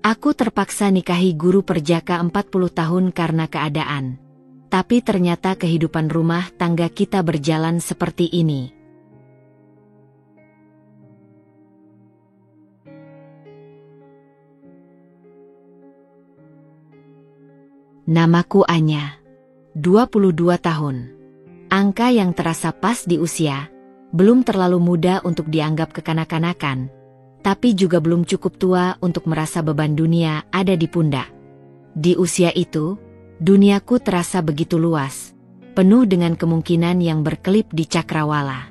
Aku terpaksa nikahi guru perjaka 40 tahun karena keadaan. Tapi ternyata kehidupan rumah tangga kita berjalan seperti ini. Namaku Anya. 22 tahun. Angka yang terasa pas di usia, belum terlalu muda untuk dianggap kekanak-kanakan, tapi juga belum cukup tua untuk merasa beban dunia ada di pundak. Di usia itu, duniaku terasa begitu luas, penuh dengan kemungkinan yang berkelip di cakrawala.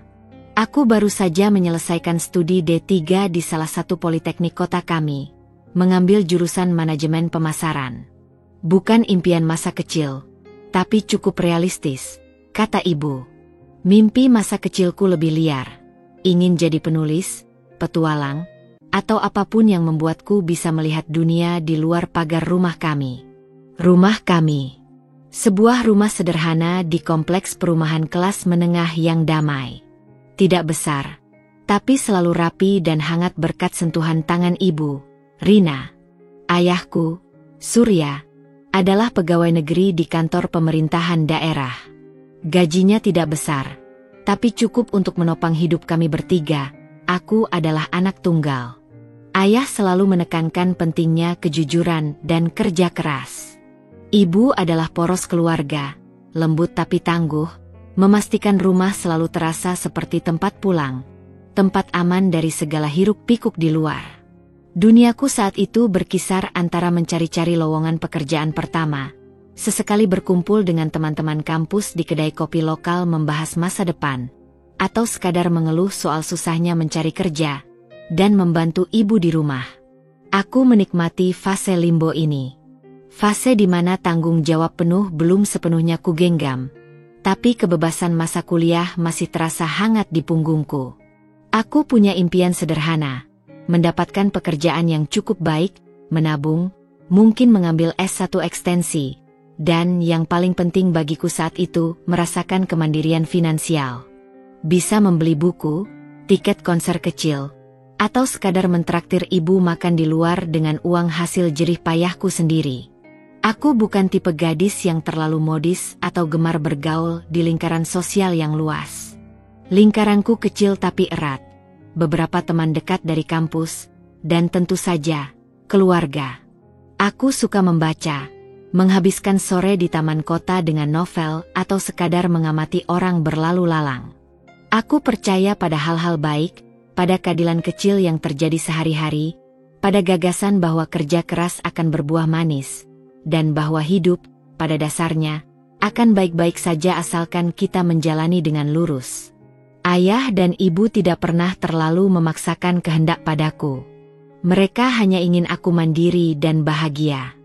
Aku baru saja menyelesaikan studi D3 di salah satu politeknik kota kami, mengambil jurusan manajemen pemasaran. Bukan impian masa kecil, tapi cukup realistis, kata ibu. Mimpi masa kecilku lebih liar, ingin jadi penulis, petualang, atau apapun yang membuatku bisa melihat dunia di luar pagar rumah kami. Rumah kami. Sebuah rumah sederhana di kompleks perumahan kelas menengah yang damai. Tidak besar, tapi selalu rapi dan hangat berkat sentuhan tangan ibu, Rina. Ayahku, Surya, adalah pegawai negeri di kantor pemerintahan daerah. Gajinya tidak besar, tapi cukup untuk menopang hidup kami bertiga. Aku adalah anak tunggal. Ayah selalu menekankan pentingnya kejujuran dan kerja keras. Ibu adalah poros keluarga, lembut tapi tangguh, memastikan rumah selalu terasa seperti tempat pulang, tempat aman dari segala hiruk-pikuk di luar. Duniaku saat itu berkisar antara mencari-cari lowongan pekerjaan pertama, sesekali berkumpul dengan teman-teman kampus di kedai kopi lokal membahas masa depan, atau sekadar mengeluh soal susahnya mencari kerja, dan membantu ibu di rumah. Aku menikmati fase limbo ini. Fase di mana tanggung jawab penuh belum sepenuhnya kugenggam, tapi kebebasan masa kuliah masih terasa hangat di punggungku. Aku punya impian sederhana, mendapatkan pekerjaan yang cukup baik, menabung, mungkin mengambil S1 ekstensi, dan yang paling penting bagiku saat itu, merasakan kemandirian finansial. Bisa membeli buku, tiket konser kecil, atau sekadar mentraktir ibu makan di luar dengan uang hasil jerih payahku sendiri. Aku bukan tipe gadis yang terlalu modis atau gemar bergaul di lingkaran sosial yang luas. Lingkaranku kecil tapi erat. Beberapa teman dekat dari kampus, dan tentu saja, keluarga. Aku suka membaca, menghabiskan sore di taman kota dengan novel atau sekadar mengamati orang berlalu lalang. Aku percaya pada hal-hal baik, pada keadilan kecil yang terjadi sehari-hari, pada gagasan bahwa kerja keras akan berbuah manis, dan bahwa hidup, pada dasarnya, akan baik-baik saja asalkan kita menjalani dengan lurus. Ayah dan ibu tidak pernah terlalu memaksakan kehendak padaku. Mereka hanya ingin aku mandiri dan bahagia.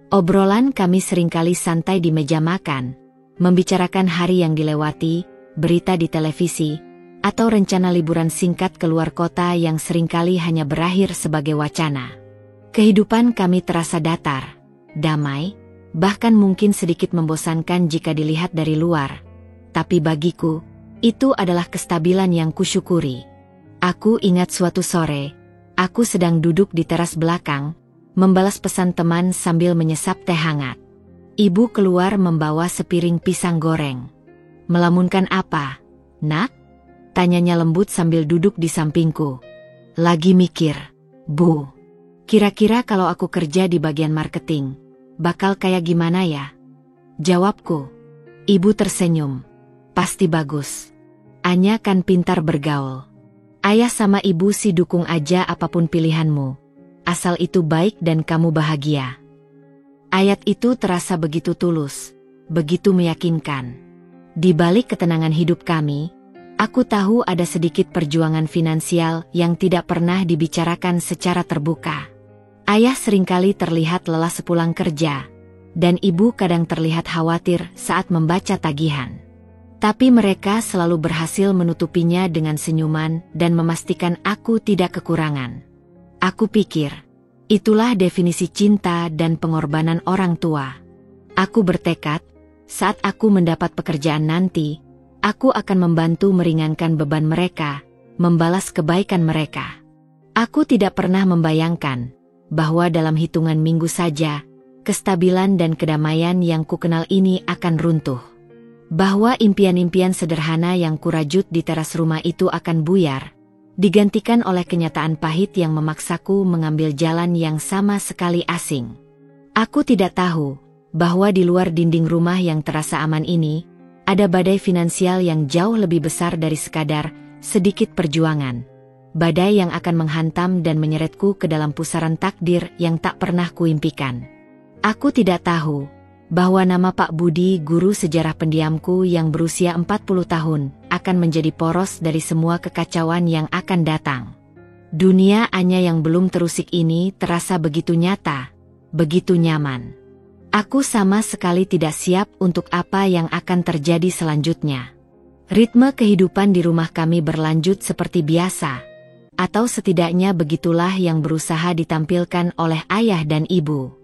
Obrolan kami seringkali santai di meja makan, membicarakan hari yang dilewati, berita di televisi, atau rencana liburan singkat keluar kota yang seringkali hanya berakhir sebagai wacana. Kehidupan kami terasa datar, damai, bahkan mungkin sedikit membosankan jika dilihat dari luar. Tapi bagiku, itu adalah kestabilan yang kusyukuri. Aku ingat suatu sore, aku sedang duduk di teras belakang, membalas pesan teman sambil menyesap teh hangat. Ibu keluar membawa sepiring pisang goreng. "Melamunkan apa, Nak?" tanyanya lembut sambil duduk di sampingku. "Lagi mikir, Bu. Kira-kira kalau aku kerja di bagian marketing, bakal kayak gimana ya?" jawabku. Ibu tersenyum. "Pasti bagus. Anya kan pintar bergaul. Ayah sama ibu sih dukung aja apapun pilihanmu. Asal itu baik dan kamu bahagia." Ayat itu terasa begitu tulus, begitu meyakinkan. Di balik ketenangan hidup kami, aku tahu ada sedikit perjuangan finansial yang tidak pernah dibicarakan secara terbuka. Ayah seringkali terlihat lelah sepulang kerja, dan ibu kadang terlihat khawatir saat membaca tagihan. Tapi mereka selalu berhasil menutupinya dengan senyuman dan memastikan aku tidak kekurangan. Aku pikir, itulah definisi cinta dan pengorbanan orang tua. Aku bertekad, saat aku mendapat pekerjaan nanti, aku akan membantu meringankan beban mereka, membalas kebaikan mereka. Aku tidak pernah membayangkan bahwa dalam hitungan minggu saja, kestabilan dan kedamaian yang kukenal ini akan runtuh. Bahwa impian-impian sederhana yang kurajut di teras rumah itu akan buyar, digantikan oleh kenyataan pahit yang memaksaku mengambil jalan yang sama sekali asing. Aku tidak tahu bahwa di luar dinding rumah yang terasa aman ini, ada badai finansial yang jauh lebih besar dari sekadar sedikit perjuangan. Badai yang akan menghantam dan menyeretku ke dalam pusaran takdir yang tak pernah kuimpikan. Aku tidak tahu bahwa nama Pak Budi, guru sejarah pendiamku yang berusia 40 tahun, akan menjadi poros dari semua kekacauan yang akan datang. Dunia Anya yang belum terusik ini terasa begitu nyata, begitu nyaman. Aku sama sekali tidak siap untuk apa yang akan terjadi selanjutnya. Ritme kehidupan di rumah kami berlanjut seperti biasa, atau setidaknya begitulah yang berusaha ditampilkan oleh ayah dan ibu.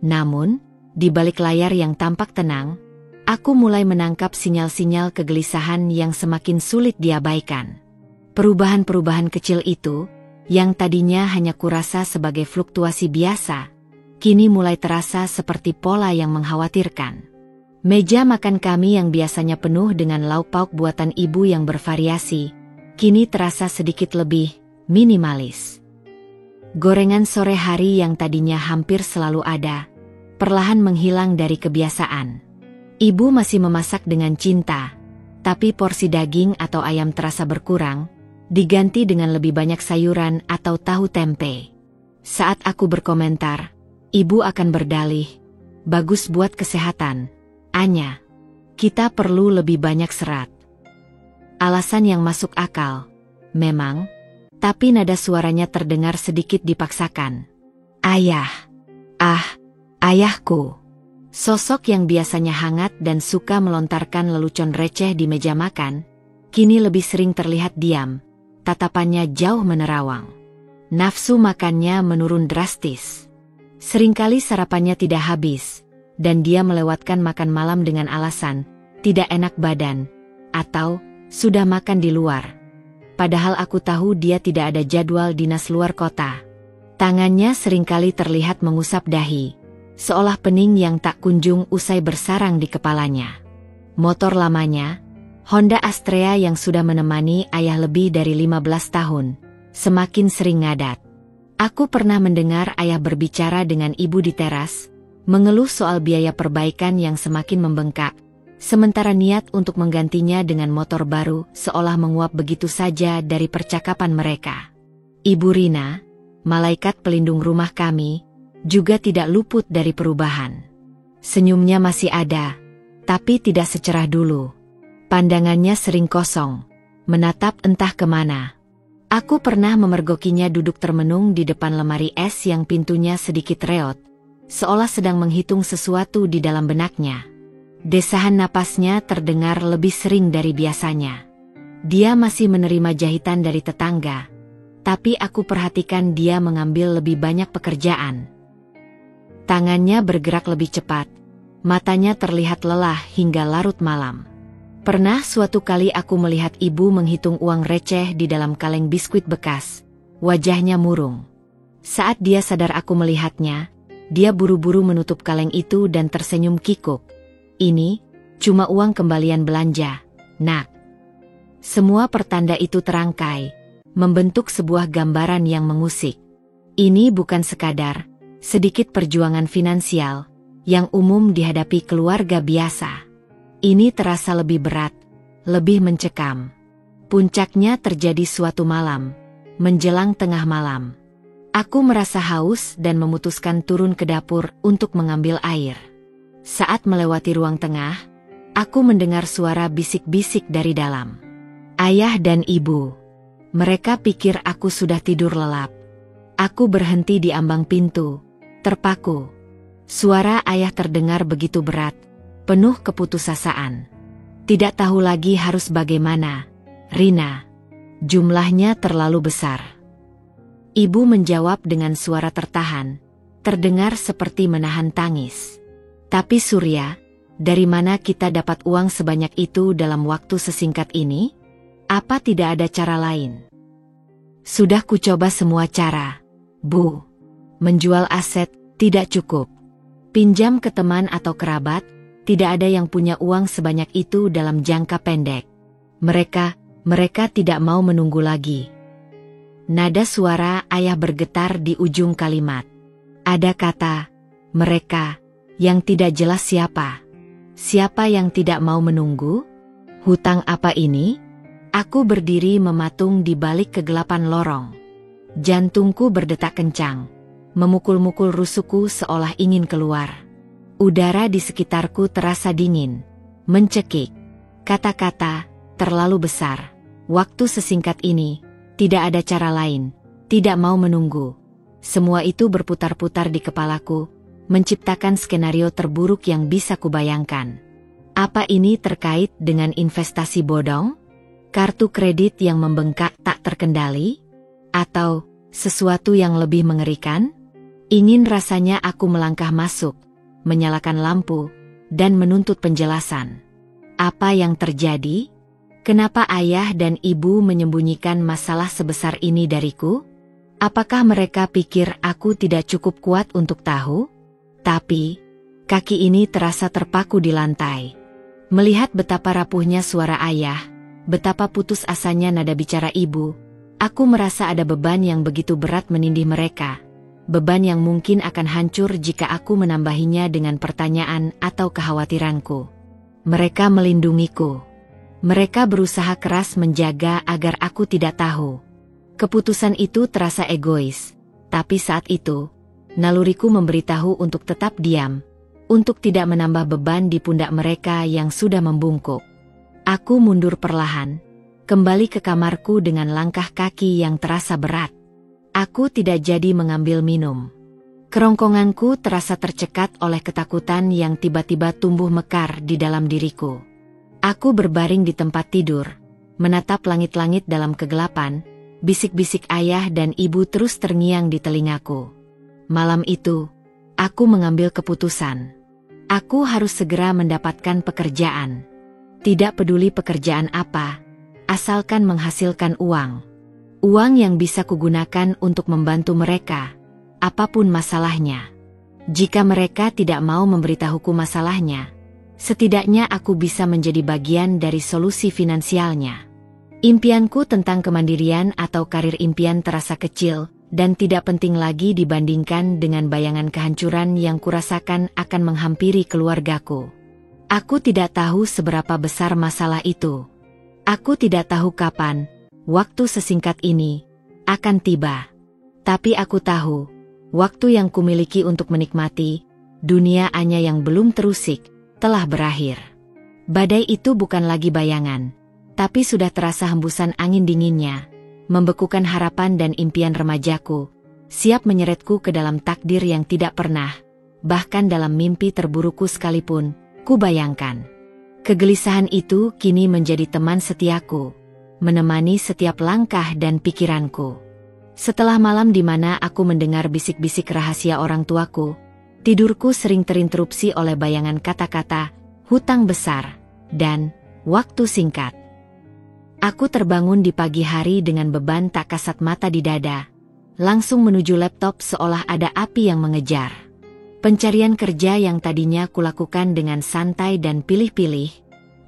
Namun, di balik layar yang tampak tenang, aku mulai menangkap sinyal-sinyal kegelisahan yang semakin sulit diabaikan. Perubahan-perubahan kecil itu, yang tadinya hanya kurasa sebagai fluktuasi biasa, kini mulai terasa seperti pola yang mengkhawatirkan. Meja makan kami yang biasanya penuh dengan lauk pauk buatan ibu yang bervariasi, kini terasa sedikit lebih minimalis. Gorengan sore hari yang tadinya hampir selalu ada, perlahan menghilang dari kebiasaan. Ibu masih memasak dengan cinta, tapi porsi daging atau ayam terasa berkurang, diganti dengan lebih banyak sayuran atau tahu tempe. Saat aku berkomentar, ibu akan berdalih, "Bagus buat kesehatan, Anya. Kita perlu lebih banyak serat." Alasan yang masuk akal, memang, tapi nada suaranya terdengar sedikit dipaksakan. "Ayah, ayahku." Sosok yang biasanya hangat dan suka melontarkan lelucon receh di meja makan, kini lebih sering terlihat diam, tatapannya jauh menerawang. Nafsu makannya menurun drastis. Seringkali sarapannya tidak habis, dan dia melewatkan makan malam dengan alasan tidak enak badan, atau sudah makan di luar. Padahal aku tahu dia tidak ada jadwal dinas luar kota. Tangannya seringkali terlihat mengusap dahi, seolah pening yang tak kunjung usai bersarang di kepalanya. Motor lamanya, Honda Astrea yang sudah menemani ayah lebih dari 15 tahun, semakin sering ngadat. Aku pernah mendengar ayah berbicara dengan ibu di teras, mengeluh soal biaya perbaikan yang semakin membengkak, sementara niat untuk menggantinya dengan motor baru seolah menguap begitu saja dari percakapan mereka. Ibu Rina, malaikat pelindung rumah kami, juga tidak luput dari perubahan. Senyumnya masih ada, tapi tidak secerah dulu. Pandangannya sering kosong, menatap entah kemana. Aku pernah memergokinya duduk termenung di depan lemari es yang pintunya sedikit reot, seolah sedang menghitung sesuatu di dalam benaknya. Desahan napasnya terdengar lebih sering dari biasanya. Dia masih menerima jahitan dari tetangga, tapi aku perhatikan dia mengambil lebih banyak pekerjaan. Tangannya bergerak lebih cepat, matanya terlihat lelah hingga larut malam. Pernah suatu kali aku melihat ibu menghitung uang receh di dalam kaleng biskuit bekas, wajahnya murung. Saat dia sadar aku melihatnya, dia buru-buru menutup kaleng itu dan tersenyum kikuk. "Ini cuma uang kembalian belanja, Nak." Semua pertanda itu terangkai, membentuk sebuah gambaran yang mengusik. Ini bukan sekadar sedikit perjuangan finansial yang umum dihadapi keluarga biasa. Ini terasa lebih berat, lebih mencekam. Puncaknya terjadi suatu malam, menjelang tengah malam. Aku merasa haus dan memutuskan turun ke dapur untuk mengambil air. Saat melewati ruang tengah, aku mendengar suara bisik-bisik dari dalam. Ayah dan ibu. Mereka pikir aku sudah tidur lelap. Aku berhenti di ambang pintu, terpaku. Suara ayah terdengar begitu berat, penuh keputusasaan. "Tidak tahu lagi harus bagaimana, Rina. Jumlahnya terlalu besar." Ibu menjawab dengan suara tertahan, terdengar seperti menahan tangis. "Tapi Surya, dari mana kita dapat uang sebanyak itu dalam waktu sesingkat ini? Apa tidak ada cara lain?" "Sudah kucoba semua cara, Bu. Menjual aset tidak cukup. Pinjam ke teman atau kerabat, tidak ada yang punya uang sebanyak itu dalam jangka pendek. Mereka tidak mau menunggu lagi. Nada suara ayah bergetar di ujung kalimat. Ada kata, mereka, yang tidak jelas siapa. Siapa yang tidak mau menunggu? Hutang apa ini? Aku berdiri mematung di balik kegelapan lorong. Jantungku berdetak kencang. Memukul-mukul rusukku seolah ingin keluar. Udara di sekitarku terasa dingin, mencekik. Kata-kata, terlalu besar. Waktu sesingkat ini, tidak ada cara lain, tidak mau menunggu. Semua itu berputar-putar di kepalaku, menciptakan skenario terburuk yang bisa kubayangkan. Apa ini terkait dengan investasi bodong? Kartu kredit yang membengkak tak terkendali? Atau sesuatu yang lebih mengerikan? Ingin rasanya aku melangkah masuk, menyalakan lampu, dan menuntut penjelasan. Apa yang terjadi? Kenapa ayah dan ibu menyembunyikan masalah sebesar ini dariku? Apakah mereka pikir aku tidak cukup kuat untuk tahu? Tapi, kaki ini terasa terpaku di lantai. Melihat betapa rapuhnya suara ayah, betapa putus asanya nada bicara ibu, aku merasa ada beban yang begitu berat menindih mereka. Beban yang mungkin akan hancur jika aku menambahinya dengan pertanyaan atau kekhawatiranku. Mereka melindungiku. Mereka berusaha keras menjaga agar aku tidak tahu. Keputusan itu terasa egois, tapi saat itu, naluriku memberitahu untuk tetap diam, untuk tidak menambah beban di pundak mereka yang sudah membungkuk. Aku mundur perlahan, kembali ke kamarku dengan langkah kaki yang terasa berat. Aku tidak jadi mengambil minum. Kerongkonganku terasa tercekat oleh ketakutan yang tiba-tiba tumbuh mekar di dalam diriku. Aku berbaring di tempat tidur, menatap langit-langit dalam kegelapan, bisik-bisik ayah dan ibu terus terngiang di telingaku. Malam itu, aku mengambil keputusan. Aku harus segera mendapatkan pekerjaan. Tidak peduli pekerjaan apa, asalkan menghasilkan uang. Uang yang bisa kugunakan untuk membantu mereka, apapun masalahnya. Jika mereka tidak mau memberitahuku masalahnya, setidaknya aku bisa menjadi bagian dari solusi finansialnya. Impianku tentang kemandirian atau karir impian terasa kecil, dan tidak penting lagi dibandingkan dengan bayangan kehancuran yang kurasakan akan menghampiri keluargaku. Aku tidak tahu seberapa besar masalah itu. Aku tidak tahu kapan waktu sesingkat ini akan tiba. Tapi aku tahu, waktu yang kumiliki untuk menikmati dunia Anya yang belum terusik telah berakhir. Badai itu bukan lagi bayangan, tapi sudah terasa hembusan angin dinginnya, membekukan harapan dan impian remajaku, siap menyeretku ke dalam takdir yang tidak pernah, bahkan dalam mimpi terburukku sekalipun, kubayangkan. Kegelisahan itu kini menjadi teman setiaku, menemani setiap langkah dan pikiranku. Setelah malam di mana aku mendengar bisik-bisik rahasia orang tuaku, tidurku sering terinterupsi oleh bayangan kata-kata, hutang besar, dan waktu singkat. Aku terbangun di pagi hari dengan beban tak kasat mata di dada, langsung menuju laptop seolah ada api yang mengejar. Pencarian kerja yang tadinya kulakukan dengan santai dan pilih-pilih,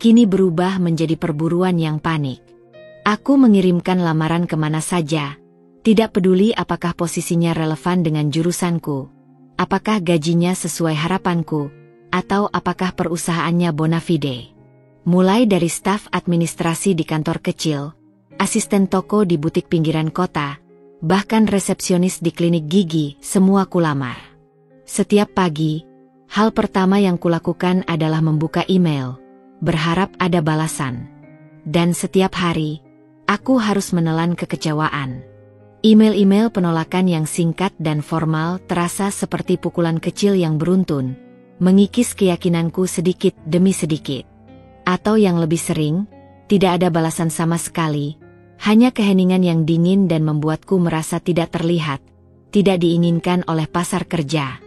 kini berubah menjadi perburuan yang panik. Aku mengirimkan lamaran kemana saja, tidak peduli apakah posisinya relevan dengan jurusanku, apakah gajinya sesuai harapanku, atau apakah perusahaannya bona fide. Mulai dari staf administrasi di kantor kecil, asisten toko di butik pinggiran kota, bahkan resepsionis di klinik gigi, semua kulamar. Setiap pagi, hal pertama yang kulakukan adalah membuka email, berharap ada balasan. Dan setiap hari, aku harus menelan kekecewaan. Email-email penolakan yang singkat dan formal terasa seperti pukulan kecil yang beruntun, mengikis keyakinanku sedikit demi sedikit. Atau yang lebih sering, tidak ada balasan sama sekali, hanya keheningan yang dingin dan membuatku merasa tidak terlihat, tidak diinginkan oleh pasar kerja.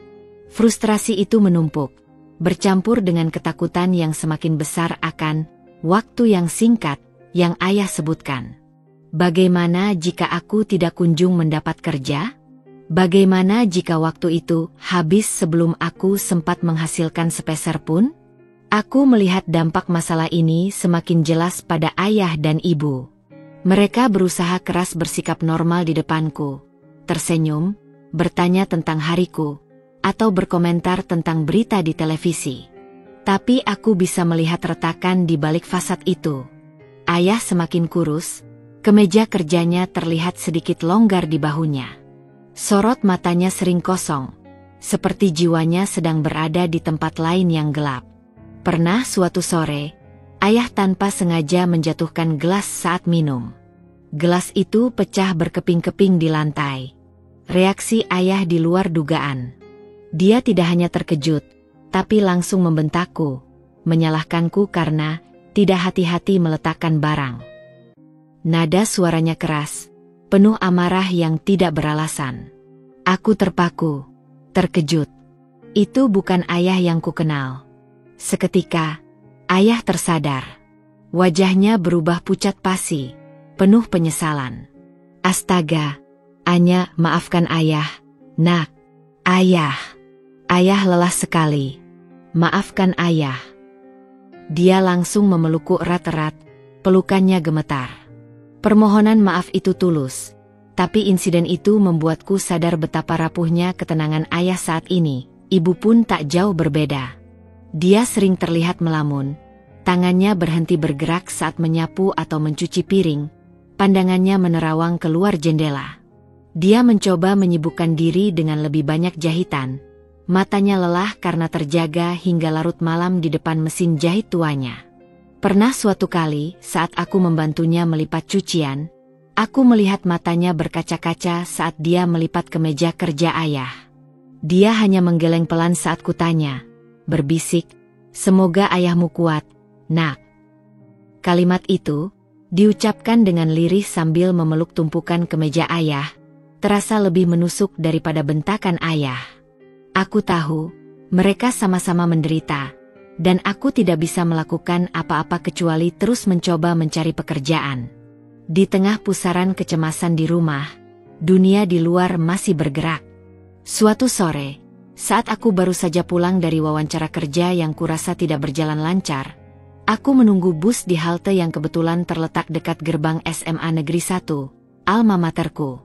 Frustrasi itu menumpuk, bercampur dengan ketakutan yang semakin besar akan waktu yang singkat yang ayah sebutkan. Bagaimana jika aku tidak kunjung mendapat kerja? Bagaimana jika waktu itu habis sebelum aku sempat menghasilkan sepeser pun? Aku melihat dampak masalah ini semakin jelas pada ayah dan ibu. Mereka berusaha keras bersikap normal di depanku, tersenyum, bertanya tentang hariku, atau berkomentar tentang berita di televisi. Tapi aku bisa melihat retakan di balik fasad itu. Ayah semakin kurus, kemeja kerjanya terlihat sedikit longgar di bahunya. Sorot matanya sering kosong, seperti jiwanya sedang berada di tempat lain yang gelap. Pernah suatu sore, ayah tanpa sengaja menjatuhkan gelas saat minum. Gelas itu pecah berkeping-keping di lantai. Reaksi ayah di luar dugaan. Dia tidak hanya terkejut, tapi langsung membentakku, menyalahkanku karena tidak hati-hati meletakkan barang. Nada suaranya keras, penuh amarah yang tidak beralasan. Aku terpaku, terkejut. Itu bukan ayah yang kukenal. Seketika, ayah tersadar. Wajahnya berubah pucat pasi, penuh penyesalan. Astaga, Anya, maafkan ayah. Nak, ayah. Ayah lelah sekali. Maafkan ayah. Dia langsung memelukku erat-erat, pelukannya gemetar. Permohonan maaf itu tulus, tapi insiden itu membuatku sadar betapa rapuhnya ketenangan ayah saat ini. Ibu pun tak jauh berbeda. Dia sering terlihat melamun, tangannya berhenti bergerak saat menyapu atau mencuci piring, pandangannya menerawang keluar jendela. Dia mencoba menyibukkan diri dengan lebih banyak jahitan, matanya lelah karena terjaga hingga larut malam di depan mesin jahit tuanya. Pernah suatu kali saat aku membantunya melipat cucian, aku melihat matanya berkaca-kaca saat dia melipat kemeja kerja ayah. Dia hanya menggeleng pelan saat kutanya, berbisik, "Semoga ayahmu kuat, nak." Kalimat itu diucapkan dengan lirih sambil memeluk tumpukan kemeja ayah, terasa lebih menusuk daripada bentakan ayah. Aku tahu, mereka sama-sama menderita, dan aku tidak bisa melakukan apa-apa kecuali terus mencoba mencari pekerjaan. Di tengah pusaran kecemasan di rumah, dunia di luar masih bergerak. Suatu sore, saat aku baru saja pulang dari wawancara kerja yang kurasa tidak berjalan lancar, aku menunggu bus di halte yang kebetulan terletak dekat gerbang SMA Negeri 1, alma materku.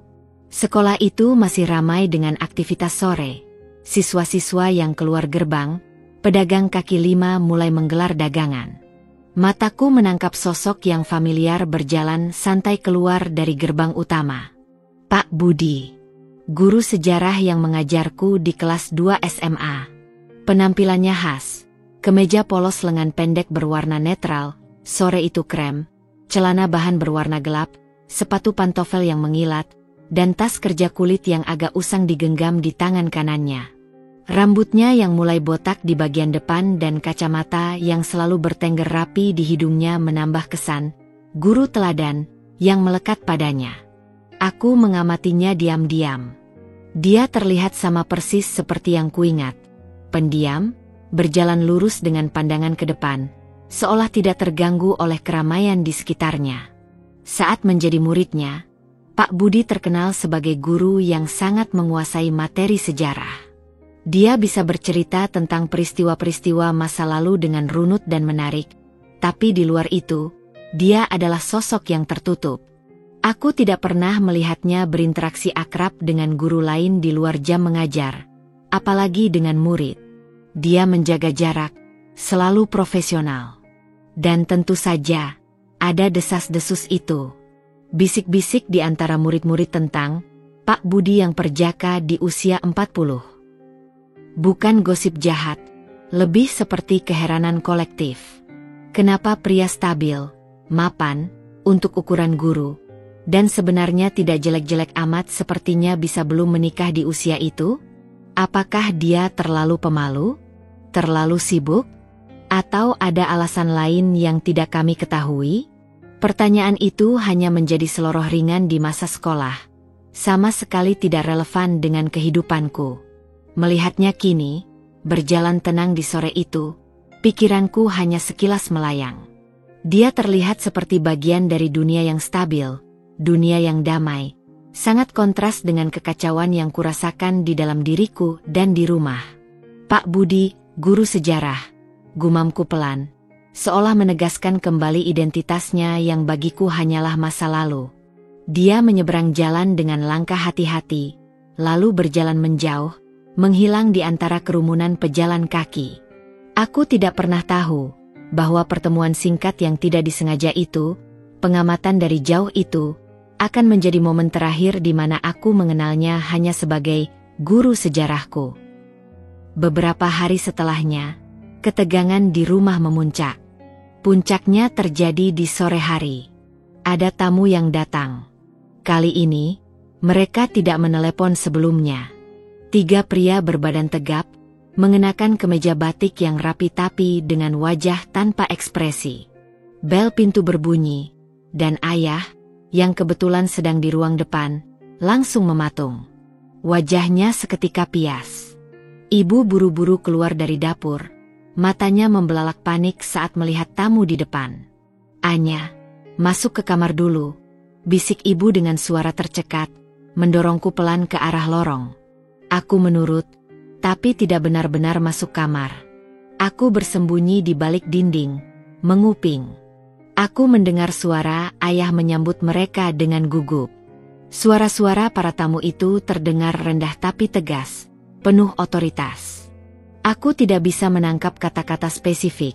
Sekolah itu masih ramai dengan aktivitas sore. Siswa-siswa yang keluar gerbang, pedagang kaki lima mulai menggelar dagangan. Mataku menangkap sosok yang familiar berjalan santai keluar dari gerbang utama. Pak Budi, guru sejarah yang mengajarku di kelas 2 SMA. Penampilannya khas, kemeja polos lengan pendek berwarna netral, sore itu krem, celana bahan berwarna gelap, sepatu pantofel yang mengilat, dan tas kerja kulit yang agak usang digenggam di tangan kanannya. Rambutnya yang mulai botak di bagian depan dan kacamata yang selalu bertengger rapi di hidungnya menambah kesan guru teladan yang melekat padanya. Aku mengamatinya diam-diam. Dia terlihat sama persis seperti yang kuingat. Pendiam, berjalan lurus dengan pandangan ke depan, seolah tidak terganggu oleh keramaian di sekitarnya. Saat menjadi muridnya, Pak Budi terkenal sebagai guru yang sangat menguasai materi sejarah. Dia bisa bercerita tentang peristiwa-peristiwa masa lalu dengan runut dan menarik, tapi di luar itu, dia adalah sosok yang tertutup. Aku tidak pernah melihatnya berinteraksi akrab dengan guru lain di luar jam mengajar, apalagi dengan murid. Dia menjaga jarak, selalu profesional. Dan tentu saja, ada desas-desus itu. Bisik-bisik di antara murid-murid tentang Pak Budi yang perjaka di usia 40. Bukan gosip jahat, lebih seperti keheranan kolektif. Kenapa pria stabil, mapan, untuk ukuran guru, dan sebenarnya tidak jelek-jelek amat sepertinya bisa belum menikah di usia itu? Apakah dia terlalu pemalu? Terlalu sibuk? Atau ada alasan lain yang tidak kami ketahui? Pertanyaan itu hanya menjadi seloroh ringan di masa sekolah, sama sekali tidak relevan dengan kehidupanku. Melihatnya kini, berjalan tenang di sore itu, pikiranku hanya sekilas melayang. Dia terlihat seperti bagian dari dunia yang stabil, dunia yang damai, Sangat kontras dengan kekacauan yang kurasakan di dalam diriku dan di rumah. Pak Budi, guru sejarah, gumamku pelan, seolah menegaskan kembali identitasnya yang bagiku hanyalah masa lalu. Dia menyeberang jalan dengan langkah hati-hati, lalu berjalan menjauh, menghilang di antara kerumunan pejalan kaki. Aku tidak pernah tahu bahwa pertemuan singkat yang tidak disengaja itu, pengamatan dari jauh itu, akan menjadi momen terakhir di mana aku mengenalnya hanya sebagai guru sejarahku. Beberapa hari setelahnya, ketegangan di rumah memuncak. Puncaknya terjadi di sore hari. Ada tamu yang datang. Kali ini, mereka tidak menelepon sebelumnya. 3 pria berbadan tegap, mengenakan kemeja batik yang rapi tapi dengan wajah tanpa ekspresi. Bel pintu berbunyi, dan ayah, yang kebetulan sedang di ruang depan, langsung mematung. Wajahnya seketika pias. Ibu buru-buru keluar dari dapur, matanya membelalak panik saat melihat tamu di depan. "Anya, masuk ke kamar dulu," bisik ibu dengan suara tercekat, mendorongku pelan ke arah lorong. Aku menurut, tapi tidak benar-benar masuk kamar. Aku bersembunyi di balik dinding, menguping. Aku mendengar suara ayah menyambut mereka dengan gugup. Suara-suara para tamu itu terdengar rendah tapi tegas, penuh otoritas. Aku tidak bisa menangkap kata-kata spesifik,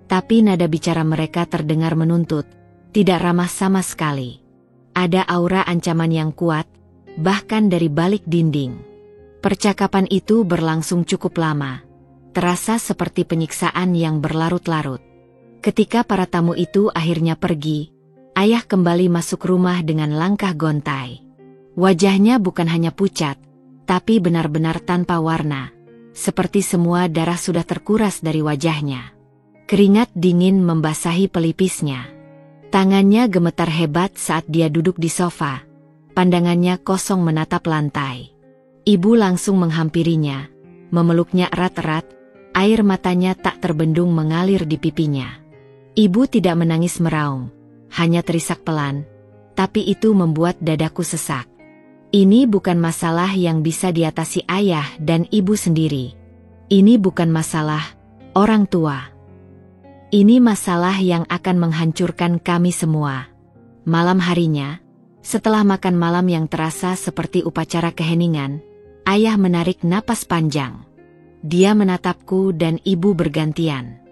tapi nada bicara mereka terdengar menuntut, tidak ramah sama sekali. Ada aura ancaman yang kuat, bahkan dari balik dinding. Percakapan itu berlangsung cukup lama, terasa seperti penyiksaan yang berlarut-larut. Ketika para tamu itu akhirnya pergi, ayah kembali masuk rumah dengan langkah gontai. Wajahnya bukan hanya pucat, tapi benar-benar tanpa warna, seperti semua darah sudah terkuras dari wajahnya. Keringat dingin membasahi pelipisnya. Tangannya gemetar hebat saat dia duduk di sofa, pandangannya kosong menatap lantai. Ibu langsung menghampirinya, memeluknya erat-erat, air matanya tak terbendung mengalir di pipinya. Ibu tidak menangis meraung, hanya terisak pelan, tapi itu membuat dadaku sesak. Ini bukan masalah yang bisa diatasi ayah dan ibu sendiri. Ini bukan masalah orang tua. Ini masalah yang akan menghancurkan kami semua. Malam harinya, setelah makan malam yang terasa seperti upacara keheningan, ayah menarik napas panjang. Dia menatapku dan ibu bergantian.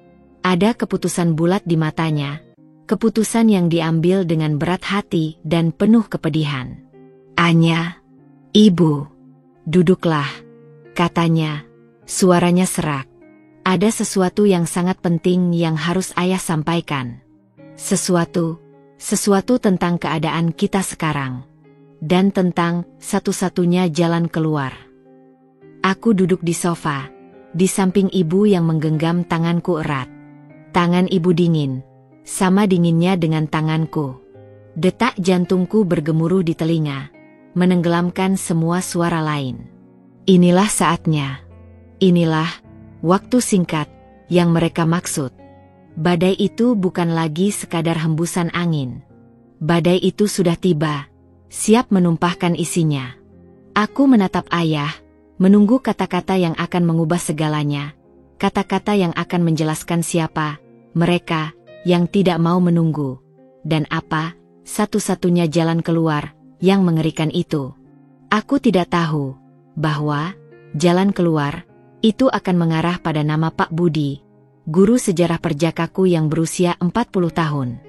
Ada keputusan bulat di matanya, keputusan yang diambil dengan berat hati dan penuh kepedihan. "Anya, ibu, duduklah," katanya, suaranya serak. "Ada sesuatu yang sangat penting yang harus ayah sampaikan. Sesuatu tentang keadaan kita sekarang. Dan tentang satu-satunya jalan keluar." Aku duduk di sofa, di samping ibu yang menggenggam tanganku erat. Tangan ibu dingin, sama dinginnya dengan tanganku. Detak jantungku bergemuruh di telinga, menenggelamkan semua suara lain. Inilah saatnya. Inilah waktu singkat yang mereka maksud. Badai itu bukan lagi sekadar hembusan angin. Badai itu sudah tiba, siap menumpahkan isinya. Aku menatap ayah, menunggu kata-kata yang akan mengubah segalanya, kata-kata yang akan menjelaskan siapa mereka yang tidak mau menunggu, dan apa satu-satunya jalan keluar yang mengerikan itu. Aku tidak tahu bahwa jalan keluar itu akan mengarah pada nama Pak Budi, guru sejarah perjakaku yang berusia 40 tahun.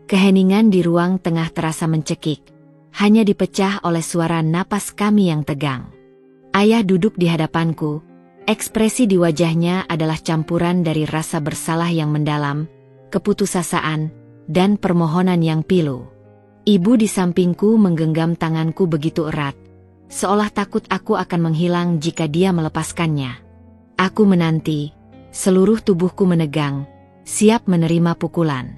Keheningan di ruang tengah terasa mencekik, hanya dipecah oleh suara napas kami yang tegang. Ayah duduk di hadapanku, ekspresi di wajahnya adalah campuran dari rasa bersalah yang mendalam, keputusasaan, dan permohonan yang pilu. Ibu di sampingku menggenggam tanganku begitu erat, seolah takut aku akan menghilang jika dia melepaskannya. Aku menanti, seluruh tubuhku menegang, siap menerima pukulan.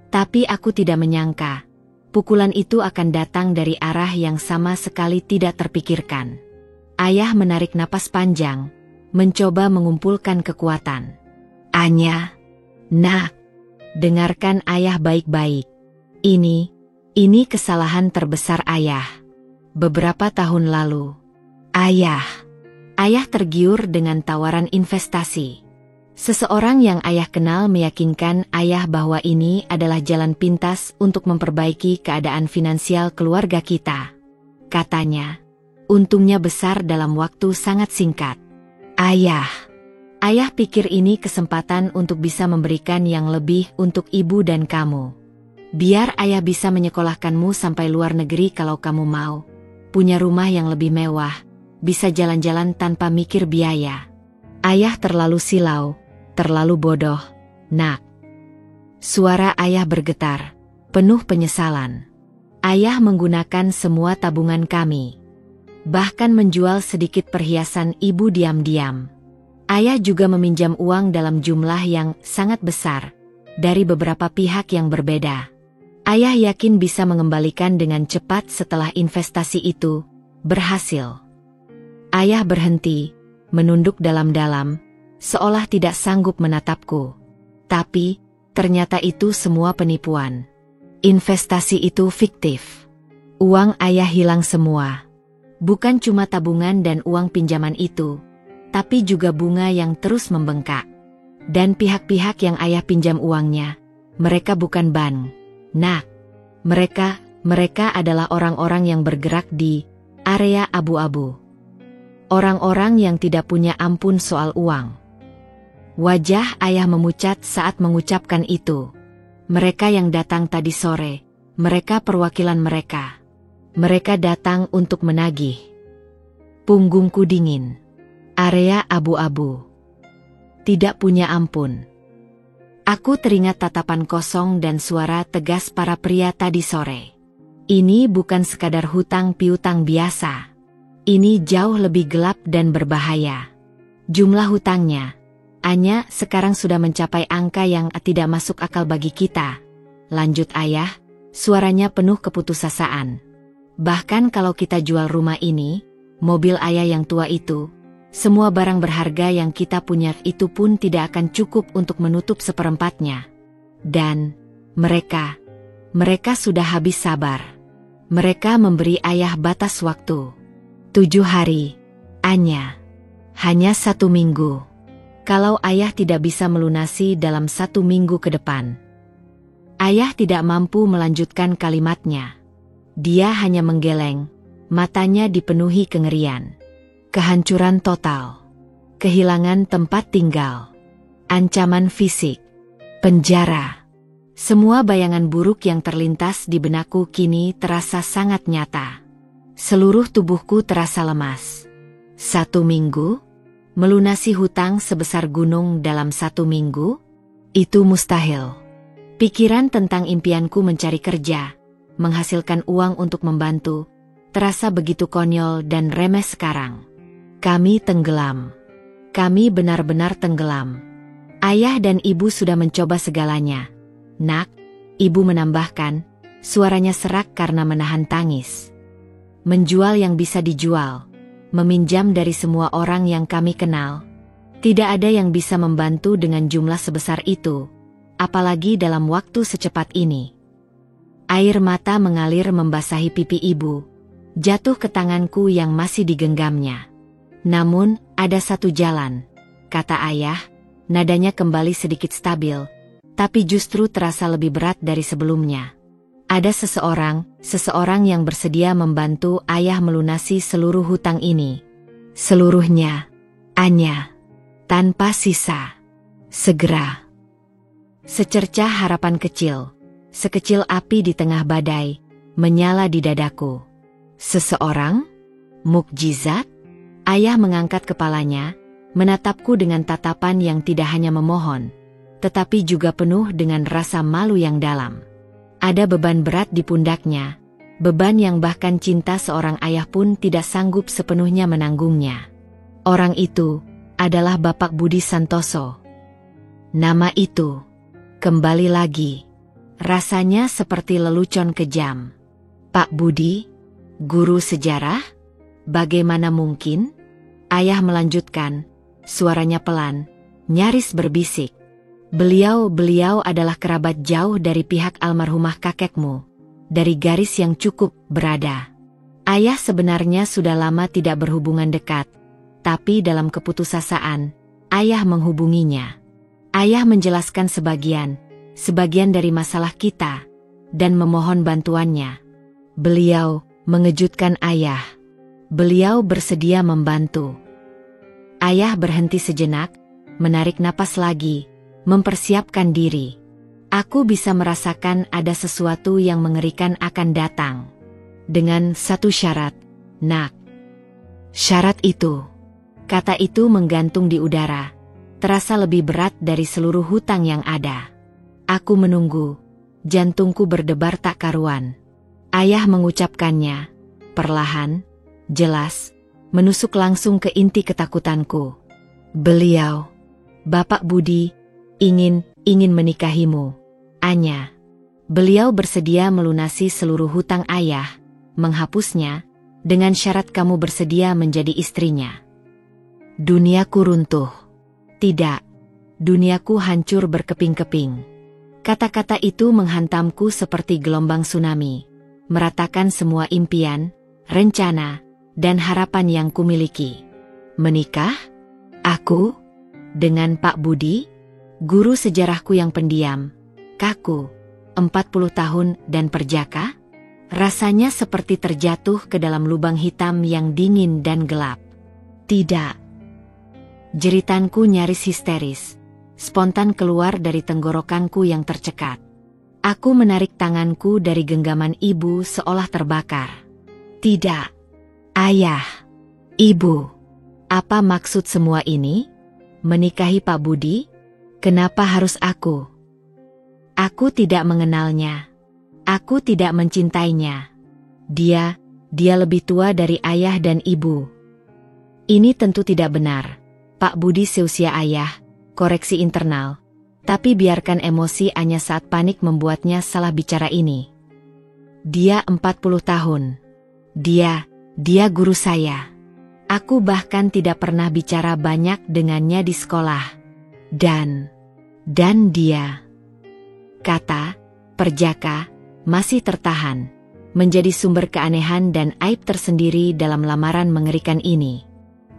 Tapi aku tidak menyangka, pukulan itu akan datang dari arah yang sama sekali tidak terpikirkan. Ayah menarik napas panjang, mencoba mengumpulkan kekuatan. "Anya, nak, dengarkan ayah baik-baik. Ini kesalahan terbesar ayah. Beberapa tahun lalu. Ayah tergiur dengan tawaran investasi. Seseorang yang ayah kenal meyakinkan ayah bahwa ini adalah jalan pintas untuk memperbaiki keadaan finansial keluarga kita. Katanya, untungnya besar dalam waktu sangat singkat. Ayah pikir ini kesempatan untuk bisa memberikan yang lebih untuk ibu dan kamu. Biar ayah bisa menyekolahkanmu sampai luar negeri kalau kamu mau. Punya rumah yang lebih mewah, bisa jalan-jalan tanpa mikir biaya. Ayah terlalu silau, terlalu bodoh, nak. Suara ayah bergetar, penuh penyesalan. Ayah menggunakan semua tabungan kami. Bahkan menjual sedikit perhiasan ibu diam-diam. Ayah juga meminjam uang dalam jumlah yang sangat besar, dari beberapa pihak yang berbeda. Ayah yakin bisa mengembalikan dengan cepat setelah investasi itu berhasil. Ayah berhenti, menunduk dalam-dalam, seolah tidak sanggup menatapku. Tapi, ternyata itu semua penipuan. Investasi itu fiktif. Uang ayah hilang semua. Bukan cuma tabungan dan uang pinjaman itu, tapi juga bunga yang terus membengkak. Dan pihak-pihak yang ayah pinjam uangnya, mereka bukan bank. Nah, mereka adalah orang-orang yang bergerak di area abu-abu. Orang-orang yang tidak punya ampun soal uang. Wajah ayah memucat saat mengucapkan itu. Mereka yang datang tadi sore, mereka perwakilan mereka. Mereka datang untuk menagih. Punggungku dingin. Area abu-abu. Tidak punya ampun. Aku teringat tatapan kosong dan suara tegas para pria tadi sore. Ini bukan sekadar hutang piutang biasa. Ini jauh lebih gelap dan berbahaya. Jumlah hutangnya, Anya, sekarang sudah mencapai angka yang tidak masuk akal bagi kita. Lanjut ayah, suaranya penuh keputusasaan. Bahkan kalau kita jual rumah ini, mobil ayah yang tua itu, semua barang berharga yang kita punya itu pun tidak akan cukup untuk menutup seperempatnya. Dan mereka sudah habis sabar. Mereka memberi ayah batas waktu. 7 hari. Anya. Hanya 1 minggu. Kalau ayah tidak bisa melunasi dalam 1 minggu ke depan. Ayah tidak mampu melanjutkan kalimatnya. Dia hanya menggeleng, matanya dipenuhi kengerian. Kehancuran total, kehilangan tempat tinggal, ancaman fisik, penjara. Semua bayangan buruk yang terlintas di benakku kini terasa sangat nyata. Seluruh tubuhku terasa lemas. 1 minggu? Melunasi hutang sebesar gunung dalam 1 minggu? Itu mustahil. Pikiran tentang impianku mencari kerja, menghasilkan uang untuk membantu, terasa begitu konyol dan remeh sekarang. Kami tenggelam. Kami benar-benar tenggelam. Ayah dan ibu sudah mencoba segalanya. Nak, ibu menambahkan, suaranya serak karena menahan tangis. Menjual yang bisa dijual. Meminjam dari semua orang yang kami kenal. Tidak ada yang bisa membantu dengan jumlah sebesar itu. Apalagi dalam waktu secepat ini. Air mata mengalir membasahi pipi ibu. Jatuh ke tanganku yang masih digenggamnya. Namun, ada satu jalan, kata ayah, nadanya kembali sedikit stabil, tapi justru terasa lebih berat dari sebelumnya. Ada seseorang yang bersedia membantu ayah melunasi seluruh hutang ini. Seluruhnya, Anya, tanpa sisa. Segera. Secercah harapan kecil, sekecil api di tengah badai, menyala di dadaku. Seseorang? Mukjizat? Ayah mengangkat kepalanya, menatapku dengan tatapan yang tidak hanya memohon, tetapi juga penuh dengan rasa malu yang dalam. Ada beban berat di pundaknya, beban yang bahkan cinta seorang ayah pun tidak sanggup sepenuhnya menanggungnya. Orang itu adalah Bapak Budi Santoso. Nama itu, kembali lagi, rasanya seperti lelucon kejam. Pak Budi, guru sejarah? Bagaimana mungkin? Ayah melanjutkan, suaranya pelan, nyaris berbisik. Beliau adalah kerabat jauh dari pihak almarhumah kakekmu, dari garis yang cukup berada. Ayah sebenarnya sudah lama tidak berhubungan dekat, tapi dalam keputusasaan, ayah menghubunginya. Ayah menjelaskan sebagian dari masalah kita, dan memohon bantuannya. Beliau mengejutkan ayah. Beliau bersedia membantu. Ayah berhenti sejenak, menarik napas lagi, mempersiapkan diri. Aku bisa merasakan ada sesuatu yang mengerikan akan datang. Dengan satu syarat, Nak. Syarat itu. Kata itu menggantung di udara, terasa lebih berat dari seluruh hutang yang ada. Aku menunggu, jantungku berdebar tak karuan. Ayah mengucapkannya, perlahan, jelas, menusuk langsung ke inti ketakutanku. Beliau, Bapak Budi, ingin menikahimu, Anya. Beliau bersedia melunasi seluruh hutang ayah, menghapusnya, dengan syarat kamu bersedia menjadi istrinya. Duniaku runtuh. Tidak, duniaku hancur berkeping-keping. Kata-kata itu menghantamku seperti gelombang tsunami, meratakan semua impian, rencana, dan harapan yang kumiliki. Menikah? Aku? Dengan Pak Budi? Guru sejarahku yang pendiam, kaku, 40 tahun dan perjaka? Rasanya seperti terjatuh ke dalam lubang hitam yang dingin dan gelap. Tidak. Jeritanku nyaris histeris, spontan keluar dari tenggorokanku yang tercekat. Aku menarik tanganku dari genggaman ibu seolah terbakar. Tidak. Ayah. Ibu. Apa maksud semua ini? Menikahi Pak Budi? Kenapa harus aku? Aku tidak mengenalnya. Aku tidak mencintainya. Dia lebih tua dari ayah dan ibu. Ini tentu tidak benar. Pak Budi seusia ayah, koreksi internal. Tapi biarkan emosi Anya saat panik membuatnya salah bicara ini. Dia 40 tahun. Dia guru saya. Aku bahkan tidak pernah bicara banyak dengannya di sekolah. Dan dia, kata, perjaka, masih tertahan, menjadi sumber keanehan dan aib tersendiri dalam lamaran mengerikan ini.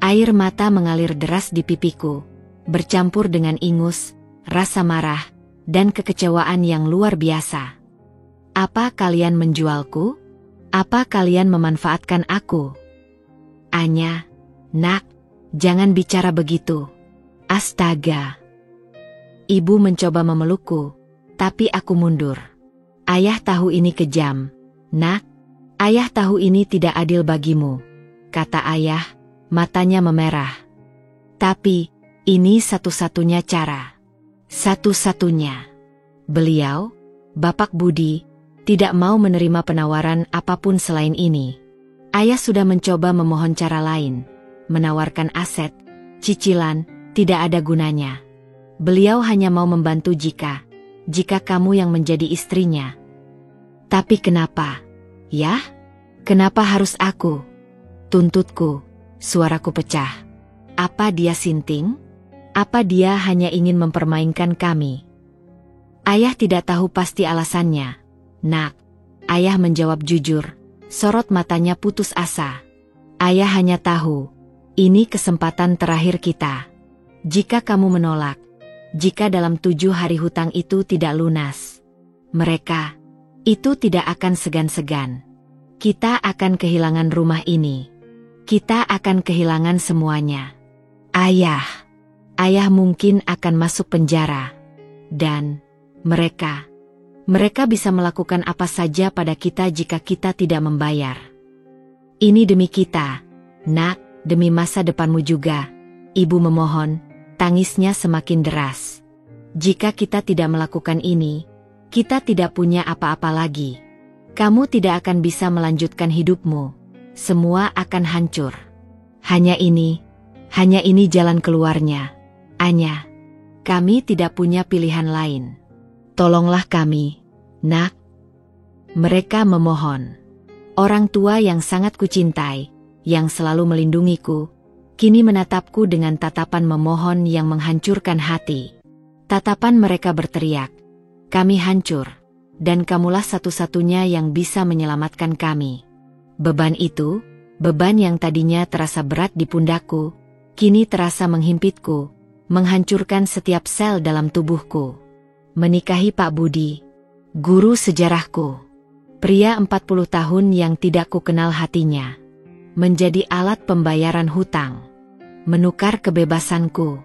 Air mata mengalir deras di pipiku, bercampur dengan ingus, rasa marah, dan kekecewaan yang luar biasa. Apa kalian menjualku? Apa kalian memanfaatkan aku? Anya, Nak, jangan bicara begitu. Astaga. Ibu mencoba memelukku, tapi aku mundur. Ayah tahu ini kejam. Nak, ayah tahu ini tidak adil bagimu, kata ayah, matanya memerah. Tapi, ini satu-satunya cara. Satu-satunya. Beliau, Bapak Budi, tidak mau menerima penawaran apapun selain ini. Ayah sudah mencoba memohon cara lain, menawarkan aset, cicilan, tidak ada gunanya. Beliau hanya mau membantu jika kamu yang menjadi istrinya. Tapi kenapa? Ya? Kenapa harus aku? Tuntutku, suaraku pecah. Apa dia sinting? Apa dia hanya ingin mempermainkan kami? Ayah tidak tahu pasti alasannya. Nak, ayah menjawab jujur, sorot matanya putus asa. Ayah hanya tahu, ini kesempatan terakhir kita. Jika kamu menolak, jika dalam 7 hari hutang itu tidak lunas, mereka itu tidak akan segan-segan. Kita akan kehilangan rumah ini. Kita akan kehilangan semuanya. Ayah mungkin akan masuk penjara. Dan mereka bisa melakukan apa saja pada kita jika kita tidak membayar. Ini demi kita, Nak, demi masa depanmu juga. Ibu memohon, tangisnya semakin deras. Jika kita tidak melakukan ini, kita tidak punya apa-apa lagi. Kamu tidak akan bisa melanjutkan hidupmu. Semua akan hancur. Hanya ini jalan keluarnya. Anya, kami tidak punya pilihan lain. Tolonglah kami, Nak. Mereka memohon. Orang tua yang sangat kucintai, yang selalu melindungiku, kini menatapku dengan tatapan memohon yang menghancurkan hati. Tatapan mereka berteriak, kami hancur, dan kamulah satu-satunya yang bisa menyelamatkan kami. Beban itu, beban yang tadinya terasa berat di pundakku, kini terasa menghimpitku, menghancurkan setiap sel dalam tubuhku. Menikahi Pak Budi, guru sejarahku, pria 40 tahun yang tidak kukenal hatinya, menjadi alat pembayaran hutang, menukar kebebasanku,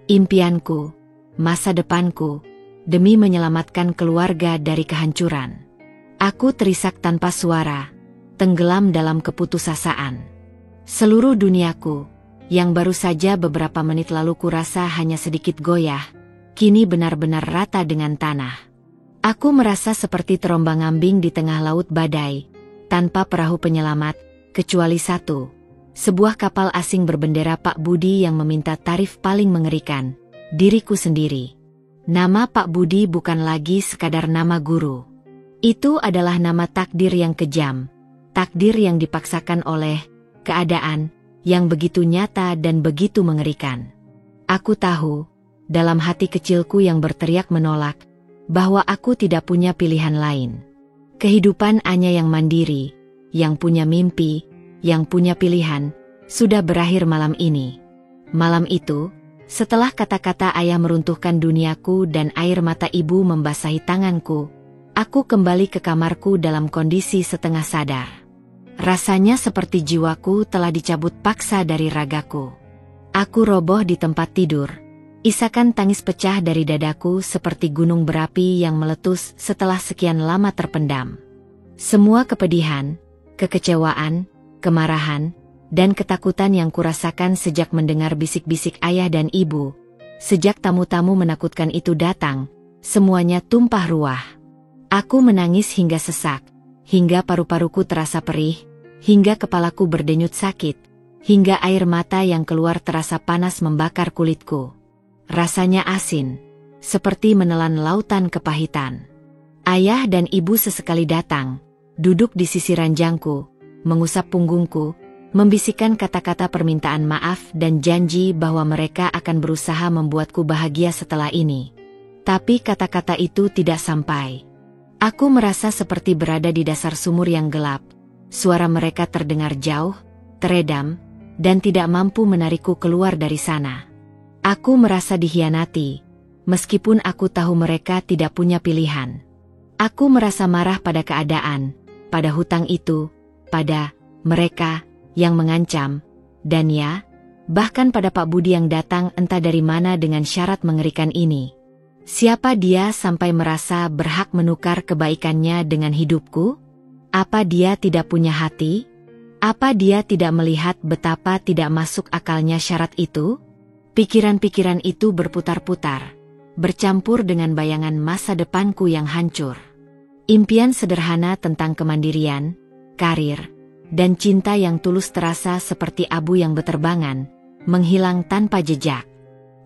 impianku, masa depanku, demi menyelamatkan keluarga dari kehancuran. Aku terisak tanpa suara, tenggelam dalam keputusasaan. Seluruh duniaku, yang baru saja beberapa menit lalu kurasa hanya sedikit goyah, kini benar-benar rata dengan tanah. Aku merasa seperti terombang-ambing di tengah laut badai, tanpa perahu penyelamat, kecuali satu. Sebuah kapal asing berbendera Pak Budi yang meminta tarif paling mengerikan, diriku sendiri. Nama Pak Budi bukan lagi sekadar nama guru. Itu adalah nama takdir yang kejam, takdir yang dipaksakan oleh keadaan yang begitu nyata dan begitu mengerikan. Aku tahu, dalam hati kecilku yang berteriak menolak, bahwa aku tidak punya pilihan lain. Kehidupan Anya yang mandiri, yang punya mimpi, yang punya pilihan, sudah berakhir malam ini. Malam itu, setelah kata-kata ayah meruntuhkan duniaku dan air mata ibu membasahi tanganku, aku kembali ke kamarku dalam kondisi setengah sadar. Rasanya seperti jiwaku telah dicabut paksa dari ragaku. Aku roboh di tempat tidur. Isakan tangis pecah dari dadaku seperti gunung berapi yang meletus setelah sekian lama terpendam. Semua kepedihan, kekecewaan, kemarahan, dan ketakutan yang kurasakan sejak mendengar bisik-bisik ayah dan ibu, sejak tamu-tamu menakutkan itu datang, semuanya tumpah ruah. Aku menangis hingga sesak, hingga paru-paruku terasa perih, hingga kepalaku berdenyut sakit, hingga air mata yang keluar terasa panas membakar kulitku. Rasanya asin, seperti menelan lautan kepahitan. Ayah dan ibu sesekali datang, duduk di sisi ranjangku, mengusap punggungku, membisikkan kata-kata permintaan maaf dan janji bahwa mereka akan berusaha membuatku bahagia setelah ini. Tapi kata-kata itu tidak sampai. Aku merasa seperti berada di dasar sumur yang gelap. Suara mereka terdengar jauh, teredam, dan tidak mampu menarikku keluar dari sana. Aku merasa dikhianati, meskipun aku tahu mereka tidak punya pilihan. Aku merasa marah pada keadaan, pada hutang itu, pada mereka yang mengancam, dan ya, bahkan pada Pak Budi yang datang entah dari mana dengan syarat mengerikan ini. Siapa dia sampai merasa berhak menukar kebaikannya dengan hidupku? Apa dia tidak punya hati? Apa dia tidak melihat betapa tidak masuk akalnya syarat itu? Pikiran-pikiran itu berputar-putar, bercampur dengan bayangan masa depanku yang hancur. Impian sederhana tentang kemandirian, karir, dan cinta yang tulus terasa seperti abu yang beterbangan, menghilang tanpa jejak.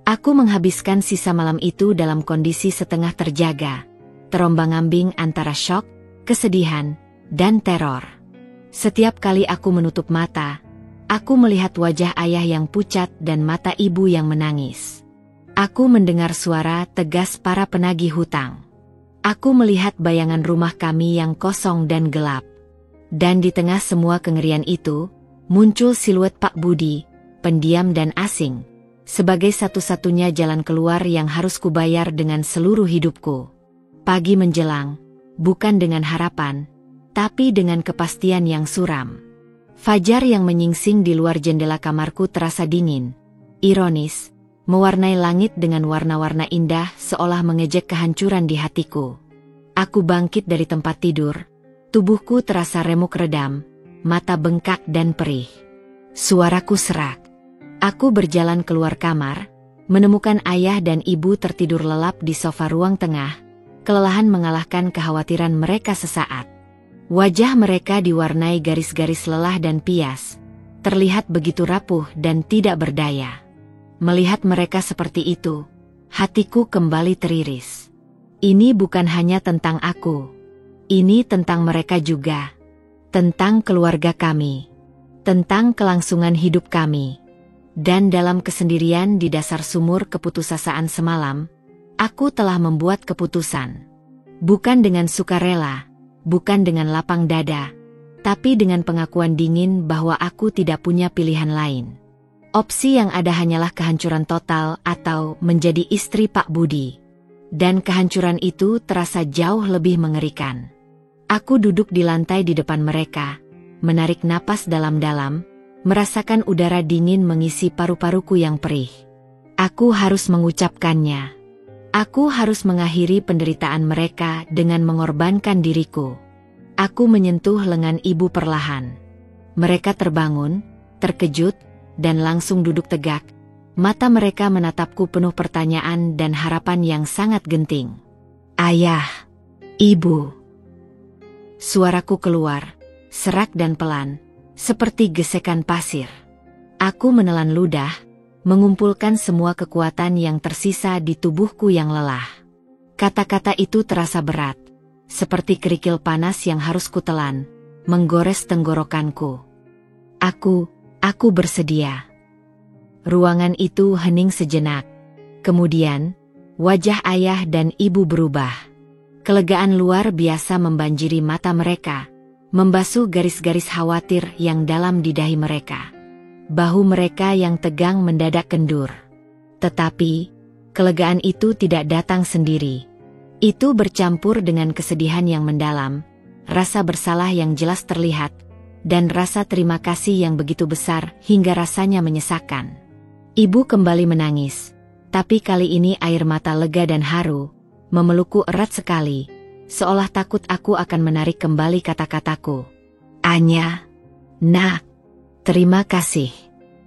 Aku menghabiskan sisa malam itu dalam kondisi setengah terjaga, terombang-ambing antara syok, kesedihan, dan teror. Setiap kali aku menutup mata, aku melihat wajah ayah yang pucat dan mata ibu yang menangis. Aku mendengar suara tegas para penagih hutang. Aku melihat bayangan rumah kami yang kosong dan gelap. Dan di tengah semua kengerian itu, muncul siluet Pak Budi, pendiam dan asing, sebagai satu-satunya jalan keluar yang harus kubayar dengan seluruh hidupku. Pagi menjelang, bukan dengan harapan, tapi dengan kepastian yang suram. Fajar yang menyingsing di luar jendela kamarku terasa dingin, ironis, mewarnai langit dengan warna-warna indah seolah mengejek kehancuran di hatiku. Aku bangkit dari tempat tidur, tubuhku terasa remuk redam, mata bengkak dan perih. Suaraku serak. Aku berjalan keluar kamar, menemukan ayah dan ibu tertidur lelap di sofa ruang tengah, kelelahan mengalahkan kekhawatiran mereka sesaat. Wajah mereka diwarnai garis-garis lelah dan pias, terlihat begitu rapuh dan tidak berdaya. Melihat mereka seperti itu, hatiku kembali teriris. Ini bukan hanya tentang aku. Ini tentang mereka juga. Tentang keluarga kami. Tentang kelangsungan hidup kami. Dan dalam kesendirian di dasar sumur keputusasaan semalam, aku telah membuat keputusan. Bukan dengan sukarela, bukan dengan lapang dada, tapi dengan pengakuan dingin bahwa aku tidak punya pilihan lain. Opsi yang ada hanyalah kehancuran total atau menjadi istri Pak Budi. Dan kehancuran itu terasa jauh lebih mengerikan. Aku duduk di lantai di depan mereka, menarik napas dalam-dalam, merasakan udara dingin mengisi paru-paruku yang perih. Aku harus mengucapkannya. Aku harus mengakhiri penderitaan mereka dengan mengorbankan diriku. Aku menyentuh lengan ibu perlahan. Mereka terbangun, terkejut, dan langsung duduk tegak. Mata mereka menatapku penuh pertanyaan dan harapan yang sangat genting. Ayah, ibu. Suaraku keluar, serak dan pelan, seperti gesekan pasir. Aku menelan ludah, mengumpulkan semua kekuatan yang tersisa di tubuhku yang lelah. Kata-kata itu terasa berat, seperti kerikil panas yang harus kutelan, menggores tenggorokanku. Aku bersedia. Ruangan itu hening sejenak. Kemudian, wajah ayah dan ibu berubah. Kelegaan luar biasa membanjiri mata mereka, membasuh garis-garis khawatir yang dalam di dahi mereka. Bahu mereka yang tegang mendadak kendur. Tetapi, kelegaan itu tidak datang sendiri. Itu bercampur dengan kesedihan yang mendalam, rasa bersalah yang jelas terlihat, dan rasa terima kasih yang begitu besar hingga rasanya menyesakkan. Ibu kembali menangis, tapi kali ini air mata lega dan haru, memelukku erat sekali, seolah takut aku akan menarik kembali kata-kataku. Anya, nak. Terima kasih.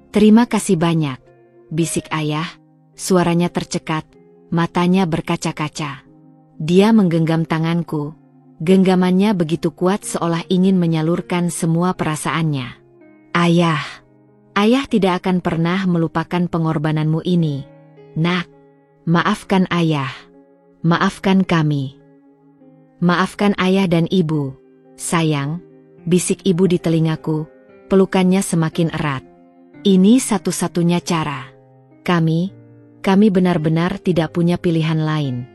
Terima kasih banyak, bisik ayah, suaranya tercekat, matanya berkaca-kaca. Dia menggenggam tanganku, genggamannya begitu kuat seolah ingin menyalurkan semua perasaannya. Ayah tidak akan pernah melupakan pengorbananmu ini, nak. Maafkan ayah, maafkan kami. Maafkan ayah dan ibu, sayang, bisik ibu di telingaku. Pelukannya semakin erat. Ini satu-satunya cara. Kami benar-benar tidak punya pilihan lain.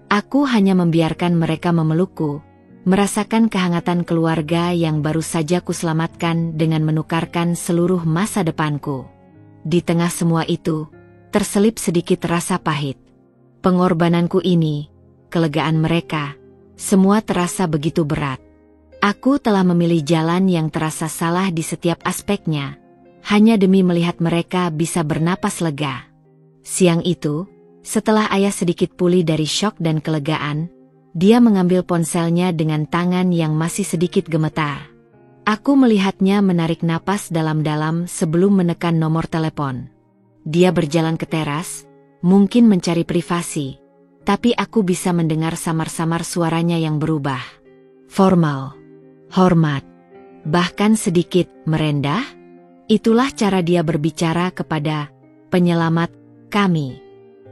Aku hanya membiarkan mereka memelukku, merasakan kehangatan keluarga yang baru saja kuselamatkan dengan menukarkan seluruh masa depanku. Di tengah semua itu, terselip sedikit rasa pahit. Pengorbananku ini, kelegaan mereka, semua terasa begitu berat. Aku telah memilih jalan yang terasa salah di setiap aspeknya, hanya demi melihat mereka bisa bernapas lega. Siang itu, setelah ayah sedikit pulih dari syok dan kelegaan, dia mengambil ponselnya dengan tangan yang masih sedikit gemetar. Aku melihatnya menarik napas dalam-dalam sebelum menekan nomor telepon. Dia berjalan ke teras, mungkin mencari privasi, tapi aku bisa mendengar samar-samar suaranya yang berubah. Formal. Hormat, bahkan sedikit merendah. Itulah cara dia berbicara kepada penyelamat kami.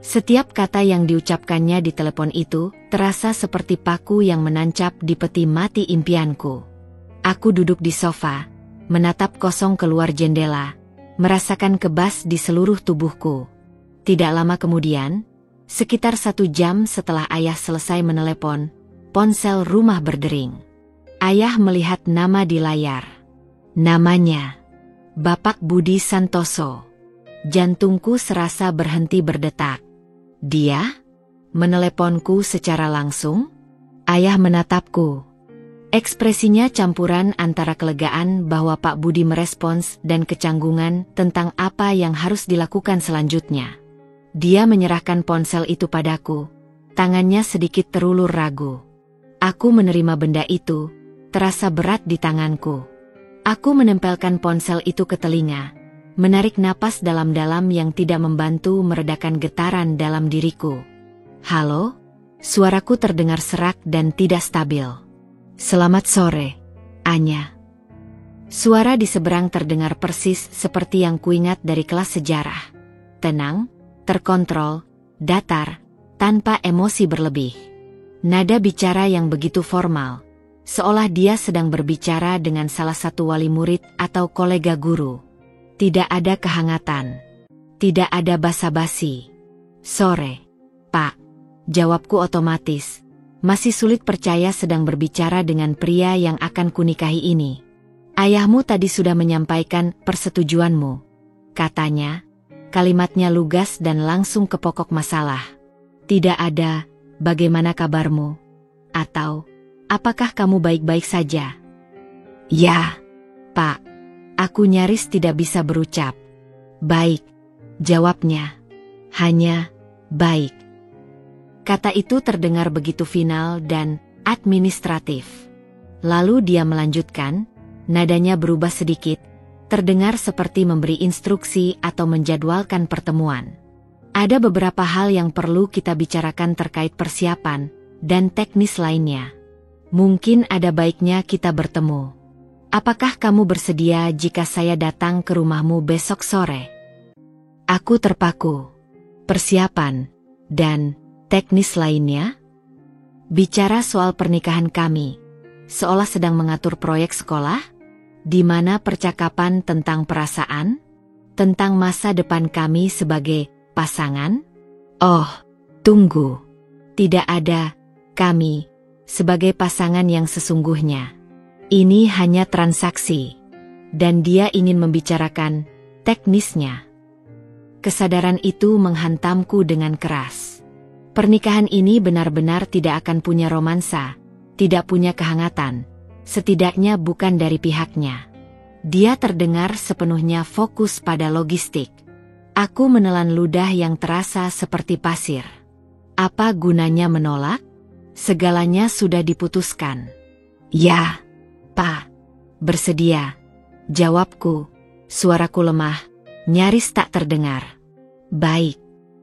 Setiap kata yang diucapkannya di telepon itu terasa seperti paku yang menancap di peti mati impianku. Aku duduk di sofa, menatap kosong keluar jendela, merasakan kebas di seluruh tubuhku. Tidak lama kemudian, sekitar 1 jam setelah ayah selesai menelepon, ponsel rumah berdering. Ayah melihat nama di layar. Namanya, Bapak Budi Santoso. Jantungku serasa berhenti berdetak. Dia? Meneleponku secara langsung? Ayah menatapku. Ekspresinya campuran antara kelegaan bahwa Pak Budi merespons dan kecanggungan tentang apa yang harus dilakukan selanjutnya. Dia menyerahkan ponsel itu padaku. Tangannya sedikit terulur ragu. Aku menerima benda itu. Terasa berat di tanganku. Aku menempelkan ponsel itu ke telinga, menarik napas dalam-dalam yang tidak membantu meredakan getaran dalam diriku. Halo? Suaraku terdengar serak dan tidak stabil. Selamat sore, Anya. Suara di seberang terdengar persis seperti yang kuingat dari kelas sejarah. Tenang, terkontrol, datar, tanpa emosi berlebih. Nada bicara yang begitu formal. Seolah dia sedang berbicara dengan salah satu wali murid atau kolega guru. Tidak ada kehangatan. Tidak ada basa-basi. Sore, Pak. Jawabku otomatis. masih sulit percaya sedang berbicara dengan pria yang akan kunikahi ini. Ayahmu tadi sudah menyampaikan persetujuanmu. Katanya, kalimatnya lugas dan langsung ke pokok masalah. Tidak ada, bagaimana kabarmu? Atau, apakah kamu baik-baik saja? Ya, Pak. Aku nyaris tidak bisa berucap. Baik, jawabnya. Hanya, baik. Kata itu terdengar begitu final dan administratif. Lalu dia melanjutkan, nadanya berubah sedikit, terdengar seperti memberi instruksi atau menjadwalkan pertemuan. Ada beberapa hal yang perlu kita bicarakan terkait persiapan dan teknis lainnya. Mungkin ada baiknya kita bertemu. Apakah kamu bersedia jika saya datang ke rumahmu besok sore? Aku terpaku. Persiapan dan teknis lainnya? Bicara soal pernikahan kami, seolah sedang mengatur proyek sekolah, di mana percakapan tentang perasaan, tentang masa depan kami sebagai pasangan? Oh, tunggu. Tidak ada kami sebagai pasangan yang sesungguhnya. Ini hanya transaksi, dan dia ingin membicarakan teknisnya. Kesadaran itu menghantamku dengan keras. Pernikahan ini benar-benar tidak akan punya romansa, tidak punya kehangatan, setidaknya bukan dari pihaknya. Dia terdengar sepenuhnya fokus pada logistik. Aku menelan ludah yang terasa seperti pasir. Apa gunanya menolak? Segalanya sudah diputuskan. Ya, Pak. Bersedia. Jawabku. Suaraku lemah, nyaris tak terdengar. Baik.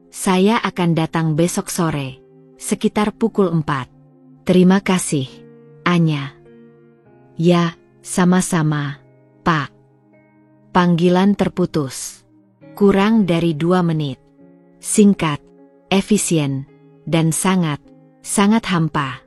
Saya akan datang besok sore, sekitar pukul 4. Terima kasih, Anya. Ya, sama-sama, Pak. Panggilan terputus. Kurang dari 2 menit. Singkat, efisien, dan sangat hampa.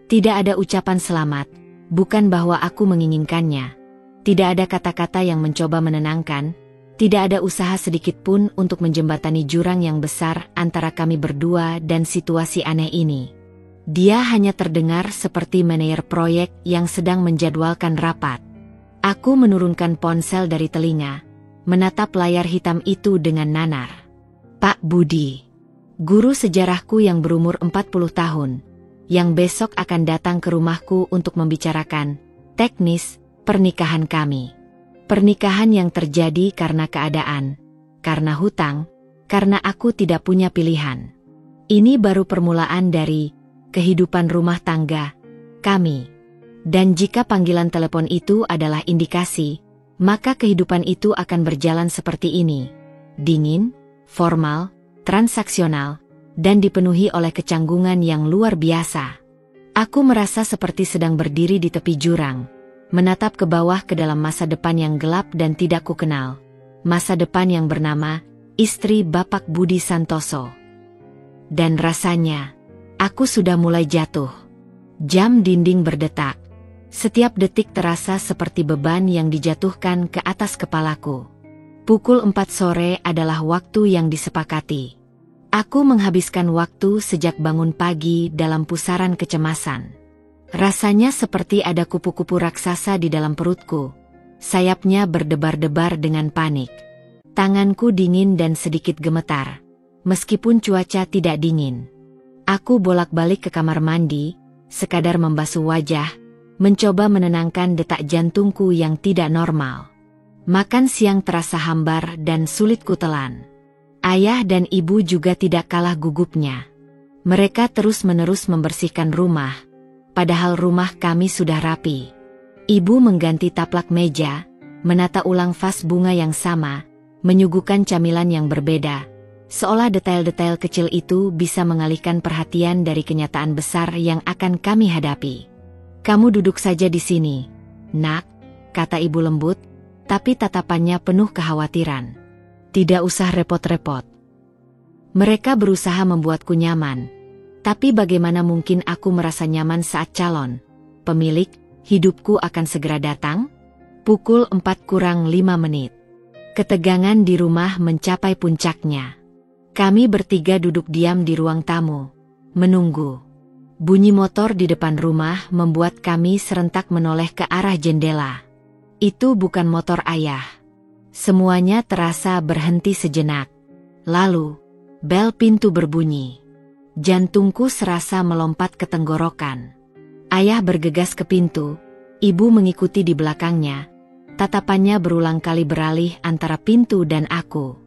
Tidak ada ucapan selamat, bukan bahwa aku menginginkannya. Tidak ada kata-kata yang mencoba menenangkan, tidak ada usaha sedikit pun untuk menjembatani jurang yang besar antara kami berdua dan situasi aneh ini. Dia hanya terdengar seperti manajer proyek yang sedang menjadwalkan rapat. Aku menurunkan ponsel dari telinga, menatap layar hitam itu dengan nanar. Pak Budi, guru sejarahku yang berumur 40 tahun, yang besok akan datang ke rumahku untuk membicarakan teknis pernikahan kami. Pernikahan yang terjadi karena keadaan, karena hutang, karena aku tidak punya pilihan. Ini baru permulaan dari kehidupan rumah tangga kami. Dan jika panggilan telepon itu adalah indikasi, maka kehidupan itu akan berjalan seperti ini. Dingin, formal, transaksional, dan dipenuhi oleh kecanggungan yang luar biasa. Aku merasa seperti sedang berdiri di tepi jurang, menatap ke bawah ke dalam masa depan yang gelap dan tidak kukenal. Masa depan yang bernama istri Bapak Budi Santoso. Dan rasanya, aku sudah mulai jatuh. Jam dinding berdetak. Setiap detik terasa seperti beban yang dijatuhkan ke atas kepalaku. Pukul 4 sore adalah waktu yang disepakati. Aku menghabiskan waktu sejak bangun pagi dalam pusaran kecemasan. Rasanya seperti ada kupu-kupu raksasa di dalam perutku. Sayapnya berdebar-debar dengan panik. Tanganku dingin dan sedikit gemetar, meskipun cuaca tidak dingin. Aku bolak-balik ke kamar mandi, sekadar membasuh wajah, mencoba menenangkan detak jantungku yang tidak normal. Makan siang terasa hambar dan sulit kutelan. Ayah dan ibu juga tidak kalah gugupnya. Mereka terus-menerus membersihkan rumah, padahal rumah kami sudah rapi. Ibu mengganti taplak meja, menata ulang vas bunga yang sama, menyuguhkan camilan yang berbeda, seolah detail-detail kecil itu bisa mengalihkan perhatian dari kenyataan besar yang akan kami hadapi. Kamu duduk saja di sini, Nak, kata ibu lembut, tapi tatapannya penuh kekhawatiran. Tidak usah repot-repot. Mereka berusaha membuatku nyaman. Tapi bagaimana mungkin aku merasa nyaman saat calon pemilik hidupku akan segera datang? Pukul 4 kurang 5 menit. Ketegangan di rumah mencapai puncaknya. Kami bertiga duduk diam di ruang tamu, menunggu. Bunyi motor di depan rumah membuat kami serentak menoleh ke arah jendela. Itu bukan motor ayah. Semuanya terasa berhenti sejenak. Lalu, bel pintu berbunyi. Jantungku serasa melompat ke tenggorokan. Ayah bergegas ke pintu, ibu mengikuti di belakangnya. Tatapannya berulang kali beralih antara pintu dan aku.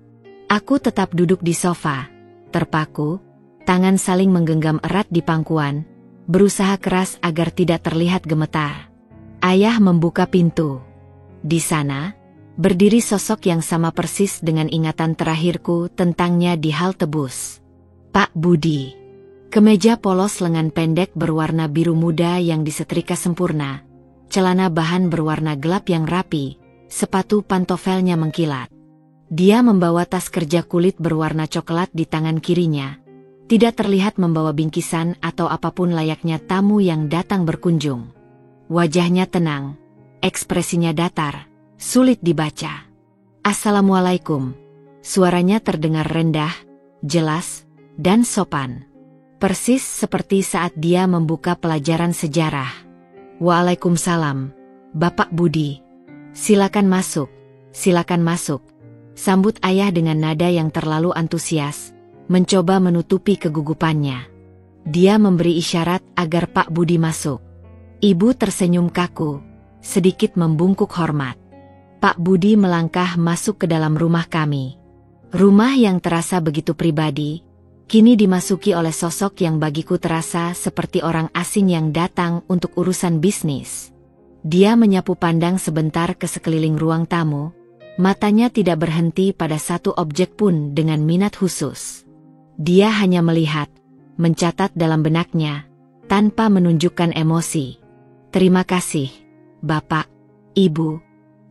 Aku tetap duduk di sofa, terpaku, tangan saling menggenggam erat di pangkuan, berusaha keras agar tidak terlihat gemetar. Ayah membuka pintu. Di sana, berdiri sosok yang sama persis dengan ingatan terakhirku tentangnya di halte bus. Pak Budi. Kemeja polos lengan pendek berwarna biru muda yang disetrika sempurna, celana bahan berwarna gelap yang rapi, sepatu pantofelnya mengkilat. Dia membawa tas kerja kulit berwarna coklat di tangan kirinya. Tidak terlihat membawa bingkisan atau apapun layaknya tamu yang datang berkunjung. Wajahnya tenang, ekspresinya datar, sulit dibaca. Assalamualaikum. Suaranya terdengar rendah, jelas, dan sopan. Persis seperti saat dia membuka pelajaran sejarah. Waalaikumsalam, Bapak Budi. Silakan masuk, silakan masuk. Sambut ayah dengan nada yang terlalu antusias, mencoba menutupi kegugupannya. Dia memberi isyarat agar Pak Budi masuk. Ibu tersenyum kaku, sedikit membungkuk hormat. Pak Budi melangkah masuk ke dalam rumah kami. Rumah yang terasa begitu pribadi, kini dimasuki oleh sosok yang bagiku terasa seperti orang asing yang datang untuk urusan bisnis. Dia menyapu pandang sebentar ke sekeliling ruang tamu, matanya tidak berhenti pada satu objek pun dengan minat khusus. Dia hanya melihat, mencatat dalam benaknya, tanpa menunjukkan emosi. Terima kasih, Bapak, Ibu,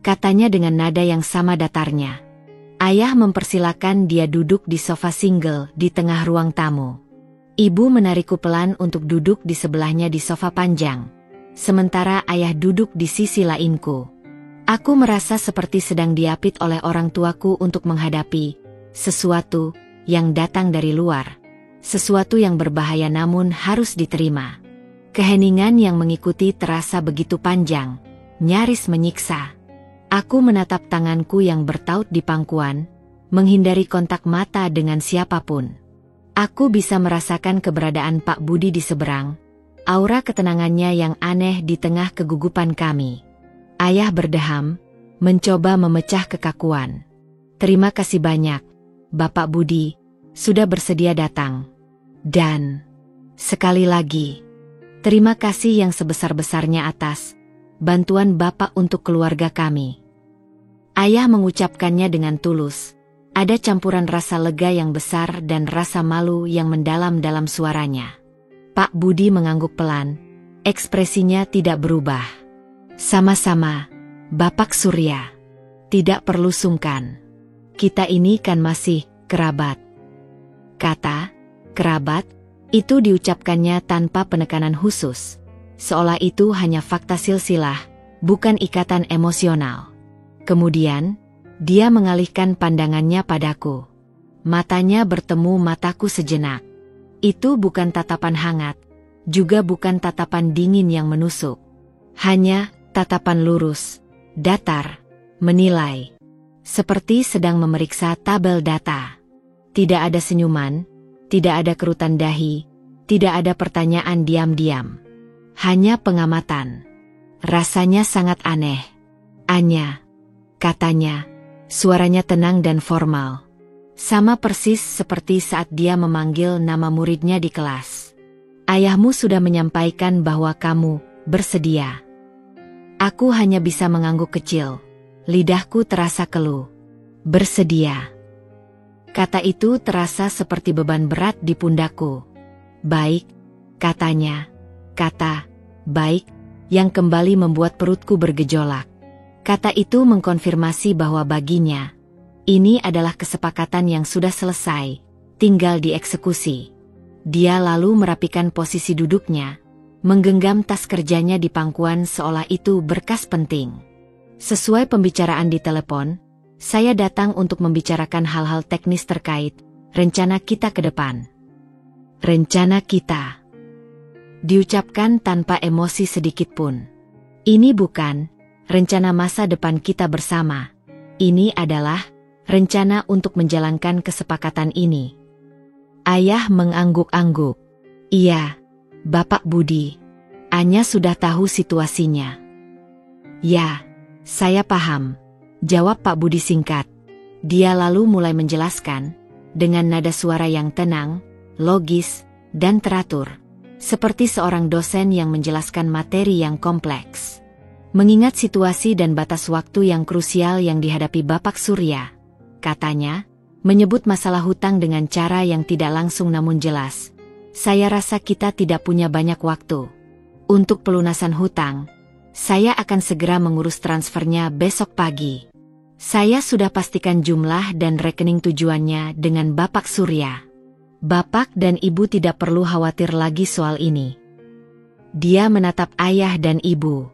katanya dengan nada yang sama datarnya. Ayah mempersilakan dia duduk di sofa single di tengah ruang tamu. Ibu menarikku pelan untuk duduk di sebelahnya di sofa panjang, sementara ayah duduk di sisi lainku. Aku merasa seperti sedang diapit oleh orang tuaku untuk menghadapi sesuatu yang datang dari luar, sesuatu yang berbahaya namun harus diterima. Keheningan yang mengikuti terasa begitu panjang, nyaris menyiksa. Aku menatap tanganku yang bertaut di pangkuan, menghindari kontak mata dengan siapapun. Aku bisa merasakan keberadaan Pak Budi di seberang, aura ketenangannya yang aneh di tengah kegugupan kami. Ayah berdeham, mencoba memecah kekakuan. Terima kasih banyak, Bapak Budi, sudah bersedia datang. Dan, sekali lagi, terima kasih yang sebesar-besarnya atas bantuan Bapak untuk keluarga kami. Ayah mengucapkannya dengan tulus. Ada campuran rasa lega yang besar dan rasa malu yang mendalam dalam suaranya. Pak Budi mengangguk pelan. Ekspresinya tidak berubah. Sama-sama, Bapak Surya. Tidak perlu sungkan. Kita ini kan masih kerabat. Kata kerabat itu diucapkannya tanpa penekanan khusus. Seolah itu hanya fakta silsilah, bukan ikatan emosional. Kemudian, dia mengalihkan pandangannya padaku. Matanya bertemu mataku sejenak. Itu bukan tatapan hangat, juga bukan tatapan dingin yang menusuk. Hanya tatapan lurus, datar, menilai. Seperti sedang memeriksa tabel data. Tidak ada senyuman, tidak ada kerutan dahi, tidak ada pertanyaan diam-diam. Hanya pengamatan. Rasanya sangat aneh. Anya, katanya, suaranya tenang dan formal. Sama persis seperti saat dia memanggil nama muridnya di kelas. Ayahmu sudah menyampaikan bahwa kamu bersedia. Aku hanya bisa mengangguk kecil. Lidahku terasa keluh. Bersedia. Kata itu terasa seperti beban berat di pundakku. Baik, katanya. Kata baik, yang kembali membuat perutku bergejolak. Kata itu mengkonfirmasi bahwa baginya, ini adalah kesepakatan yang sudah selesai, tinggal dieksekusi. Dia lalu merapikan posisi duduknya, menggenggam tas kerjanya di pangkuan seolah itu berkas penting. Sesuai pembicaraan di telepon, saya datang untuk membicarakan hal-hal teknis terkait rencana kita ke depan. Rencana kita. Diucapkan tanpa emosi sedikit pun. Ini bukan rencana masa depan kita bersama. Ini adalah rencana untuk menjalankan kesepakatan ini. Ayah mengangguk-angguk. Iya, Bapak Budi. Anya sudah tahu situasinya. Ya, saya paham, jawab Pak Budi singkat. Dia lalu mulai menjelaskan, dengan nada suara yang tenang, logis, dan teratur. Seperti seorang dosen yang menjelaskan materi yang kompleks. Mengingat situasi dan batas waktu yang krusial yang dihadapi Bapak Surya, katanya, menyebut masalah hutang dengan cara yang tidak langsung namun jelas. Saya rasa kita tidak punya banyak waktu. Untuk pelunasan hutang, saya akan segera mengurus transfernya besok pagi. Saya sudah pastikan jumlah dan rekening tujuannya dengan Bapak Surya. Bapak dan Ibu tidak perlu khawatir lagi soal ini. Dia menatap ayah dan ibu.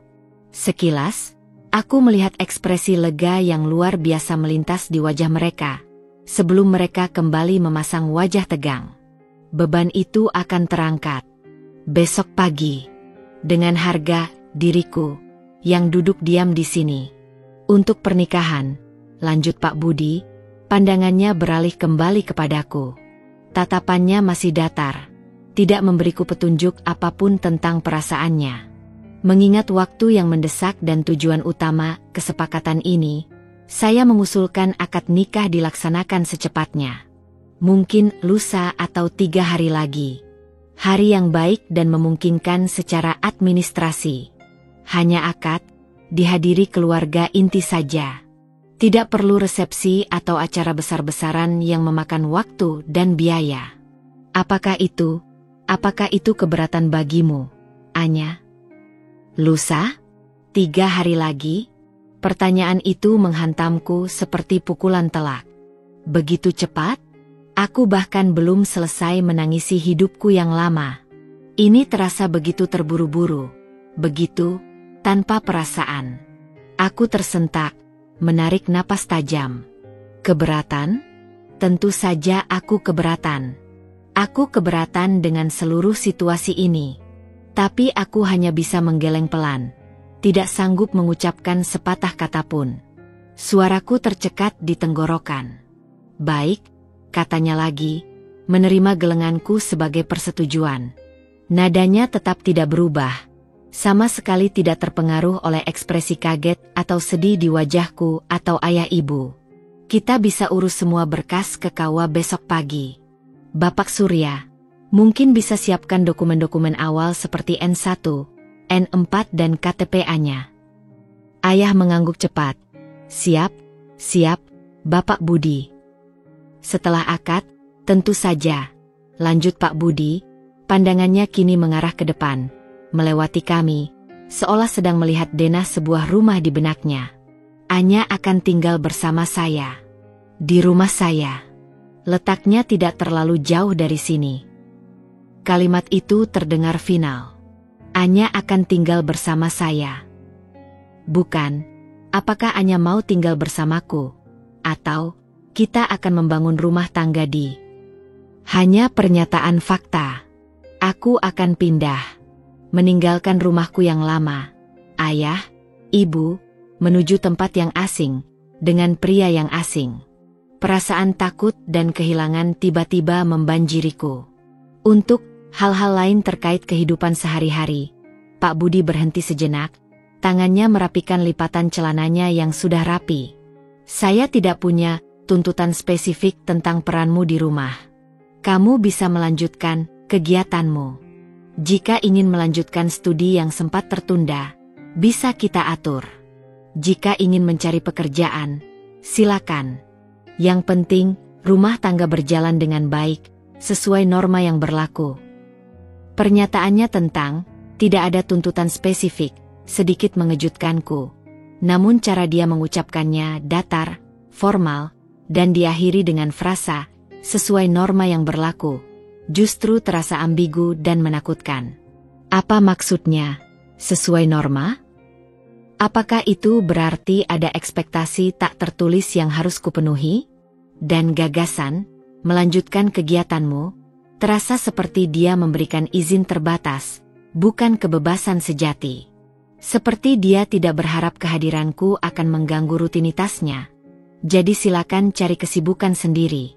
Sekilas, aku melihat ekspresi lega yang luar biasa melintas di wajah mereka, sebelum mereka kembali memasang wajah tegang. Beban itu akan terangkat besok pagi, dengan harga diriku, yang duduk diam di sini. Untuk pernikahan, lanjut Pak Budi, pandangannya beralih kembali kepadaku. Tatapannya masih datar, tidak memberiku petunjuk apapun tentang perasaannya. Mengingat waktu yang mendesak dan tujuan utama kesepakatan ini, saya mengusulkan akad nikah dilaksanakan secepatnya. Mungkin lusa atau 3 hari lagi. Hari yang baik dan memungkinkan secara administrasi. Hanya akad, dihadiri keluarga inti saja. Tidak perlu resepsi atau acara besar-besaran yang memakan waktu dan biaya. Apakah itu keberatan bagimu, Anya? Lusa? 3 hari lagi? Pertanyaan itu menghantamku seperti pukulan telak. Begitu cepat? Aku bahkan belum selesai menangisi hidupku yang lama. Ini terasa begitu terburu-buru, begitu tanpa perasaan. Aku tersentak. Menarik napas tajam. Keberatan? Tentu saja aku keberatan. Aku keberatan dengan seluruh situasi ini. Tapi aku hanya bisa menggeleng pelan. Tidak sanggup mengucapkan sepatah kata pun. Suaraku tercekat di tenggorokan. Baik, katanya lagi, menerima gelenganku sebagai persetujuan. Nadanya tetap tidak berubah. Sama sekali tidak terpengaruh oleh ekspresi kaget atau sedih di wajahku atau ayah ibu. Kita bisa urus semua berkas ke KUA besok pagi. Bapak Surya, mungkin bisa siapkan dokumen-dokumen awal seperti N1, N4 dan KTP-nya. Ayah mengangguk cepat. Siap, Bapak Budi. Setelah akad, tentu saja. Lanjut Pak Budi, pandangannya kini mengarah ke depan. Melewati kami, seolah sedang melihat denah sebuah rumah di benaknya. Anya akan tinggal bersama saya. Di rumah saya. Letaknya tidak terlalu jauh dari sini. Kalimat itu terdengar final. Anya akan tinggal bersama saya. Bukan, apakah Anya mau tinggal bersamaku? Atau, kita akan membangun rumah tangga di... Hanya pernyataan fakta. Aku akan pindah. Meninggalkan rumahku yang lama, ayah, ibu, menuju tempat yang asing, dengan pria yang asing. Perasaan takut dan kehilangan tiba-tiba membanjiriku. Untuk hal-hal lain terkait kehidupan sehari-hari, Pak Budi berhenti sejenak, tangannya merapikan lipatan celananya yang sudah rapi. Saya tidak punya tuntutan spesifik tentang peranmu di rumah. Kamu bisa melanjutkan kegiatanmu. Jika ingin melanjutkan studi yang sempat tertunda, bisa kita atur. Jika ingin mencari pekerjaan, silakan. Yang penting, rumah tangga berjalan dengan baik, sesuai norma yang berlaku. Pernyataannya tentang, tidak ada tuntutan spesifik, sedikit mengejutkanku. Namun cara dia mengucapkannya datar, formal, dan diakhiri dengan frasa, sesuai norma yang berlaku. Justru terasa ambigu dan menakutkan. Apa maksudnya? Sesuai norma? Apakah itu berarti ada ekspektasi tak tertulis yang harus kupenuhi? Dan gagasan, melanjutkan kegiatanmu, terasa seperti dia memberikan izin terbatas, bukan kebebasan sejati. Seperti dia tidak berharap kehadiranku akan mengganggu rutinitasnya. Jadi silakan cari kesibukan sendiri.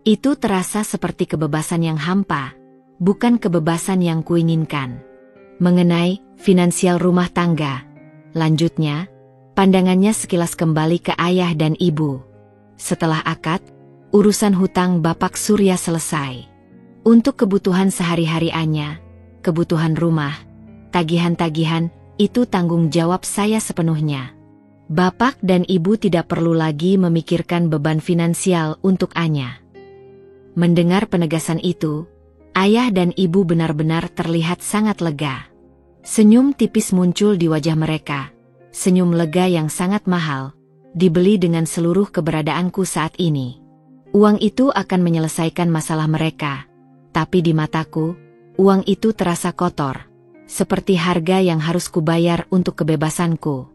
Itu terasa seperti kebebasan yang hampa, bukan kebebasan yang kuinginkan. Mengenai finansial rumah tangga, lanjutnya, pandangannya sekilas kembali ke ayah dan ibu. Setelah akad, urusan hutang Bapak Surya selesai. Untuk kebutuhan sehari-hari Anya, kebutuhan rumah, tagihan-tagihan, itu tanggung jawab saya sepenuhnya. Bapak dan ibu tidak perlu lagi memikirkan beban finansial untuk Anya. Mendengar penegasan itu, ayah dan ibu benar-benar terlihat sangat lega. Senyum tipis muncul di wajah mereka, senyum lega yang sangat mahal, dibeli dengan seluruh keberadaanku saat ini. Uang itu akan menyelesaikan masalah mereka, tapi di mataku, uang itu terasa kotor, seperti harga yang harus kubayar untuk kebebasanku.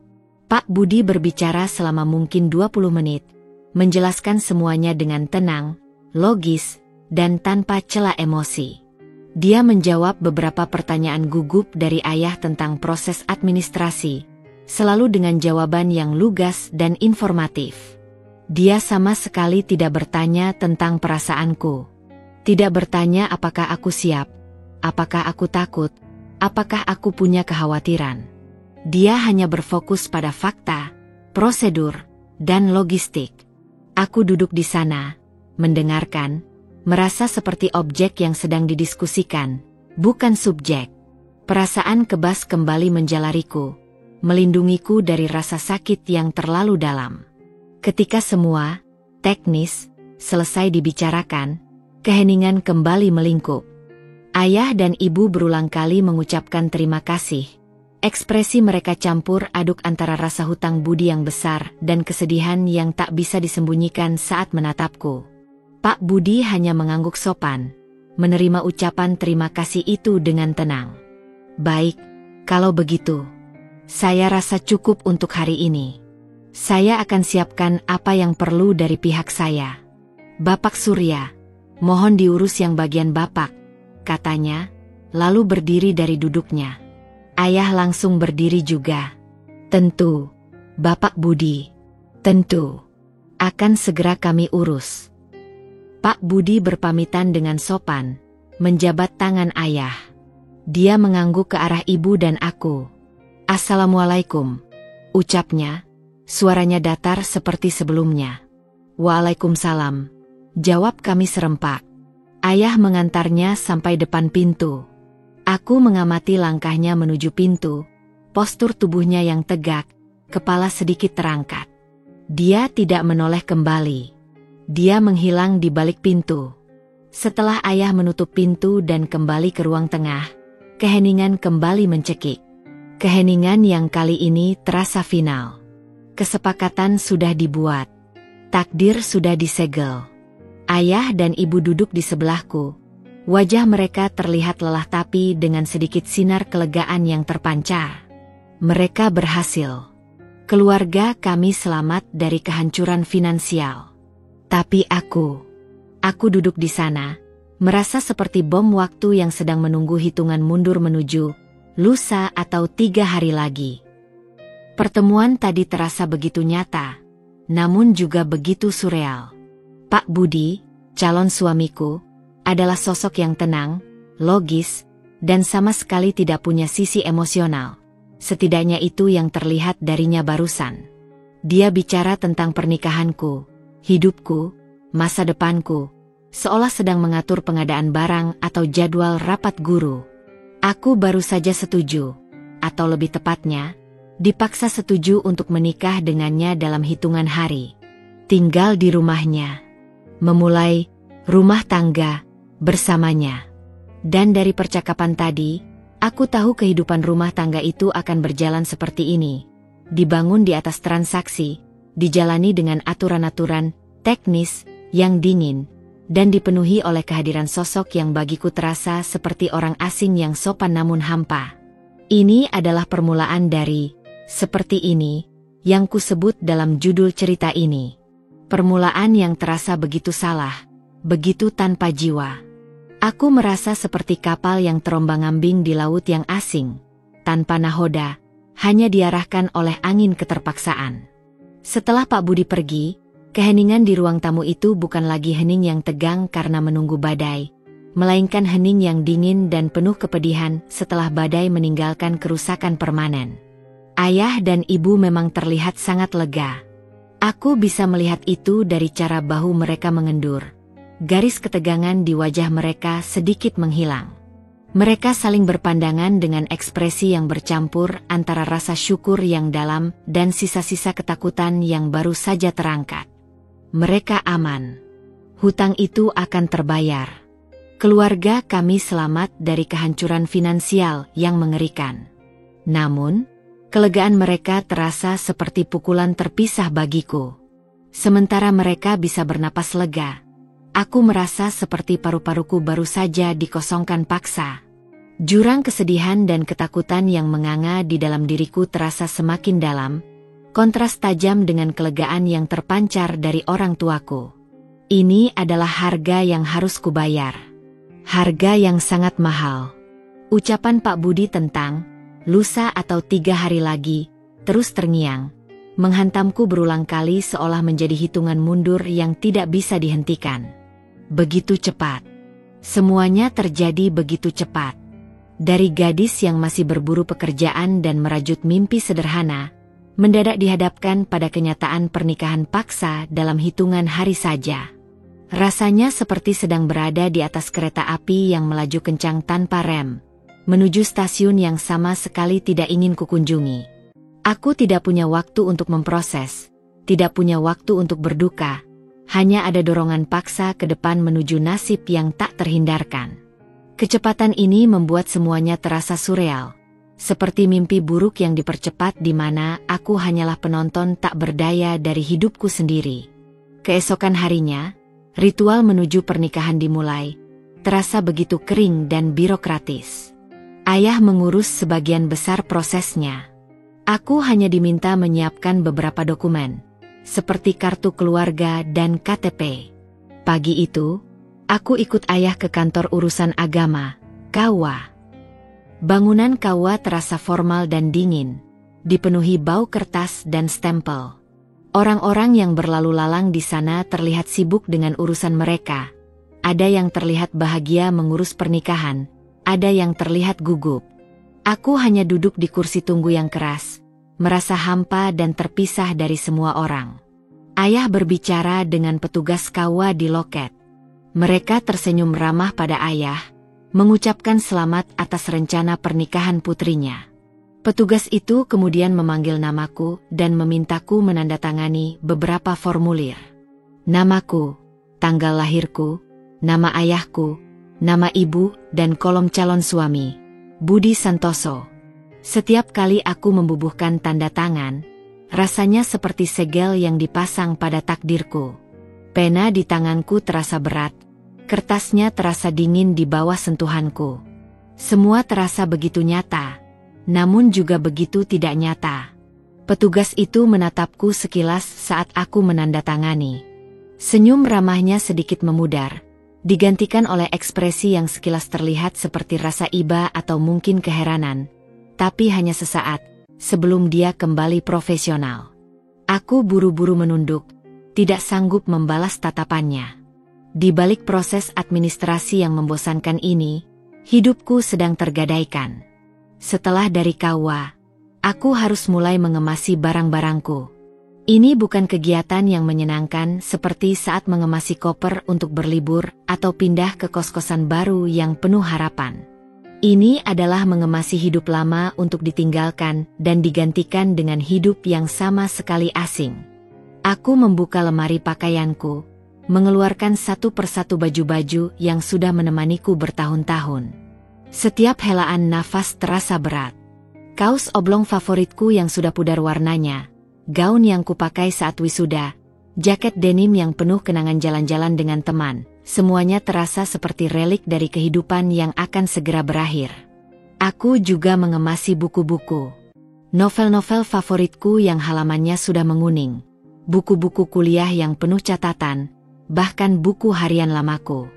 Pak Budi berbicara selama mungkin 20 menit, menjelaskan semuanya dengan tenang, logis, dan tanpa celah emosi. Dia menjawab beberapa pertanyaan gugup dari ayah tentang proses administrasi, selalu dengan jawaban yang lugas dan informatif. Dia sama sekali tidak bertanya tentang perasaanku. Tidak bertanya apakah aku siap, apakah aku takut, apakah aku punya kekhawatiran. Dia hanya berfokus pada fakta, prosedur, dan logistik. Aku duduk di sana, mendengarkan, merasa seperti objek yang sedang didiskusikan, bukan subjek. Perasaan kebas kembali menjalariku, melindungiku dari rasa sakit yang terlalu dalam. Ketika semua, teknis, selesai dibicarakan, keheningan kembali melingkup. Ayah dan ibu berulang kali mengucapkan terima kasih. Ekspresi mereka campur aduk antara rasa hutang budi yang besar dan kesedihan yang tak bisa disembunyikan saat menatapku. Pak Budi hanya mengangguk sopan, menerima ucapan terima kasih itu dengan tenang. Baik, kalau begitu, saya rasa cukup untuk hari ini. Saya akan siapkan apa yang perlu dari pihak saya. Bapak Surya, mohon diurus yang bagian Bapak, katanya, lalu berdiri dari duduknya. Ayah langsung berdiri juga. Tentu, Bapak Budi, tentu, akan segera kami urus. Pak Budi berpamitan dengan sopan, menjabat tangan ayah. Dia mengangguk ke arah ibu dan aku. Assalamualaikum, ucapnya, suaranya datar seperti sebelumnya. Waalaikumsalam, jawab kami serempak. Ayah mengantarnya sampai depan pintu. Aku mengamati langkahnya menuju pintu, postur tubuhnya yang tegak, kepala sedikit terangkat. Dia tidak menoleh kembali. Dia menghilang di balik pintu. Setelah ayah menutup pintu dan kembali ke ruang tengah, keheningan kembali mencekik. Keheningan yang kali ini terasa final. Kesepakatan sudah dibuat. Takdir sudah disegel. Ayah dan ibu duduk di sebelahku. Wajah mereka terlihat lelah tapi dengan sedikit sinar kelegaan yang terpancar. Mereka berhasil. Keluarga kami selamat dari kehancuran finansial. Tapi aku duduk di sana, merasa seperti bom waktu yang sedang menunggu hitungan mundur menuju lusa atau 3 hari lagi. Pertemuan tadi terasa begitu nyata, namun juga begitu surreal. Pak Budi, calon suamiku, adalah sosok yang tenang, logis, dan sama sekali tidak punya sisi emosional. Setidaknya itu yang terlihat darinya barusan. Dia bicara tentang pernikahanku, hidupku, masa depanku, seolah sedang mengatur pengadaan barang atau jadwal rapat guru. Aku baru saja setuju, atau lebih tepatnya, dipaksa setuju untuk menikah dengannya dalam hitungan hari. Tinggal di rumahnya. Memulai rumah tangga bersamanya. Dan dari percakapan tadi, aku tahu kehidupan rumah tangga itu akan berjalan seperti ini. Dibangun di atas transaksi, dijalani dengan aturan-aturan teknis yang dingin, dan dipenuhi oleh kehadiran sosok yang bagiku terasa seperti orang asing yang sopan namun hampa. Ini adalah permulaan dari seperti ini yang kusebut dalam judul cerita ini. Permulaan yang terasa begitu salah, begitu tanpa jiwa. Aku merasa seperti kapal yang terombang-ambing di laut yang asing, tanpa nahoda, hanya diarahkan oleh angin keterpaksaan. Setelah Pak Budi pergi, keheningan di ruang tamu itu bukan lagi hening yang tegang karena menunggu badai, melainkan hening yang dingin dan penuh kepedihan setelah badai meninggalkan kerusakan permanen. Ayah dan ibu memang terlihat sangat lega. Aku bisa melihat itu dari cara bahu mereka mengendur. Garis ketegangan di wajah mereka sedikit menghilang. Mereka saling berpandangan dengan ekspresi yang bercampur antara rasa syukur yang dalam dan sisa-sisa ketakutan yang baru saja terangkat. Mereka aman. Hutang itu akan terbayar. Keluarga kami selamat dari kehancuran finansial yang mengerikan. Namun, kelegaan mereka terasa seperti pukulan terpisah bagiku. Sementara mereka bisa bernapas lega, aku merasa seperti paru-paruku baru saja dikosongkan paksa. Jurang kesedihan dan ketakutan yang menganga di dalam diriku terasa semakin dalam, kontras tajam dengan kelegaan yang terpancar dari orang tuaku. Ini adalah harga yang harus kubayar. Harga yang sangat mahal. Ucapan Pak Budi tentang lusa atau 3 hari lagi, terus terngiang, menghantamku berulang kali seolah menjadi hitungan mundur yang tidak bisa dihentikan. Begitu cepat. Semuanya terjadi begitu cepat. Dari gadis yang masih berburu pekerjaan dan merajut mimpi sederhana, mendadak dihadapkan pada kenyataan pernikahan paksa dalam hitungan hari saja. Rasanya seperti sedang berada di atas kereta api yang melaju kencang tanpa rem, menuju stasiun yang sama sekali tidak ingin kukunjungi. Aku tidak punya waktu untuk memproses, tidak punya waktu untuk berduka, hanya ada dorongan paksa ke depan menuju nasib yang tak terhindarkan. Kecepatan ini membuat semuanya terasa surreal, seperti mimpi buruk yang dipercepat di mana aku hanyalah penonton tak berdaya dari hidupku sendiri. Keesokan harinya, ritual menuju pernikahan dimulai, terasa begitu kering dan birokratis. Ayah mengurus sebagian besar prosesnya. Aku hanya diminta menyiapkan beberapa dokumen, seperti kartu keluarga dan KTP. Pagi itu, aku ikut ayah ke kantor urusan agama, KUA. Bangunan KUA terasa formal dan dingin, dipenuhi bau kertas dan stempel. Orang-orang yang berlalu lalang di sana terlihat sibuk dengan urusan mereka. Ada yang terlihat bahagia mengurus pernikahan, ada yang terlihat gugup. Aku hanya duduk di kursi tunggu yang keras, merasa hampa dan terpisah dari semua orang. Ayah berbicara dengan petugas KUA di loket. Mereka tersenyum ramah pada ayah, mengucapkan selamat atas rencana pernikahan putrinya. Petugas itu kemudian memanggil namaku dan memintaku menandatangani beberapa formulir. Namaku, tanggal lahirku, nama ayahku, nama ibu, dan kolom calon suami, Budi Santoso. Setiap kali aku membubuhkan tanda tangan, rasanya seperti segel yang dipasang pada takdirku. Pena di tanganku terasa berat, kertasnya terasa dingin di bawah sentuhanku. Semua terasa begitu nyata, namun juga begitu tidak nyata. Petugas itu menatapku sekilas saat aku menandatangani. Senyum ramahnya sedikit memudar, digantikan oleh ekspresi yang sekilas terlihat seperti rasa iba atau mungkin keheranan, tapi hanya sesaat, sebelum dia kembali profesional. Aku buru-buru menunduk, tidak sanggup membalas tatapannya. Di balik proses administrasi yang membosankan ini, hidupku sedang tergadaikan. Setelah dari KUA, aku harus mulai mengemasi barang-barangku. Ini bukan kegiatan yang menyenangkan seperti saat mengemasi koper untuk berlibur atau pindah ke kos-kosan baru yang penuh harapan. Ini adalah mengemasi hidup lama untuk ditinggalkan dan digantikan dengan hidup yang sama sekali asing. Aku membuka lemari pakaianku, mengeluarkan satu persatu baju-baju yang sudah menemaniku bertahun-tahun. Setiap helaan nafas terasa berat. Kaos oblong favoritku yang sudah pudar warnanya, gaun yang kupakai saat wisuda, jaket denim yang penuh kenangan jalan-jalan dengan teman, semuanya terasa seperti relik dari kehidupan yang akan segera berakhir. Aku juga mengemasi buku-buku. Novel-novel favoritku yang halamannya sudah menguning, buku-buku kuliah yang penuh catatan, bahkan buku harian lamaku.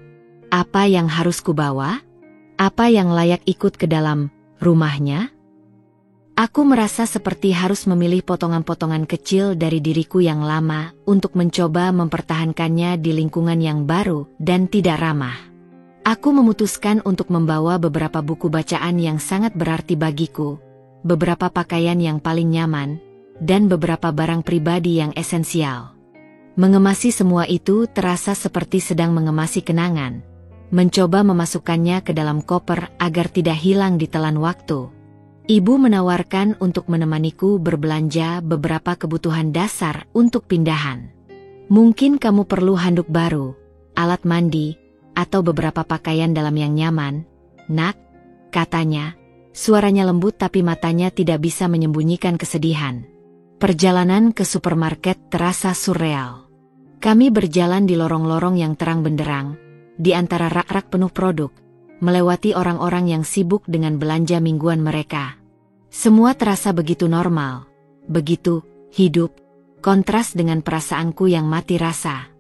Apa yang harus kubawa? Apa yang layak ikut ke dalam rumahnya? Aku merasa seperti harus memilih potongan-potongan kecil dari diriku yang lama untuk mencoba mempertahankannya di lingkungan yang baru dan tidak ramah. Aku memutuskan untuk membawa beberapa buku bacaan yang sangat berarti bagiku, beberapa pakaian yang paling nyaman, dan beberapa barang pribadi yang esensial. Mengemasi semua itu terasa seperti sedang mengemasi kenangan, mencoba memasukkannya ke dalam koper agar tidak hilang ditelan waktu. Ibu menawarkan untuk menemaniku berbelanja beberapa kebutuhan dasar untuk pindahan. Mungkin kamu perlu handuk baru, alat mandi, atau beberapa pakaian dalam yang nyaman, nak, katanya. Suaranya lembut tapi matanya tidak bisa menyembunyikan kesedihan. Perjalanan ke supermarket terasa surreal. Kami berjalan di lorong-lorong yang terang benderang, di antara rak-rak penuh produk, melewati orang-orang yang sibuk dengan belanja mingguan mereka. Semua terasa begitu normal, begitu hidup, kontras dengan perasaanku yang mati rasa.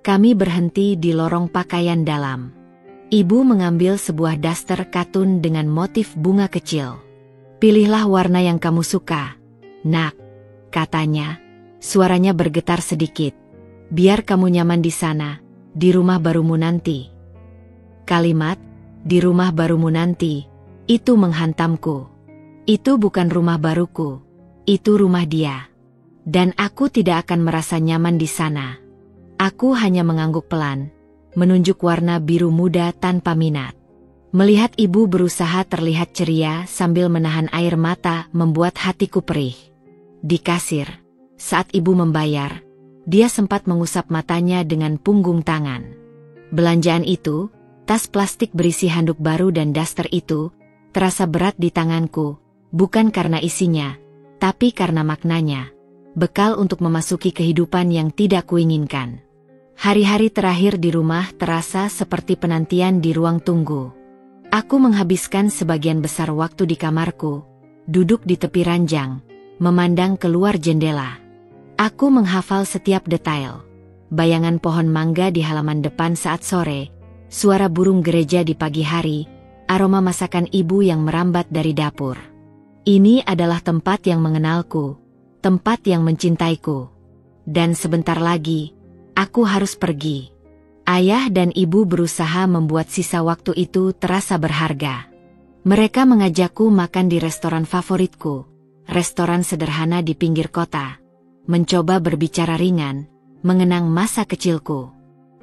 Kami berhenti di lorong pakaian dalam. Ibu mengambil sebuah daster katun dengan motif bunga kecil. Pilihlah warna yang kamu suka, nak, katanya. Suaranya bergetar sedikit. Biar kamu nyaman di sana, di rumah barumu nanti. Kalimat, di rumah barumu nanti, itu menghantamku. Itu bukan rumah baruku, itu rumah dia. Dan aku tidak akan merasa nyaman di sana. Aku hanya mengangguk pelan, menunjuk warna biru muda tanpa minat. Melihat ibu berusaha terlihat ceria sambil menahan air mata membuat hatiku perih. Di kasir, saat ibu membayar, dia sempat mengusap matanya dengan punggung tangan. Belanjaan itu, tas plastik berisi handuk baru dan daster itu, terasa berat di tanganku, bukan karena isinya, tapi karena maknanya. Bekal untuk memasuki kehidupan yang tidak kuinginkan. Hari-hari terakhir di rumah terasa seperti penantian di ruang tunggu. Aku menghabiskan sebagian besar waktu di kamarku, duduk di tepi ranjang, memandang keluar jendela. Aku menghafal setiap detail. Bayangan pohon mangga di halaman depan saat sore, suara burung gereja di pagi hari, aroma masakan ibu yang merambat dari dapur. Ini adalah tempat yang mengenalku, tempat yang mencintaiku. Dan sebentar lagi, aku harus pergi. Ayah dan ibu berusaha membuat sisa waktu itu terasa berharga. Mereka mengajakku makan di restoran favoritku, restoran sederhana di pinggir kota. Mencoba berbicara ringan, mengenang masa kecilku.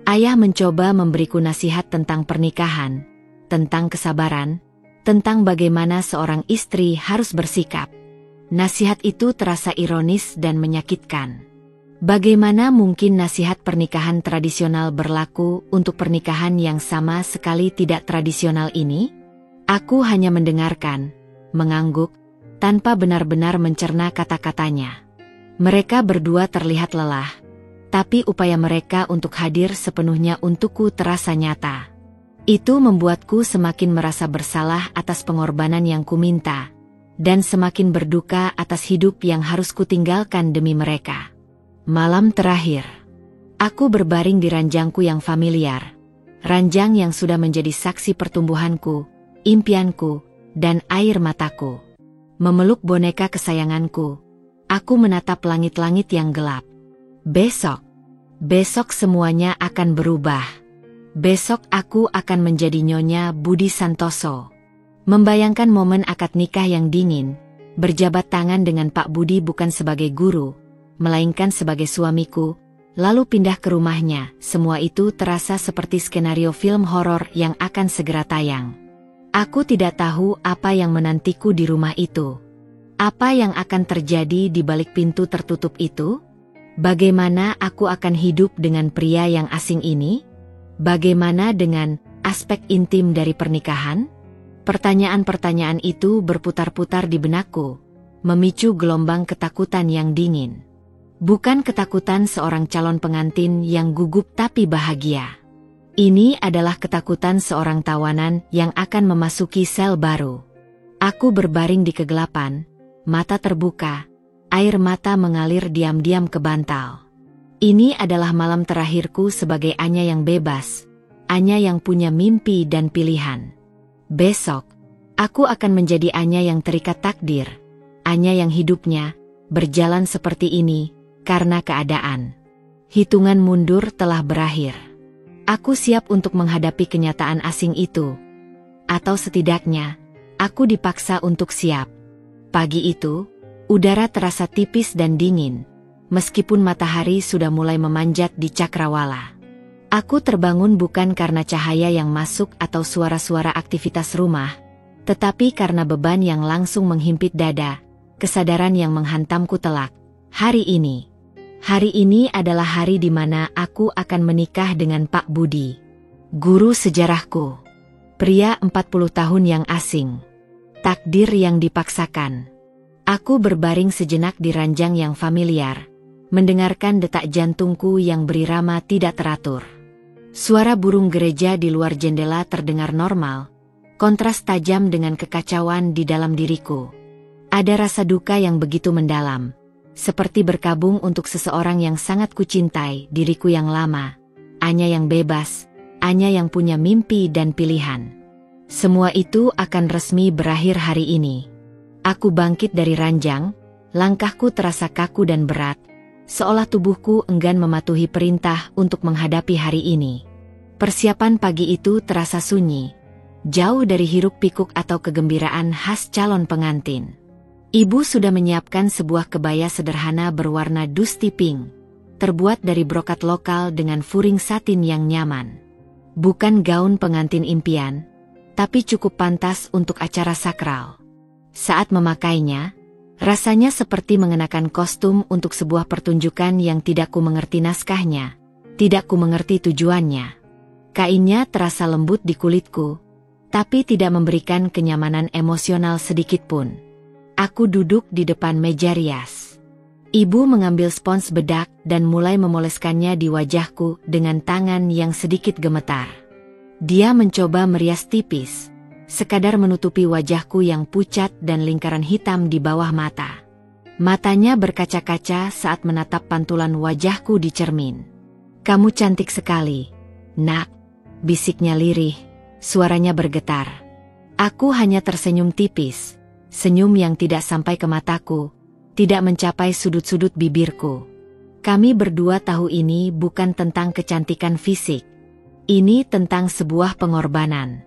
Ayah mencoba memberiku nasihat tentang pernikahan, tentang kesabaran, tentang bagaimana seorang istri harus bersikap. Nasihat itu terasa ironis dan menyakitkan. Bagaimana mungkin nasihat pernikahan tradisional berlaku untuk pernikahan yang sama sekali tidak tradisional ini? Aku hanya mendengarkan, mengangguk, tanpa benar-benar mencerna kata-katanya. Mereka berdua terlihat lelah, tapi upaya mereka untuk hadir sepenuhnya untukku terasa nyata. Itu membuatku semakin merasa bersalah atas pengorbanan yang kuminta, dan semakin berduka atas hidup yang harus kutinggalkan demi mereka. Malam terakhir, aku berbaring di ranjangku yang familiar, ranjang yang sudah menjadi saksi pertumbuhanku, impianku, dan air mataku. Memeluk boneka kesayanganku, aku menatap langit-langit yang gelap. Besok semuanya akan berubah. Besok aku akan menjadi Nyonya Budi Santoso. Membayangkan momen akad nikah yang dingin, berjabat tangan dengan Pak Budi bukan sebagai guru, melainkan sebagai suamiku, lalu pindah ke rumahnya, semua itu terasa seperti skenario film horor yang akan segera tayang. Aku tidak tahu apa yang menantiku di rumah itu. Apa yang akan terjadi di balik pintu tertutup itu? Bagaimana aku akan hidup dengan pria yang asing ini? Bagaimana dengan aspek intim dari pernikahan? Pertanyaan-pertanyaan itu berputar-putar di benakku, memicu gelombang ketakutan yang dingin. Bukan ketakutan seorang calon pengantin yang gugup tapi bahagia. Ini adalah ketakutan seorang tawanan yang akan memasuki sel baru. Aku berbaring di kegelapan, mata terbuka, air mata mengalir diam-diam ke bantal. Ini adalah malam terakhirku sebagai Anya yang bebas, Anya yang punya mimpi dan pilihan. Besok, aku akan menjadi Anya yang terikat takdir. Anya yang hidupnya berjalan seperti ini karena keadaan. Hitungan mundur telah berakhir. Aku siap untuk menghadapi kenyataan asing itu. Atau setidaknya, aku dipaksa untuk siap. Pagi itu, udara terasa tipis dan dingin, meskipun matahari sudah mulai memanjat di cakrawala. Aku terbangun bukan karena cahaya yang masuk atau suara-suara aktivitas rumah, tetapi karena beban yang langsung menghimpit dada, kesadaran yang menghantamku telak. Hari ini adalah hari di mana aku akan menikah dengan Pak Budi, guru sejarahku. Pria 40 tahun yang asing. Takdir yang dipaksakan. Aku berbaring sejenak di ranjang yang familiar, mendengarkan detak jantungku yang berirama tidak teratur. Suara burung gereja di luar jendela terdengar normal, kontras tajam dengan kekacauan di dalam diriku. Ada rasa duka yang begitu mendalam, seperti berkabung untuk seseorang yang sangat kucintai, diriku yang lama, Anya yang bebas, Anya yang punya mimpi dan pilihan. Semua itu akan resmi berakhir hari ini. Aku bangkit dari ranjang, langkahku terasa kaku dan berat, seolah tubuhku enggan mematuhi perintah untuk menghadapi hari ini. Persiapan pagi itu terasa sunyi, jauh dari hiruk-pikuk atau kegembiraan khas calon pengantin. Ibu sudah menyiapkan sebuah kebaya sederhana berwarna dusty pink, terbuat dari brokat lokal dengan furing satin yang nyaman. Bukan gaun pengantin impian, tapi cukup pantas untuk acara sakral. Saat memakainya, rasanya seperti mengenakan kostum untuk sebuah pertunjukan yang tidak ku mengerti naskahnya, tidak ku mengerti tujuannya. Kainnya terasa lembut di kulitku, tapi tidak memberikan kenyamanan emosional sedikitpun. Aku duduk di depan meja rias. Ibu mengambil spons bedak dan mulai memoleskannya di wajahku dengan tangan yang sedikit gemetar. Dia mencoba merias tipis, sekadar menutupi wajahku yang pucat dan lingkaran hitam di bawah mata. Matanya berkaca-kaca saat menatap pantulan wajahku di cermin. "Kamu cantik sekali, Nak," bisiknya lirih, suaranya bergetar. Aku hanya tersenyum tipis. Senyum yang tidak sampai ke mataku, tidak mencapai sudut-sudut bibirku. Kami berdua tahu ini bukan tentang kecantikan fisik. Ini tentang sebuah pengorbanan.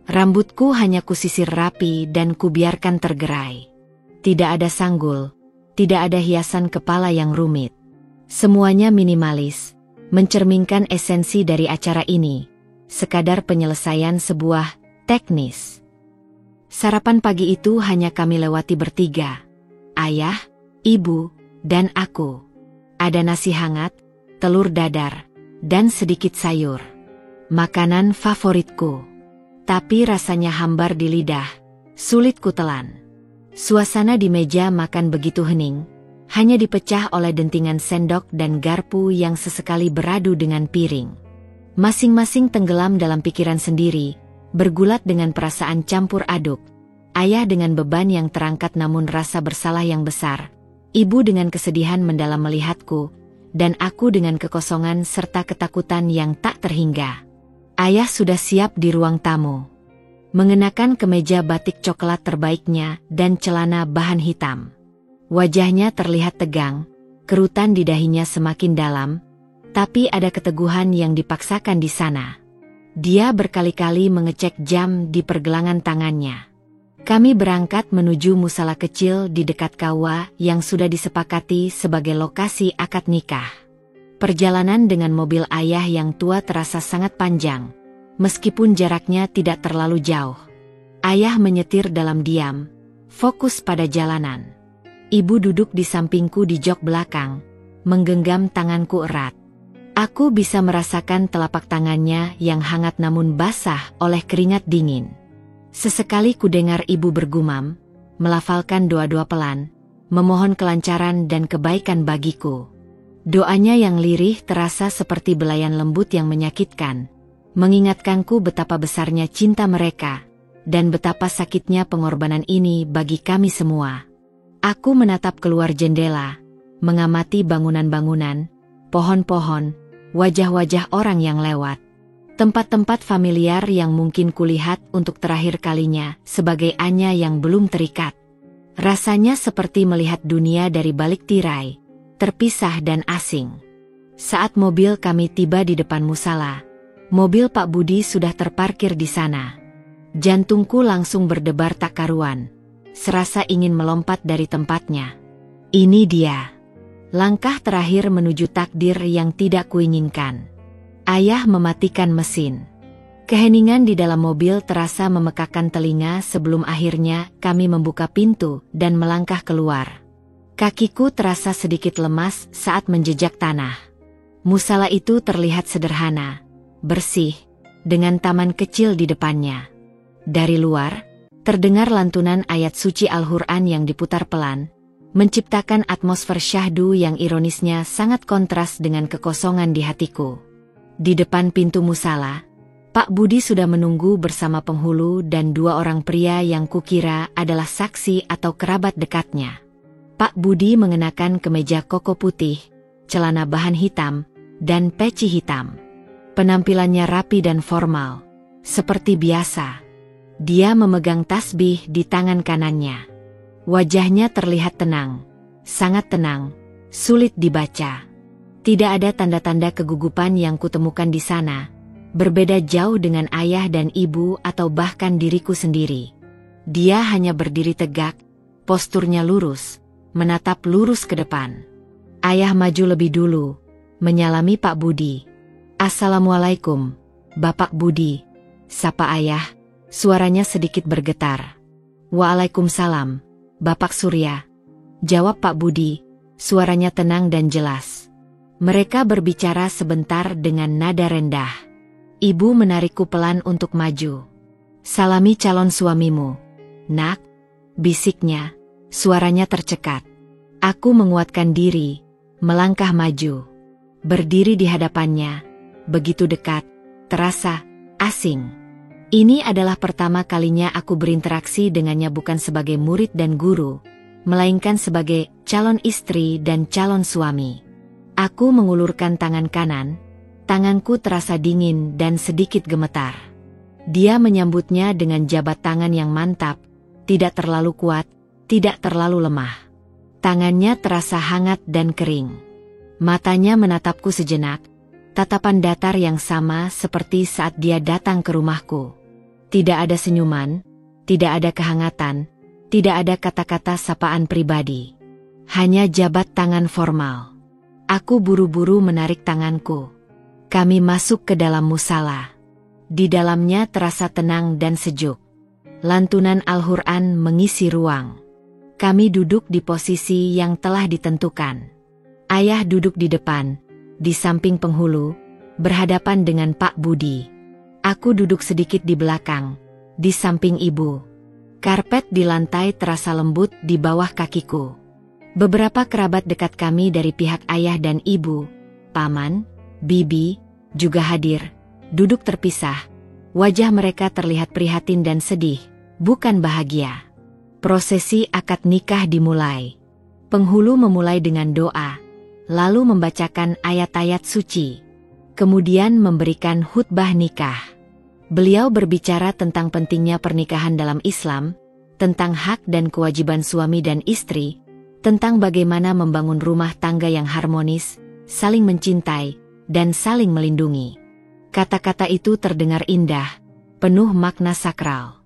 Rambutku hanya kusisir rapi dan kubiarkan tergerai. Tidak ada sanggul, tidak ada hiasan kepala yang rumit. Semuanya minimalis, mencerminkan esensi dari acara ini, sekadar penyelesaian sebuah teknis. Sarapan pagi itu hanya kami lewati bertiga. Ayah, ibu, dan aku. Ada nasi hangat, telur dadar, dan sedikit sayur. Makanan favoritku. Tapi rasanya hambar di lidah, sulit kutelan. Suasana di meja makan begitu hening, hanya dipecah oleh dentingan sendok dan garpu yang sesekali beradu dengan piring. Masing-masing tenggelam dalam pikiran sendiri, bergulat dengan perasaan campur aduk. Ayah dengan beban yang terangkat namun rasa bersalah yang besar. Ibu dengan kesedihan mendalam melihatku, dan aku dengan kekosongan serta ketakutan yang tak terhingga. Ayah sudah siap di ruang tamu, mengenakan kemeja batik coklat terbaiknya dan celana bahan hitam. Wajahnya terlihat tegang, kerutan di dahinya semakin dalam, tapi ada keteguhan yang dipaksakan di sana. Dia berkali-kali mengecek jam di pergelangan tangannya. Kami berangkat menuju musala kecil di dekat kawah yang sudah disepakati sebagai lokasi akad nikah. Perjalanan dengan mobil ayah yang tua terasa sangat panjang, meskipun jaraknya tidak terlalu jauh. Ayah menyetir dalam diam, fokus pada jalanan. Ibu duduk di sampingku di jok belakang, menggenggam tanganku erat. Aku bisa merasakan telapak tangannya yang hangat namun basah oleh keringat dingin. Sesekali kudengar ibu bergumam, melafalkan doa-doa pelan, memohon kelancaran dan kebaikan bagiku. Doanya yang lirih terasa seperti belayan lembut yang menyakitkan, mengingatkanku betapa besarnya cinta mereka, dan betapa sakitnya pengorbanan ini bagi kami semua. Aku menatap keluar jendela, mengamati bangunan-bangunan, pohon-pohon, wajah-wajah orang yang lewat. Tempat-tempat familiar yang mungkin kulihat untuk terakhir kalinya sebagai Anya yang belum terikat. Rasanya seperti melihat dunia dari balik tirai, terpisah dan asing. Saat mobil kami tiba di depan musala, mobil Pak Budi sudah terparkir di sana. Jantungku langsung berdebar tak karuan, serasa ingin melompat dari tempatnya. Ini dia, langkah terakhir menuju takdir yang tidak kuinginkan. Ayah mematikan mesin. Keheningan di dalam mobil terasa memekakan telinga sebelum akhirnya kami membuka pintu dan melangkah keluar. Kakiku terasa sedikit lemas saat menjejak tanah. Musala itu terlihat sederhana, bersih, dengan taman kecil di depannya. Dari luar, terdengar lantunan ayat suci Al-Quran yang diputar pelan, menciptakan atmosfer syahdu yang ironisnya sangat kontras dengan kekosongan di hatiku. Di depan pintu musala, Pak Budi sudah menunggu bersama penghulu dan 2 orang pria yang kukira adalah saksi atau kerabat dekatnya. Pak Budi mengenakan kemeja koko putih, celana bahan hitam, dan peci hitam. Penampilannya rapi dan formal, seperti biasa. Dia memegang tasbih di tangan kanannya. Wajahnya terlihat tenang, sangat tenang, sulit dibaca. Tidak ada tanda-tanda kegugupan yang kutemukan di sana, berbeda jauh dengan ayah dan ibu atau bahkan diriku sendiri. Dia hanya berdiri tegak, posturnya lurus, menatap lurus ke depan. Ayah maju lebih dulu, menyalami Pak Budi. "Assalamualaikum, Bapak Budi," sapa ayah, suaranya sedikit bergetar. "Waalaikumsalam, Bapak Surya," jawab Pak Budi, suaranya tenang dan jelas. Mereka berbicara sebentar dengan nada rendah. Ibu menarikku pelan untuk maju. "Salami calon suamimu, Nak," bisiknya, suaranya tercekat. Aku menguatkan diri, melangkah maju. Berdiri di hadapannya, begitu dekat, terasa asing. Ini adalah pertama kalinya aku berinteraksi dengannya bukan sebagai murid dan guru, melainkan sebagai calon istri dan calon suami. Aku mengulurkan tangan kanan, tanganku terasa dingin dan sedikit gemetar. Dia menyambutnya dengan jabat tangan yang mantap, tidak terlalu kuat, tidak terlalu lemah. Tangannya terasa hangat dan kering. Matanya menatapku sejenak, tatapan datar yang sama seperti saat dia datang ke rumahku. Tidak ada senyuman, tidak ada kehangatan, tidak ada kata-kata sapaan pribadi. Hanya jabat tangan formal. Aku buru-buru menarik tanganku. Kami masuk ke dalam musala. Di dalamnya terasa tenang dan sejuk. Lantunan Al-Quran mengisi ruang. Kami duduk di posisi yang telah ditentukan. Ayah duduk di depan, di samping penghulu, berhadapan dengan Pak Budi. Aku duduk sedikit di belakang, di samping ibu. Karpet di lantai terasa lembut di bawah kakiku. Beberapa kerabat dekat kami dari pihak ayah dan ibu, paman, bibi, juga hadir, duduk terpisah. Wajah mereka terlihat prihatin dan sedih, bukan bahagia. Prosesi akad nikah dimulai. Penghulu memulai dengan doa, lalu membacakan ayat-ayat suci. Kemudian memberikan khutbah nikah. Beliau berbicara tentang pentingnya pernikahan dalam Islam, tentang hak dan kewajiban suami dan istri, tentang bagaimana membangun rumah tangga yang harmonis, saling mencintai, dan saling melindungi. Kata-kata itu terdengar indah, penuh makna sakral.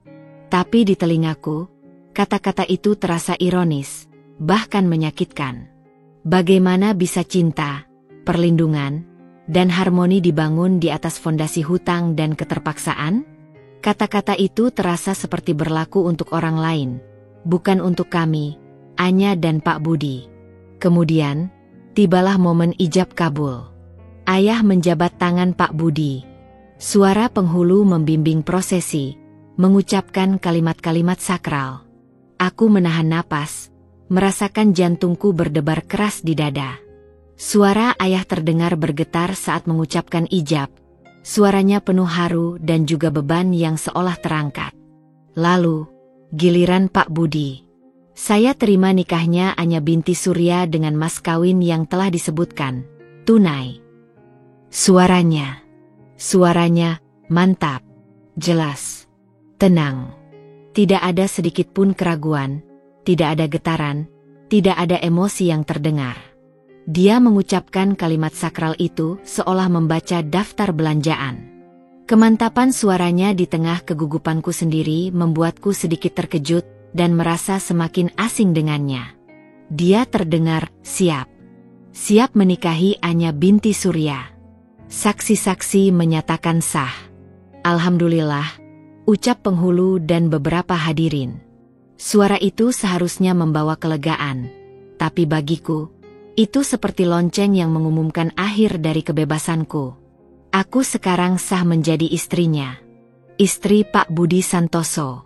Tapi di telingaku, kata-kata itu terasa ironis, bahkan menyakitkan. Bagaimana bisa cinta, perlindungan, dan harmoni dibangun di atas fondasi hutang dan keterpaksaan? Kata-kata itu terasa seperti berlaku untuk orang lain, bukan untuk kami, Anya dan Pak Budi. Kemudian, tibalah momen ijab kabul. Ayah menjabat tangan Pak Budi. Suara penghulu membimbing prosesi, mengucapkan kalimat-kalimat sakral. Aku menahan napas, merasakan jantungku berdebar keras di dada. Suara ayah terdengar bergetar saat mengucapkan ijab. Suaranya penuh haru dan juga beban yang seolah terangkat. Lalu, giliran Pak Budi. Saya terima nikahnya Anya binti Surya dengan mas kawin yang telah disebutkan, tunai. Suaranya Mantap. Jelas. Tenang. Tidak ada sedikit pun keraguan, tidak ada getaran, tidak ada emosi yang terdengar. Dia mengucapkan kalimat sakral itu seolah membaca daftar belanjaan. Kemantapan suaranya di tengah kegugupanku sendiri membuatku sedikit terkejut dan merasa semakin asing dengannya. Dia terdengar siap. Siap menikahi Anya binti Surya. Saksi-saksi menyatakan sah. Alhamdulillah, ucap penghulu dan beberapa hadirin. Suara itu seharusnya membawa kelegaan, tapi bagiku, itu seperti lonceng yang mengumumkan akhir dari kebebasanku. Aku sekarang sah menjadi istrinya. Istri Pak Budi Santoso.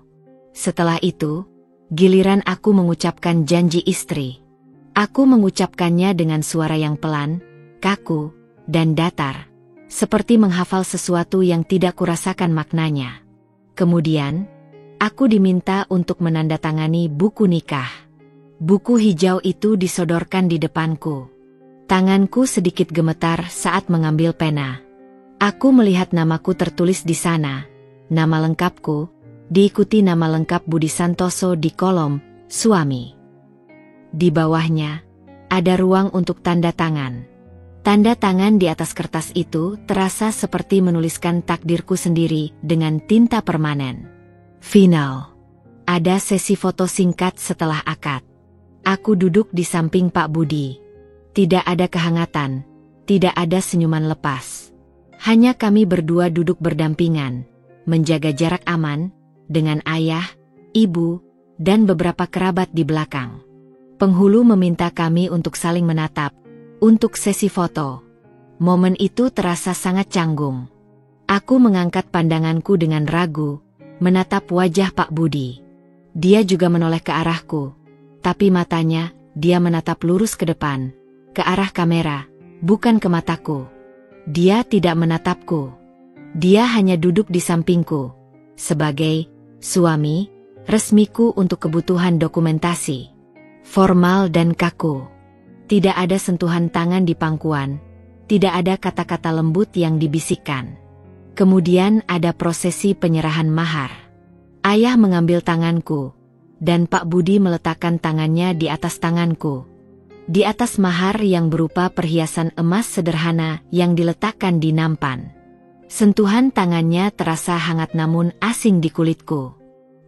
Setelah itu, giliran aku mengucapkan janji istri. Aku mengucapkannya dengan suara yang pelan, kaku, dan datar. Seperti menghafal sesuatu yang tidak kurasakan maknanya. Kemudian, aku diminta untuk menandatangani buku nikah. Buku hijau itu disodorkan di depanku. Tanganku sedikit gemetar saat mengambil pena. Aku melihat namaku tertulis di sana, nama lengkapku, diikuti nama lengkap Budi Santoso di kolom suami. Di bawahnya, ada ruang untuk tanda tangan. Tanda tangan di atas kertas itu terasa seperti menuliskan takdirku sendiri dengan tinta permanen. Final. Ada sesi foto singkat setelah akad. Aku duduk di samping Pak Budi. Tidak ada kehangatan, tidak ada senyuman lepas. Hanya kami berdua duduk berdampingan, menjaga jarak aman, dengan ayah, ibu, dan beberapa kerabat di belakang. Penghulu meminta kami untuk saling menatap, untuk sesi foto. Momen itu terasa sangat canggung. Aku mengangkat pandanganku dengan ragu, menatap wajah Pak Budi. Dia juga menoleh ke arahku, tapi matanya, dia menatap lurus ke depan, ke arah kamera, bukan ke mataku. Dia tidak menatapku. Dia hanya duduk di sampingku, sebagai suami resmiku untuk kebutuhan dokumentasi. Formal dan kaku. Tidak ada sentuhan tangan di pangkuan, tidak ada kata-kata lembut yang dibisikkan. Kemudian ada prosesi penyerahan mahar. Ayah mengambil tanganku, dan Pak Budi meletakkan tangannya di atas tanganku. Di atas mahar yang berupa perhiasan emas sederhana yang diletakkan di nampan. Sentuhan tangannya terasa hangat namun asing di kulitku.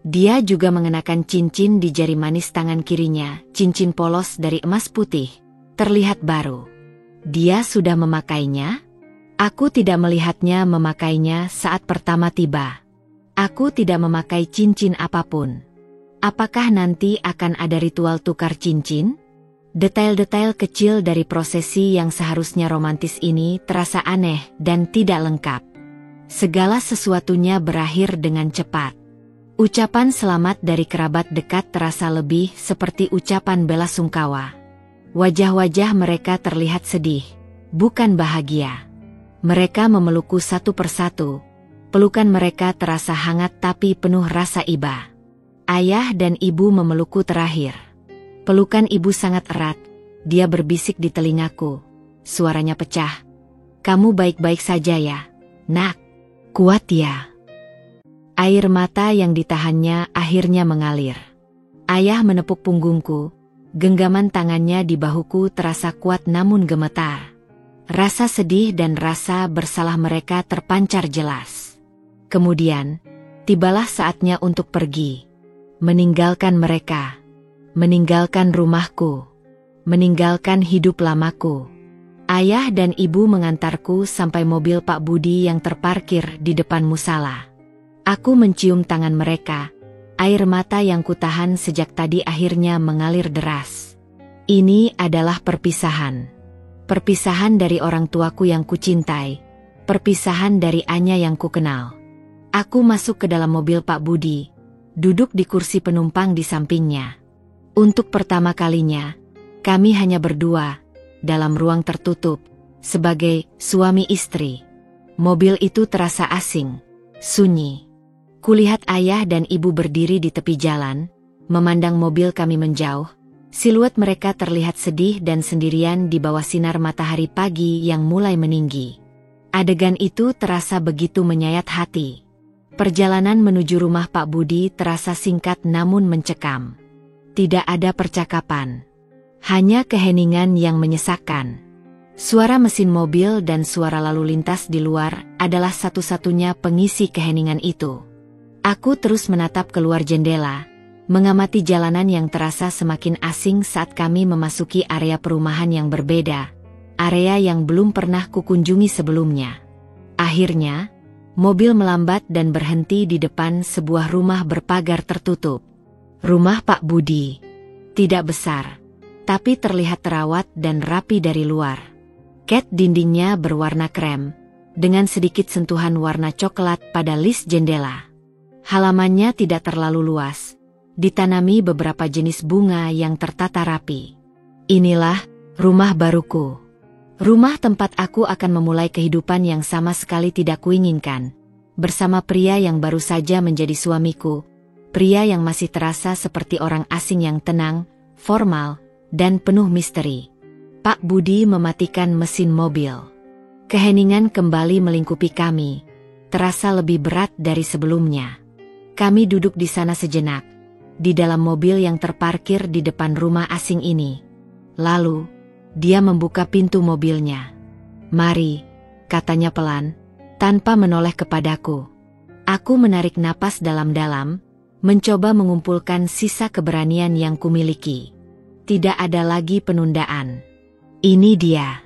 Dia juga mengenakan cincin di jari manis tangan kirinya, cincin polos dari emas putih. Terlihat baru. Dia sudah memakainya? Aku tidak melihatnya memakainya saat pertama tiba. Aku tidak memakai cincin apapun. Apakah nanti akan ada ritual tukar cincin? Detail-detail kecil dari prosesi yang seharusnya romantis ini terasa aneh dan tidak lengkap. Segala sesuatunya berakhir dengan cepat. Ucapan selamat dari kerabat dekat terasa lebih seperti ucapan bela sungkawa. Wajah-wajah mereka terlihat sedih, bukan bahagia. Mereka memelukku satu persatu. Pelukan mereka terasa hangat tapi penuh rasa iba. Ayah dan ibu memelukku terakhir. Pelukan ibu sangat erat. Dia berbisik di telingaku. Suaranya pecah. Kamu baik-baik saja ya, nak? Kuat ya? Air mata yang ditahannya akhirnya mengalir. Ayah menepuk punggungku. Genggaman tangannya di bahuku terasa kuat namun gemetar. Rasa sedih dan rasa bersalah mereka terpancar jelas. Kemudian, tibalah saatnya untuk pergi. Meninggalkan mereka. Meninggalkan rumahku. Meninggalkan hidup lamaku. Ayah dan ibu mengantarku sampai mobil Pak Budi yang terparkir di depan musala. Aku mencium tangan mereka. Air mata yang kutahan sejak tadi akhirnya mengalir deras. Ini adalah perpisahan. Perpisahan dari orang tuaku yang kucintai. Perpisahan dari Anya yang kukenal. Aku masuk ke dalam mobil Pak Budi. Duduk di kursi penumpang di sampingnya. Untuk pertama kalinya, kami hanya berdua, dalam ruang tertutup, sebagai suami istri. Mobil itu terasa asing, sunyi. Kulihat ayah dan ibu berdiri di tepi jalan, memandang mobil kami menjauh. Siluet mereka terlihat sedih dan sendirian di bawah sinar matahari pagi yang mulai meninggi. Adegan itu terasa begitu menyayat hati. Perjalanan menuju rumah Pak Budi terasa singkat namun mencekam. Tidak ada percakapan. Hanya keheningan yang menyesakkan. Suara mesin mobil dan suara lalu lintas di luar adalah satu-satunya pengisi keheningan itu. Aku terus menatap keluar jendela, mengamati jalanan yang terasa semakin asing saat kami memasuki area perumahan yang berbeda, area yang belum pernah kukunjungi sebelumnya. Akhirnya, mobil melambat dan berhenti di depan sebuah rumah berpagar tertutup. Rumah Pak Budi. Tidak besar, tapi terlihat terawat dan rapi dari luar. Cat dindingnya berwarna krem, dengan sedikit sentuhan warna coklat pada list jendela. Halamannya tidak terlalu luas, ditanami beberapa jenis bunga yang tertata rapi. Inilah rumah baruku. Rumah tempat aku akan memulai kehidupan yang sama sekali tidak kuinginkan, bersama pria yang baru saja menjadi suamiku, pria yang masih terasa seperti orang asing yang tenang, formal, dan penuh misteri. Pak Budi mematikan mesin mobil. Keheningan kembali melingkupi kami, terasa lebih berat dari sebelumnya. Kami duduk di sana sejenak, di dalam mobil yang terparkir di depan rumah asing ini. Lalu, dia membuka pintu mobilnya. "Mari," katanya pelan, tanpa menoleh kepadaku. Aku menarik napas dalam-dalam, mencoba mengumpulkan sisa keberanian yang kumiliki. Tidak ada lagi penundaan. Ini dia.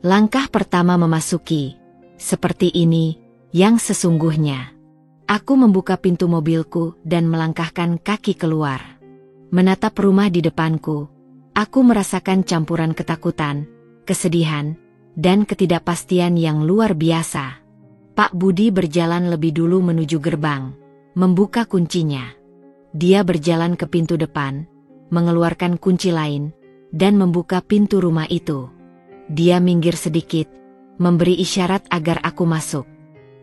Langkah pertama memasuki. Seperti ini, yang sesungguhnya. Aku membuka pintu mobilku dan melangkahkan kaki keluar. Menatap rumah di depanku. Aku merasakan campuran ketakutan, kesedihan, dan ketidakpastian yang luar biasa. Pak Budi berjalan lebih dulu menuju gerbang, membuka kuncinya. Dia berjalan ke pintu depan, mengeluarkan kunci lain, dan membuka pintu rumah itu. Dia minggir sedikit, memberi isyarat agar aku masuk.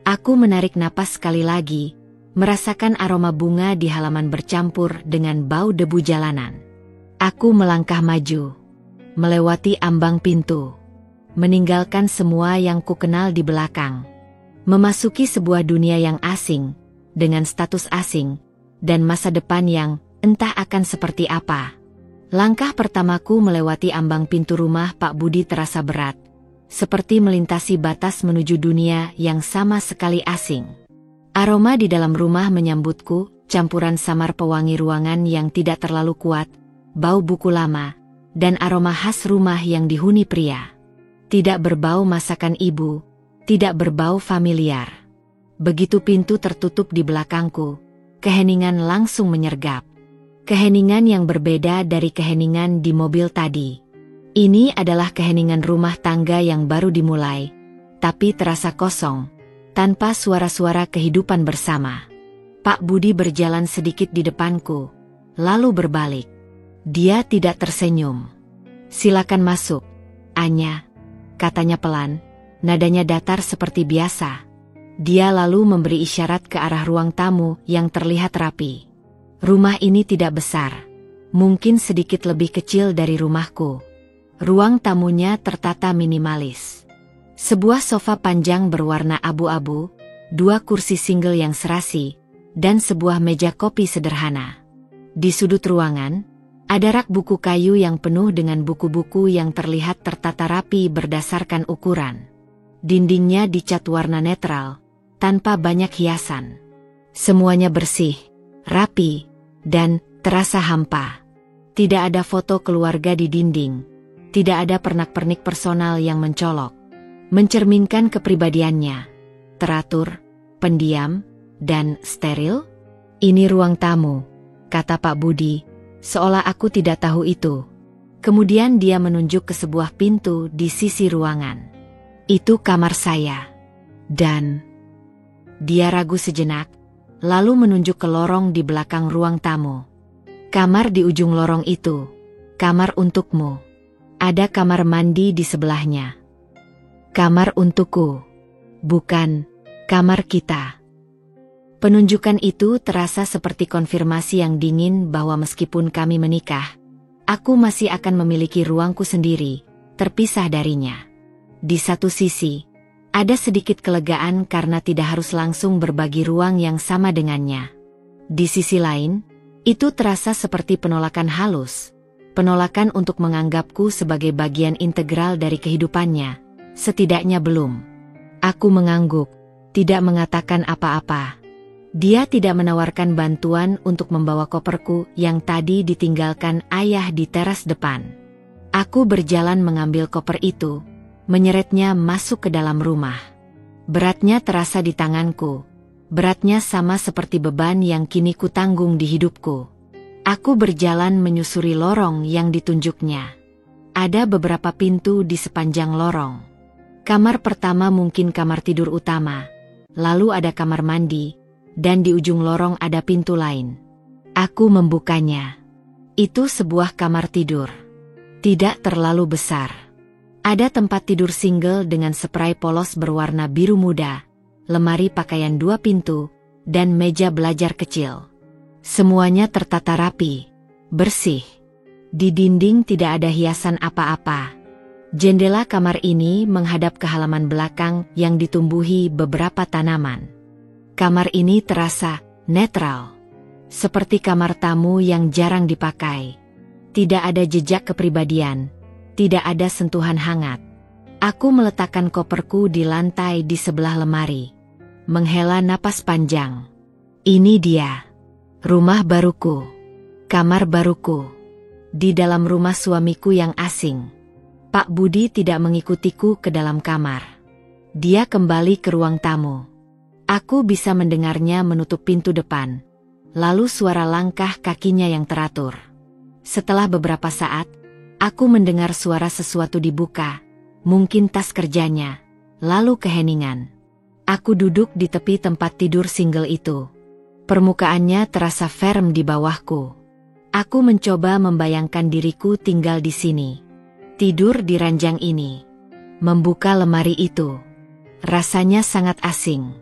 Aku menarik napas sekali lagi, merasakan aroma bunga di halaman bercampur dengan bau debu jalanan. Aku melangkah maju, melewati ambang pintu, meninggalkan semua yang kukenal di belakang. Memasuki sebuah dunia yang asing, dengan status asing, dan masa depan yang entah akan seperti apa. Langkah pertamaku melewati ambang pintu rumah Pak Budi terasa berat, seperti melintasi batas menuju dunia yang sama sekali asing. Aroma di dalam rumah menyambutku, campuran samar pewangi ruangan yang tidak terlalu kuat, bau buku lama, dan aroma khas rumah yang dihuni pria. Tidak berbau masakan ibu, tidak berbau familiar. Begitu pintu tertutup di belakangku, keheningan langsung menyergap. Keheningan yang berbeda dari keheningan di mobil tadi. Ini adalah keheningan rumah tangga yang baru dimulai, tapi terasa kosong, tanpa suara-suara kehidupan bersama. Pak Budi berjalan sedikit di depanku, lalu berbalik. Dia tidak tersenyum. "Silakan masuk, Anya," katanya pelan, nadanya datar seperti biasa. Dia lalu memberi isyarat ke arah ruang tamu yang terlihat rapi. Rumah ini tidak besar, mungkin sedikit lebih kecil dari rumahku. Ruang tamunya tertata minimalis. Sebuah sofa panjang berwarna abu-abu, 2 kursi single yang serasi, dan sebuah meja kopi sederhana. Di sudut ruangan, ada rak buku kayu yang penuh dengan buku-buku yang terlihat tertata rapi berdasarkan ukuran. Dindingnya dicat warna netral, tanpa banyak hiasan. Semuanya bersih, rapi, dan terasa hampa. Tidak ada foto keluarga di dinding, tidak ada pernak-pernik personal yang mencolok, mencerminkan kepribadiannya. Teratur, pendiam, dan steril. "Ini ruang tamu," kata Pak Budi, seolah aku tidak tahu itu. Kemudian dia menunjuk ke sebuah pintu di sisi ruangan. "Itu kamar saya." Dan dia ragu sejenak, lalu menunjuk ke lorong di belakang ruang tamu. "Kamar di ujung lorong itu, kamar untukmu. Ada kamar mandi di sebelahnya. Kamar untukku, bukan kamar kita." Penunjukan itu terasa seperti konfirmasi yang dingin bahwa meskipun kami menikah, aku masih akan memiliki ruangku sendiri, terpisah darinya. Di satu sisi, Ada sedikit kelegaan karena tidak harus langsung berbagi ruang yang sama dengannya. Di sisi lain, itu terasa seperti penolakan halus. Penolakan untuk menganggapku sebagai bagian integral dari kehidupannya. Setidaknya belum. Aku mengangguk, tidak mengatakan apa-apa. Dia tidak menawarkan bantuan untuk membawa koperku yang tadi ditinggalkan ayah di teras depan. Aku berjalan mengambil koper itu, menyeretnya masuk ke dalam rumah. Beratnya terasa di tanganku. Beratnya sama seperti beban yang kini kutanggung di hidupku. Aku berjalan menyusuri lorong yang ditunjuknya. Ada beberapa pintu di sepanjang lorong. Kamar pertama mungkin kamar tidur utama. Lalu ada kamar mandi, dan di ujung lorong ada pintu lain. Aku membukanya. Itu sebuah kamar tidur. Tidak terlalu besar. Ada tempat tidur single dengan spray polos berwarna biru muda, lemari pakaian 2 pintu, dan meja belajar kecil. Semuanya tertata rapi, bersih. Di dinding tidak ada hiasan apa-apa. Jendela kamar ini menghadap ke halaman belakang yang ditumbuhi beberapa tanaman. Kamar ini terasa netral, seperti kamar tamu yang jarang dipakai. Tidak ada jejak kepribadian, tidak ada sentuhan hangat. Aku meletakkan koperku di lantai di sebelah lemari. Menghela napas panjang. Ini dia. Rumah baruku. Kamar baruku. Di dalam rumah suamiku yang asing. Pak Budi tidak mengikutiku ke dalam kamar. Dia kembali ke ruang tamu. Aku bisa mendengarnya menutup pintu depan. Lalu suara langkah kakinya yang teratur. Setelah beberapa saat, aku mendengar suara sesuatu dibuka. Mungkin tas kerjanya. Lalu keheningan. Aku duduk di tepi tempat tidur single itu. Permukaannya terasa firm di bawahku. Aku mencoba membayangkan diriku tinggal di sini. Tidur di ranjang ini. Membuka lemari itu. Rasanya sangat asing.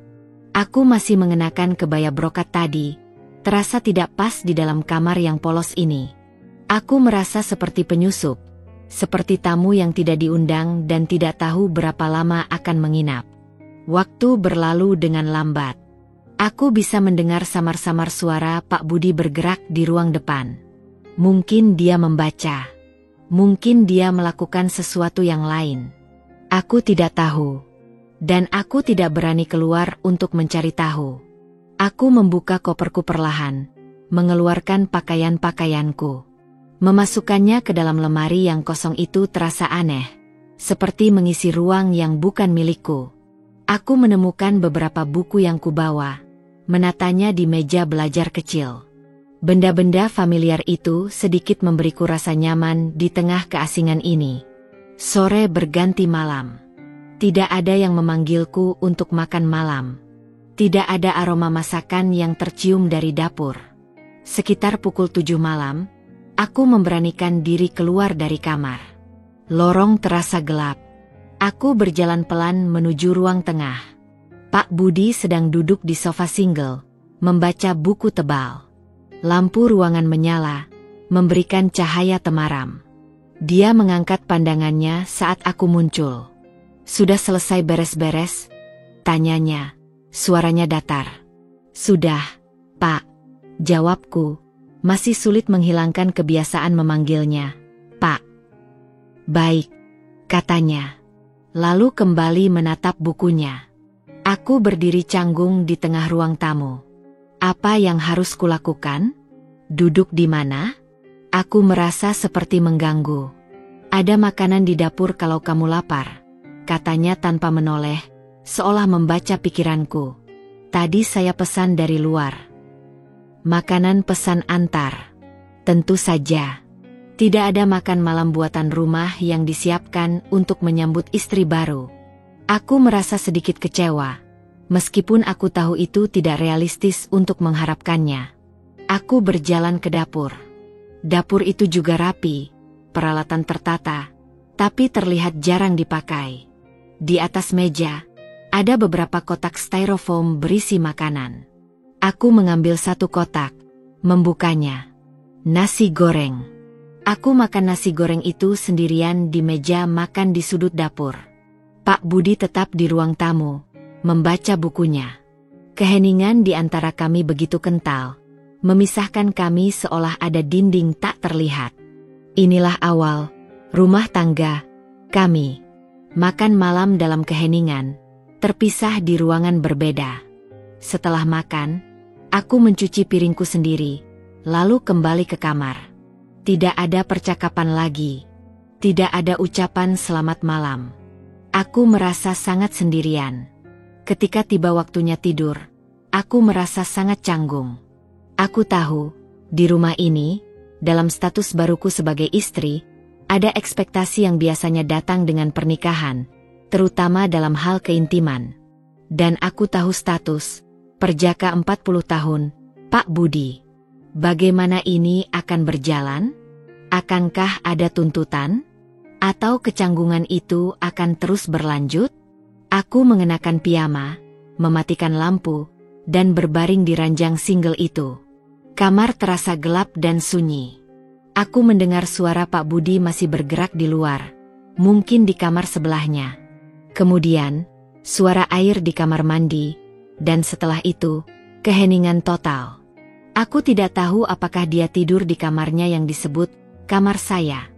Aku masih mengenakan kebaya brokat tadi. Terasa tidak pas di dalam kamar yang polos ini. Aku merasa seperti penyusup. Seperti tamu yang tidak diundang dan tidak tahu berapa lama akan menginap. Waktu berlalu dengan lambat. Aku bisa mendengar samar-samar suara Pak Budi bergerak di ruang depan. Mungkin dia membaca. Mungkin dia melakukan sesuatu yang lain. Aku tidak tahu. Dan aku tidak berani keluar untuk mencari tahu. Aku membuka koperku perlahan. Mengeluarkan pakaian-pakaianku. Memasukkannya ke dalam lemari yang kosong itu terasa aneh. Seperti mengisi ruang yang bukan milikku. Aku menemukan beberapa buku yang kubawa. Menatanya di meja belajar kecil. Benda-benda familiar itu sedikit memberiku rasa nyaman di tengah keasingan ini. Sore berganti malam. Tidak ada yang memanggilku untuk makan malam. Tidak ada aroma masakan yang tercium dari dapur. Sekitar pukul 7 malam, aku memberanikan diri keluar dari kamar. Lorong terasa gelap. Aku berjalan pelan menuju ruang tengah. Pak Budi sedang duduk di sofa single, membaca buku tebal. Lampu ruangan menyala, memberikan cahaya temaram. Dia mengangkat pandangannya saat aku muncul. "Sudah selesai beres-beres?" tanyanya. Suaranya datar. "Sudah, Pak," jawabku. Masih sulit menghilangkan kebiasaan memanggilnya Pak. "Baik," katanya. Lalu kembali menatap bukunya. Aku berdiri canggung di tengah ruang tamu. Apa yang harus kulakukan? Duduk di mana? Aku merasa seperti mengganggu. "Ada makanan di dapur kalau kamu lapar," katanya tanpa menoleh, seolah membaca pikiranku. "Tadi saya pesan dari luar." Makanan pesan antar. Tentu saja. Tidak ada makan malam buatan rumah yang disiapkan untuk menyambut istri baru. Aku merasa sedikit kecewa. Meskipun aku tahu itu tidak realistis untuk mengharapkannya. Aku berjalan ke dapur. Dapur itu juga rapi, peralatan tertata, tapi terlihat jarang dipakai. Di atas meja, ada beberapa kotak styrofoam berisi makanan. Aku mengambil satu kotak, membukanya. Nasi goreng. Aku makan nasi goreng itu sendirian di meja makan di sudut dapur. Pak Budi tetap di ruang tamu, membaca bukunya. Keheningan di antara kami begitu kental, memisahkan kami seolah ada dinding tak terlihat. Inilah awal rumah tangga kami. Makan malam dalam keheningan, terpisah di ruangan berbeda. Setelah makan, aku mencuci piringku sendiri, lalu kembali ke kamar. Tidak ada percakapan lagi. Tidak ada ucapan selamat malam. Aku merasa sangat sendirian. Ketika tiba waktunya tidur, aku merasa sangat canggung. Aku tahu, di rumah ini, dalam status baruku sebagai istri, ada ekspektasi yang biasanya datang dengan pernikahan, terutama dalam hal keintiman. Dan aku tahu status, perjaka 40 tahun, Pak Budi. Bagaimana ini akan berjalan? Akankah ada tuntutan? Atau kecanggungan itu akan terus berlanjut? Aku mengenakan piyama, mematikan lampu, dan berbaring di ranjang single itu. Kamar terasa gelap dan sunyi. Aku mendengar suara Pak Budi masih bergerak di luar, mungkin di kamar sebelahnya. Kemudian, suara air di kamar mandi, dan setelah itu, keheningan total. Aku tidak tahu apakah dia tidur di kamarnya yang disebut kamar saya,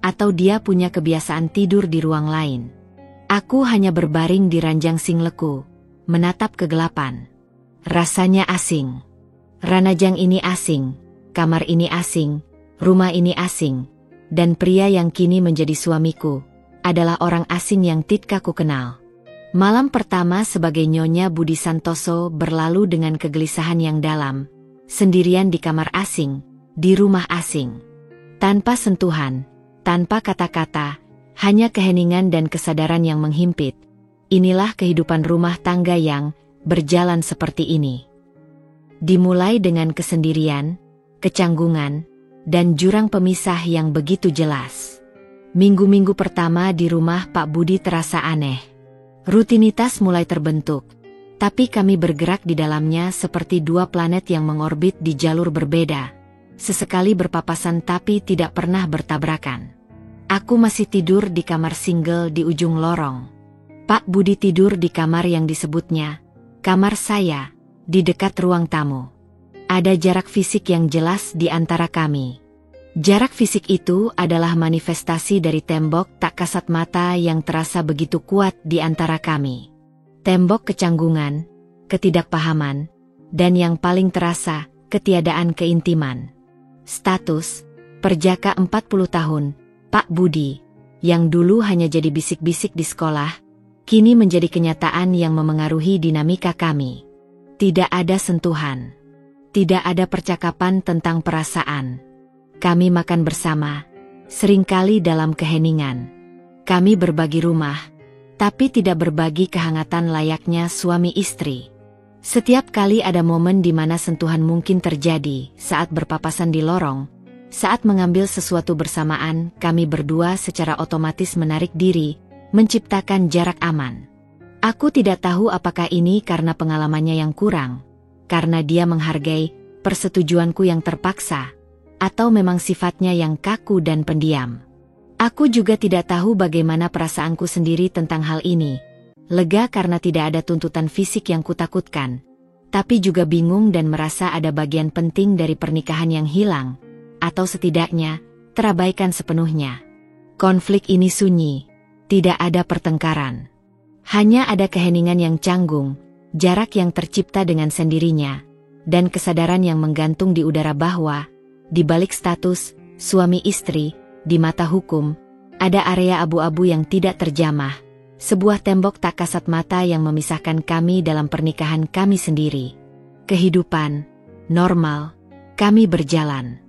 atau dia punya kebiasaan tidur di ruang lain. Aku hanya berbaring di ranjang singleku, menatap kegelapan. Rasanya asing. Ranjang ini asing, kamar ini asing, rumah ini asing, dan pria yang kini menjadi suamiku adalah orang asing yang tidak ku kenal. Malam pertama sebagai Nyonya Budi Santoso berlalu dengan kegelisahan yang dalam, sendirian di kamar asing, di rumah asing. Tanpa sentuhan, tanpa kata-kata, hanya keheningan dan kesadaran yang menghimpit. Inilah kehidupan rumah tangga yang berjalan seperti ini. Dimulai dengan kesendirian, kecanggungan, dan jurang pemisah yang begitu jelas. Minggu-minggu pertama di rumah Pak Budi terasa aneh. Rutinitas mulai terbentuk, tapi kami bergerak di dalamnya seperti dua planet yang mengorbit di jalur berbeda. Sesekali berpapasan tapi tidak pernah bertabrakan. Aku masih tidur di kamar single di ujung lorong. Pak Budi tidur di kamar yang disebutnya kamar saya, di dekat ruang tamu. Ada jarak fisik yang jelas di antara kami. Jarak fisik itu adalah manifestasi dari tembok tak kasat mata yang terasa begitu kuat di antara kami. Tembok kecanggungan, ketidakpahaman, dan yang paling terasa, ketiadaan keintiman. Status, perjaka 40 tahun, Pak Budi, yang dulu hanya jadi bisik-bisik di sekolah, kini menjadi kenyataan yang memengaruhi dinamika kami. Tidak ada sentuhan. Tidak ada percakapan tentang perasaan. Kami makan bersama, seringkali dalam keheningan. Kami berbagi rumah, tapi tidak berbagi kehangatan layaknya suami istri. Setiap kali ada momen di mana sentuhan mungkin terjadi saat berpapasan di lorong, saat mengambil sesuatu bersamaan, kami berdua secara otomatis menarik diri, menciptakan jarak aman. Aku tidak tahu apakah ini karena pengalamannya yang kurang, karena dia menghargai persetujuanku yang terpaksa, atau memang sifatnya yang kaku dan pendiam. Aku juga tidak tahu bagaimana perasaanku sendiri tentang hal ini. Lega karena tidak ada tuntutan fisik yang kutakutkan, tapi juga bingung dan merasa ada bagian penting dari pernikahan yang hilang, atau setidaknya terabaikan sepenuhnya. Konflik ini sunyi, tidak ada pertengkaran. Hanya ada keheningan yang canggung, jarak yang tercipta dengan sendirinya, dan kesadaran yang menggantung di udara bahwa, di balik status suami istri, di mata hukum, ada area abu-abu yang tidak terjamah, sebuah tembok tak kasat mata yang memisahkan kami dalam pernikahan kami sendiri. Kehidupan normal, kami berjalan.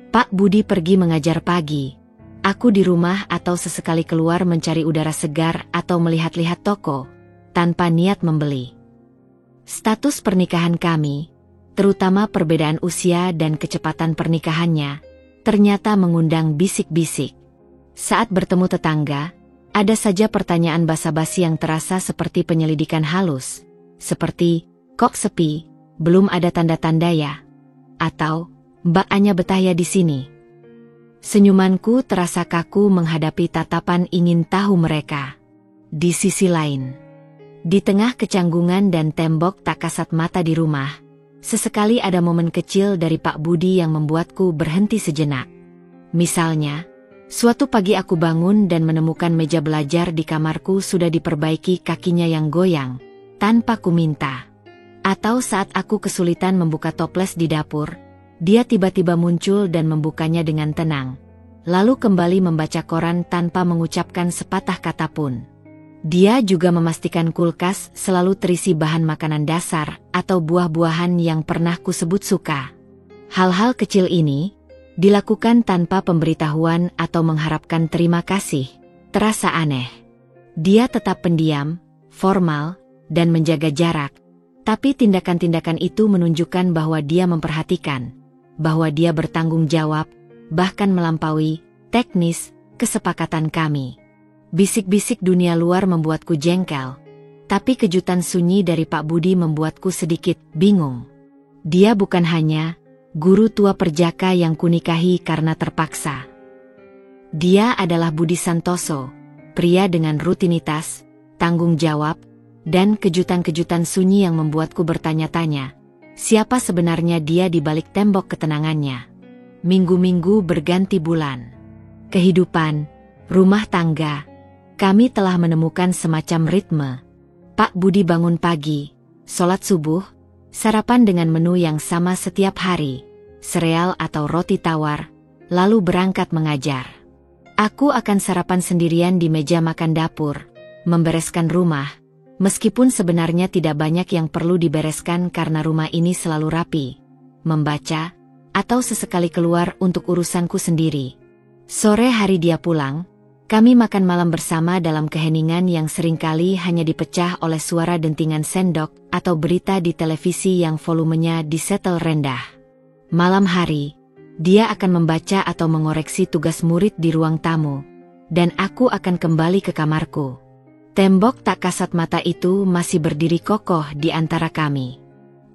Pak Budi pergi mengajar pagi. Aku di rumah atau sesekali keluar mencari udara segar atau melihat-lihat toko, tanpa niat membeli. Status pernikahan kami, terutama perbedaan usia dan kecepatan pernikahannya, ternyata mengundang bisik-bisik. Saat bertemu tetangga, ada saja pertanyaan basa-basi yang terasa seperti penyelidikan halus, seperti, kok sepi, belum ada tanda-tanda ya? Atau, Mbak Anya betah ya di sini? Senyumanku terasa kaku menghadapi tatapan ingin tahu mereka. Di sisi lain, di tengah kecanggungan dan tembok tak kasat mata di rumah, sesekali ada momen kecil dari Pak Budi yang membuatku berhenti sejenak. Misalnya, suatu pagi aku bangun dan menemukan meja belajar di kamarku sudah diperbaiki kakinya yang goyang, tanpa ku minta. Atau saat aku kesulitan membuka toples di dapur, dia tiba-tiba muncul dan membukanya dengan tenang, lalu kembali membaca koran tanpa mengucapkan sepatah kata pun. Dia juga memastikan kulkas selalu terisi bahan makanan dasar atau buah-buahan yang pernah kusebut suka. Hal-hal kecil ini dilakukan tanpa pemberitahuan atau mengharapkan terima kasih. Terasa aneh. Dia tetap pendiam, formal, dan menjaga jarak. Tapi tindakan-tindakan itu menunjukkan bahwa dia memperhatikan, bahwa dia bertanggung jawab, bahkan melampaui teknis kesepakatan kami. Bisik-bisik dunia luar membuatku jengkel, tapi kejutan sunyi dari Pak Budi membuatku sedikit bingung. Dia bukan hanya guru tua perjaka yang kunikahi karena terpaksa. Dia adalah Budi Santoso, pria dengan rutinitas, tanggung jawab, dan kejutan-kejutan sunyi yang membuatku bertanya-tanya, siapa sebenarnya dia di balik tembok ketenangannya. Minggu-minggu berganti bulan. Kehidupan, rumah tangga, kami telah menemukan semacam ritme. Pak Budi bangun pagi, sholat subuh, sarapan dengan menu yang sama setiap hari, sereal atau roti tawar, lalu berangkat mengajar. Aku akan sarapan sendirian di meja makan dapur, membereskan rumah, meskipun sebenarnya tidak banyak yang perlu dibereskan karena rumah ini selalu rapi, membaca, atau sesekali keluar untuk urusanku sendiri. Sore hari dia pulang, kami makan malam bersama dalam keheningan yang seringkali hanya dipecah oleh suara dentingan sendok atau berita di televisi yang volumenya disetel rendah. Malam hari, dia akan membaca atau mengoreksi tugas murid di ruang tamu, dan aku akan kembali ke kamarku. Tembok tak kasat mata itu masih berdiri kokoh di antara kami.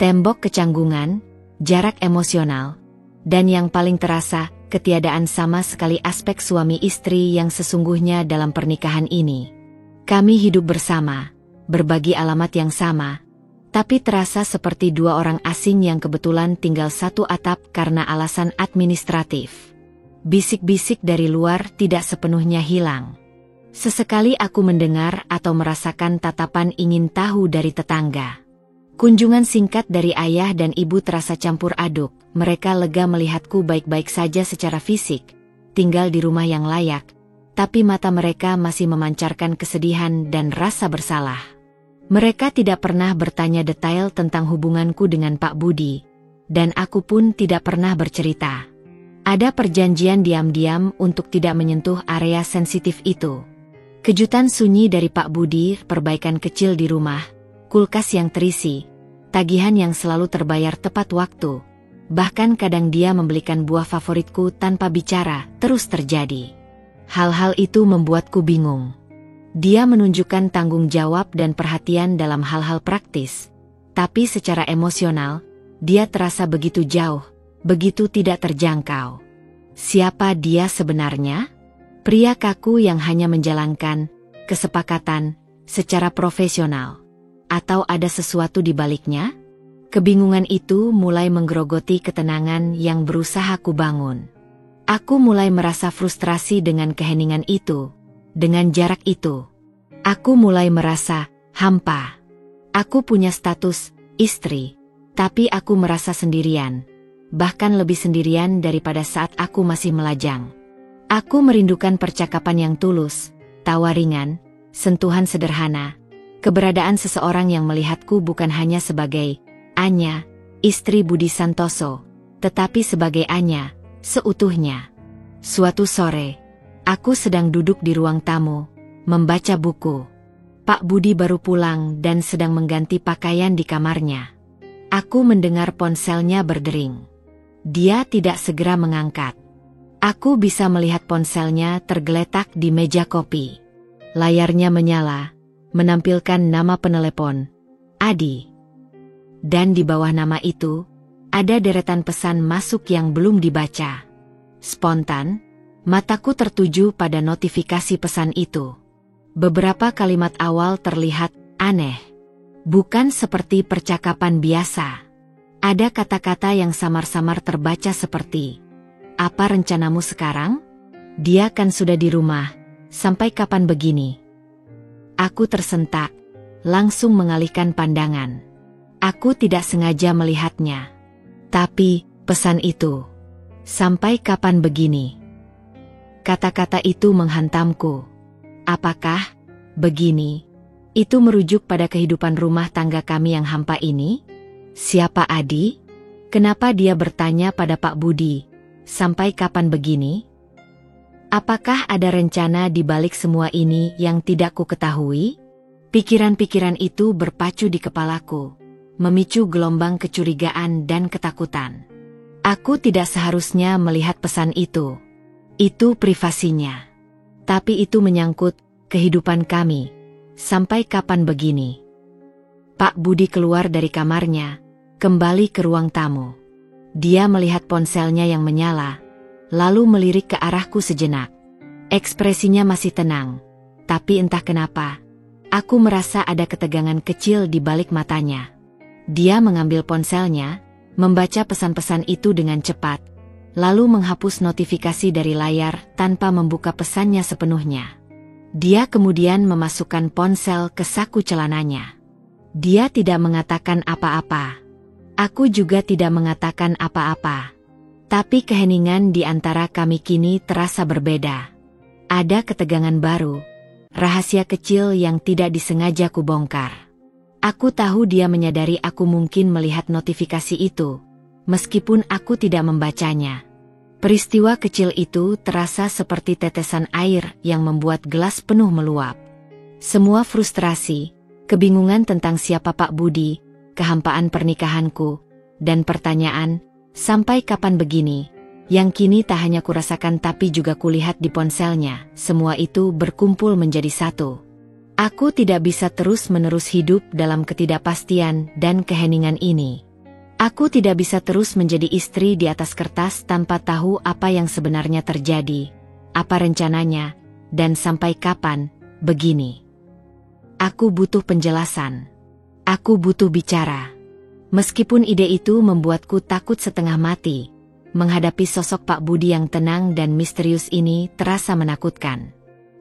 Tembok kecanggungan, jarak emosional, dan yang paling terasa, ketiadaan sama sekali aspek suami istri yang sesungguhnya dalam pernikahan ini. Kami hidup bersama, berbagi alamat yang sama, tapi terasa seperti dua orang asing yang kebetulan tinggal satu atap karena alasan administratif. Bisik-bisik dari luar tidak sepenuhnya hilang. Sesekali aku mendengar atau merasakan tatapan ingin tahu dari tetangga. Kunjungan singkat dari ayah dan ibu terasa campur aduk. Mereka lega melihatku baik-baik saja secara fisik, tinggal di rumah yang layak, tapi mata mereka masih memancarkan kesedihan dan rasa bersalah. Mereka tidak pernah bertanya detail tentang hubunganku dengan Pak Budi, dan aku pun tidak pernah bercerita. Ada perjanjian diam-diam untuk tidak menyentuh area sensitif itu. Kejutan sunyi dari Pak Budi, perbaikan kecil di rumah, kulkas yang terisi, tagihan yang selalu terbayar tepat waktu, bahkan kadang dia membelikan buah favoritku tanpa bicara, terus terjadi. Hal-hal itu membuatku bingung. Dia menunjukkan tanggung jawab dan perhatian dalam hal-hal praktis, tapi secara emosional, dia terasa begitu jauh, begitu tidak terjangkau. Siapa dia sebenarnya? Pria kaku yang hanya menjalankan kesepakatan secara profesional. Atau ada sesuatu di baliknya? Kebingungan itu mulai menggerogoti ketenangan yang berusaha kubangun. Aku mulai merasa frustrasi dengan keheningan itu, dengan jarak itu. Aku mulai merasa hampa. Aku punya status istri, tapi aku merasa sendirian, bahkan lebih sendirian daripada saat aku masih melajang. Aku merindukan percakapan yang tulus, tawa ringan, sentuhan sederhana, keberadaan seseorang yang melihatku bukan hanya sebagai Anya, istri Budi Santoso, tetapi sebagai Anya, seutuhnya. Suatu sore, aku sedang duduk di ruang tamu, membaca buku. Pak Budi baru pulang dan sedang mengganti pakaian di kamarnya. Aku mendengar ponselnya berdering. Dia tidak segera mengangkat. Aku bisa melihat ponselnya tergeletak di meja kopi. Layarnya menyala, menampilkan nama penelepon, Adi. Dan di bawah nama itu, ada deretan pesan masuk yang belum dibaca. Spontan, mataku tertuju pada notifikasi pesan itu. Beberapa kalimat awal terlihat aneh. Bukan seperti percakapan biasa. Ada kata-kata yang samar-samar terbaca seperti, "Apa rencanamu sekarang? Dia kan sudah di rumah. Sampai kapan begini?" Aku tersentak, langsung mengalihkan pandangan. Aku tidak sengaja melihatnya. Tapi, pesan itu, "Sampai kapan begini?" Kata-kata itu menghantamku. Apakah begini? Itu merujuk pada kehidupan rumah tangga kami yang hampa ini? Siapa Adi? Kenapa dia bertanya pada Pak Budi, "Sampai kapan begini?" Apakah ada rencana di balik semua ini yang tidak ku ketahui? Pikiran-pikiran itu berpacu di kepalaku, memicu gelombang kecurigaan dan ketakutan. Aku tidak seharusnya melihat pesan itu. Itu privasinya. Tapi itu menyangkut kehidupan kami. Sampai kapan begini? Pak Budi keluar dari kamarnya, kembali ke ruang tamu. Dia melihat ponselnya yang menyala, lalu melirik ke arahku sejenak. Ekspresinya masih tenang, tapi entah kenapa, aku merasa ada ketegangan kecil di balik matanya. Dia mengambil ponselnya, membaca pesan-pesan itu dengan cepat, lalu menghapus notifikasi dari layar tanpa membuka pesannya sepenuhnya. Dia kemudian memasukkan ponsel ke saku celananya. Dia tidak mengatakan apa-apa. Aku juga tidak mengatakan apa-apa. Tapi keheningan di antara kami kini terasa berbeda. Ada ketegangan baru, rahasia kecil yang tidak disengaja kubongkar. Aku tahu dia menyadari aku mungkin melihat notifikasi itu, meskipun aku tidak membacanya. Peristiwa kecil itu terasa seperti tetesan air yang membuat gelas penuh meluap. Semua frustrasi, kebingungan tentang siapa Pak Budi, kehampaan pernikahanku, dan pertanyaan, "Sampai kapan begini?" yang kini tak hanya kurasakan tapi juga kulihat di ponselnya, semua itu berkumpul menjadi satu. Aku tidak bisa terus-menerus hidup dalam ketidakpastian dan keheningan ini. Aku tidak bisa terus menjadi istri di atas kertas tanpa tahu apa yang sebenarnya terjadi, apa rencananya, dan sampai kapan begini. Aku butuh penjelasan. Aku butuh bicara. Meskipun ide itu membuatku takut setengah mati, menghadapi sosok Pak Budi yang tenang dan misterius ini terasa menakutkan.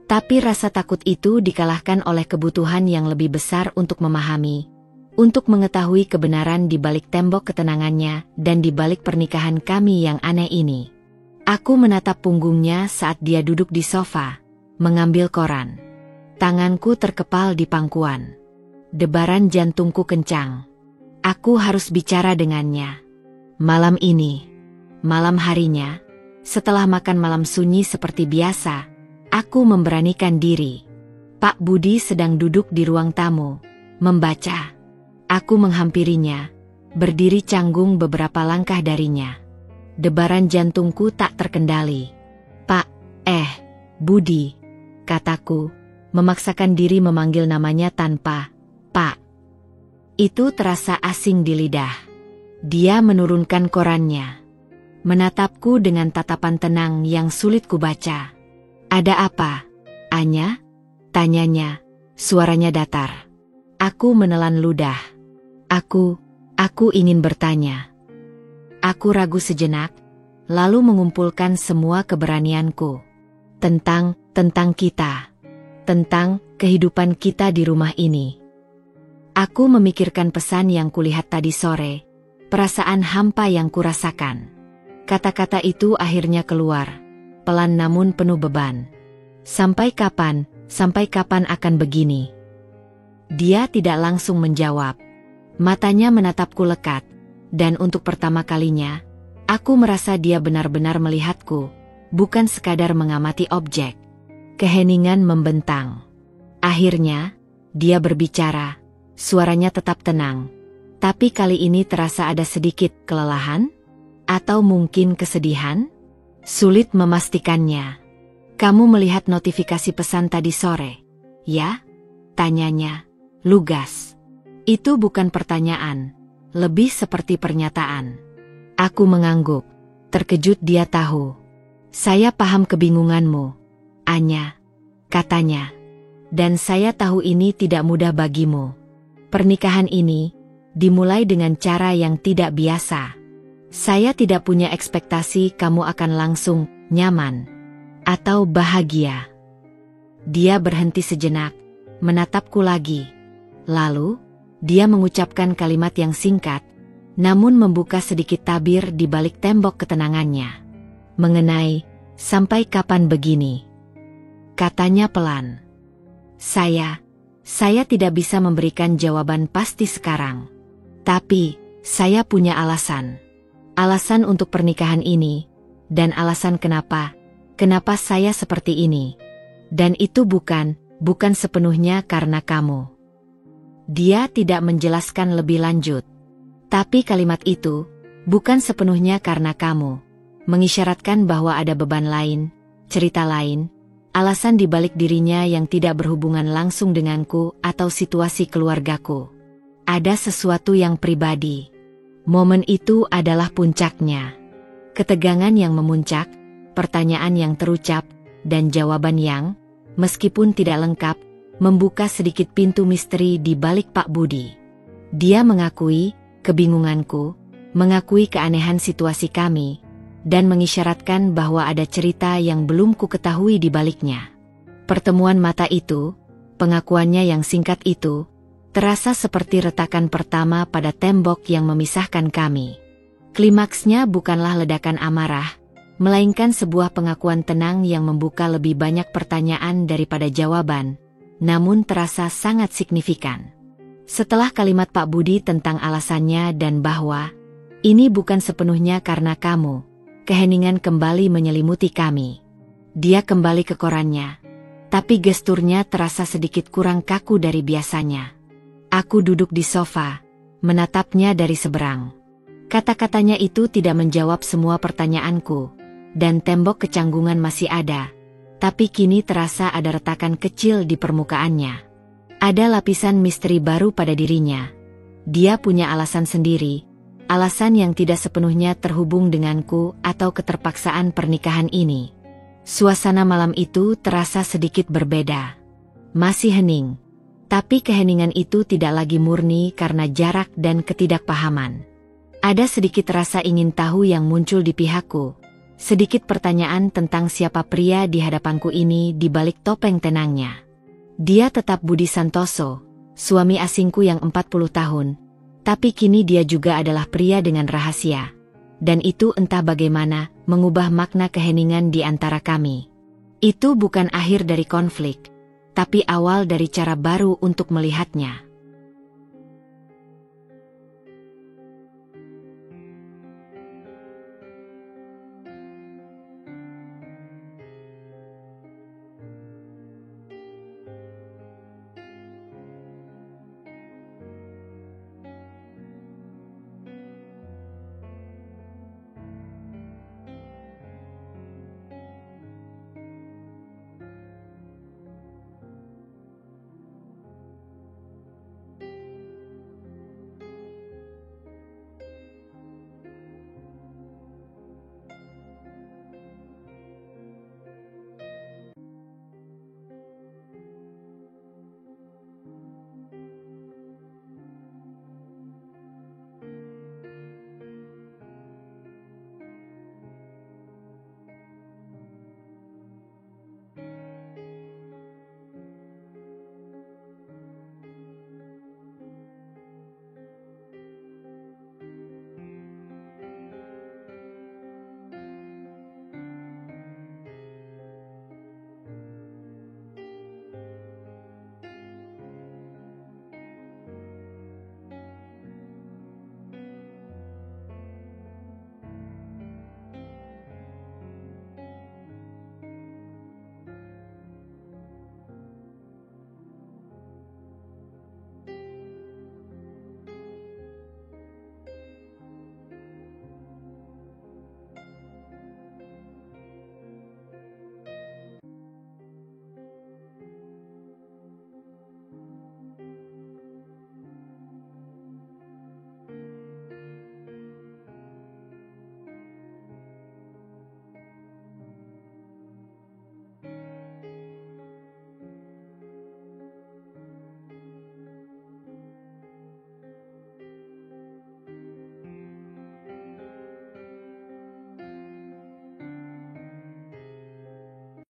Tapi rasa takut itu dikalahkan oleh kebutuhan yang lebih besar untuk memahami, untuk mengetahui kebenaran di balik tembok ketenangannya dan di balik pernikahan kami yang aneh ini. Aku menatap punggungnya saat dia duduk di sofa, mengambil koran. Tanganku terkepal di pangkuan. Debaran jantungku kencang. Aku harus bicara dengannya. Malam ini, malam harinya, setelah makan malam sunyi seperti biasa, aku memberanikan diri. Pak Budi sedang duduk di ruang tamu, membaca. Aku menghampirinya, berdiri canggung beberapa langkah darinya. Debaran jantungku tak terkendali. "Pak, Budi," kataku, memaksakan diri memanggil namanya tanpa "Pak". Itu terasa asing di lidah. Dia menurunkan korannya, menatapku dengan tatapan tenang yang sulit kubaca. "Ada apa, Anya?" tanyanya, suaranya datar. Aku menelan ludah. Aku ingin bertanya. Aku ragu sejenak, lalu mengumpulkan semua keberanianku. Tentang kita. Tentang kehidupan kita di rumah ini. Aku memikirkan pesan yang kulihat tadi sore, perasaan hampa yang kurasakan. Kata-kata itu akhirnya keluar, pelan namun penuh beban. Sampai kapan akan begini?" Dia tidak langsung menjawab. Matanya menatapku lekat, dan untuk pertama kalinya, aku merasa dia benar-benar melihatku, bukan sekadar mengamati objek. Keheningan membentang. Akhirnya, dia berbicara, suaranya tetap tenang. Tapi kali ini terasa ada sedikit kelelahan? Atau mungkin kesedihan? Sulit memastikannya. "Kamu melihat notifikasi pesan tadi sore, ya?" tanyanya, lugas. Itu bukan pertanyaan, lebih seperti pernyataan. Aku mengangguk, terkejut dia tahu. "Saya paham kebingunganmu, Anya," katanya. Dan saya tahu ini tidak mudah bagimu. Pernikahan ini dimulai dengan cara yang tidak biasa. Saya tidak punya ekspektasi kamu akan langsung nyaman atau bahagia. Dia berhenti sejenak, menatapku lagi. Lalu, dia mengucapkan kalimat yang singkat, namun membuka sedikit tabir di balik tembok ketenangannya. Mengenai, sampai kapan begini? Katanya pelan. Saya tidak bisa memberikan jawaban pasti sekarang. Tapi, saya punya alasan. Alasan untuk pernikahan ini, dan alasan kenapa saya seperti ini. Dan itu bukan sepenuhnya karena kamu. Dia tidak menjelaskan lebih lanjut. Tapi kalimat itu, bukan sepenuhnya karena kamu, mengisyaratkan bahwa ada beban lain, cerita lain, alasan di balik dirinya yang tidak berhubungan langsung denganku atau situasi keluargaku. Ada sesuatu yang pribadi. Momen itu adalah puncaknya. Ketegangan yang memuncak, pertanyaan yang terucap, dan jawaban yang, meskipun tidak lengkap, membuka sedikit pintu misteri di balik Pak Budi. Dia mengakui kebingunganku, mengakui keanehan situasi kami, dan mengisyaratkan bahwa ada cerita yang belum ku ketahui di baliknya. Pertemuan mata itu, pengakuannya yang singkat itu, terasa seperti retakan pertama pada tembok yang memisahkan kami. Klimaksnya bukanlah ledakan amarah, melainkan sebuah pengakuan tenang yang membuka lebih banyak pertanyaan daripada jawaban, namun terasa sangat signifikan. Setelah kalimat Pak Budi tentang alasannya dan bahwa ini bukan sepenuhnya karena kamu, keheningan kembali menyelimuti kami. Dia kembali ke korannya, tapi gesturnya terasa sedikit kurang kaku dari biasanya. Aku duduk di sofa, menatapnya dari seberang. Kata-katanya itu tidak menjawab semua pertanyaanku, dan tembok kecanggungan masih ada, tapi kini terasa ada retakan kecil di permukaannya. Ada lapisan misteri baru pada dirinya. Dia punya alasan sendiri, alasan yang tidak sepenuhnya terhubung denganku atau keterpaksaan pernikahan ini. Suasana malam itu terasa sedikit berbeda. Masih hening. Tapi keheningan itu tidak lagi murni karena jarak dan ketidakpahaman. Ada sedikit rasa ingin tahu yang muncul di pihakku. Sedikit pertanyaan tentang siapa pria di hadapanku ini di balik topeng tenangnya. Dia tetap Budi Santoso, suami asingku yang 40 tahun. Tapi kini dia juga adalah pria dengan rahasia. Dan itu entah bagaimana mengubah makna keheningan di antara kami. Itu bukan akhir dari konflik, tapi awal dari cara baru untuk melihatnya.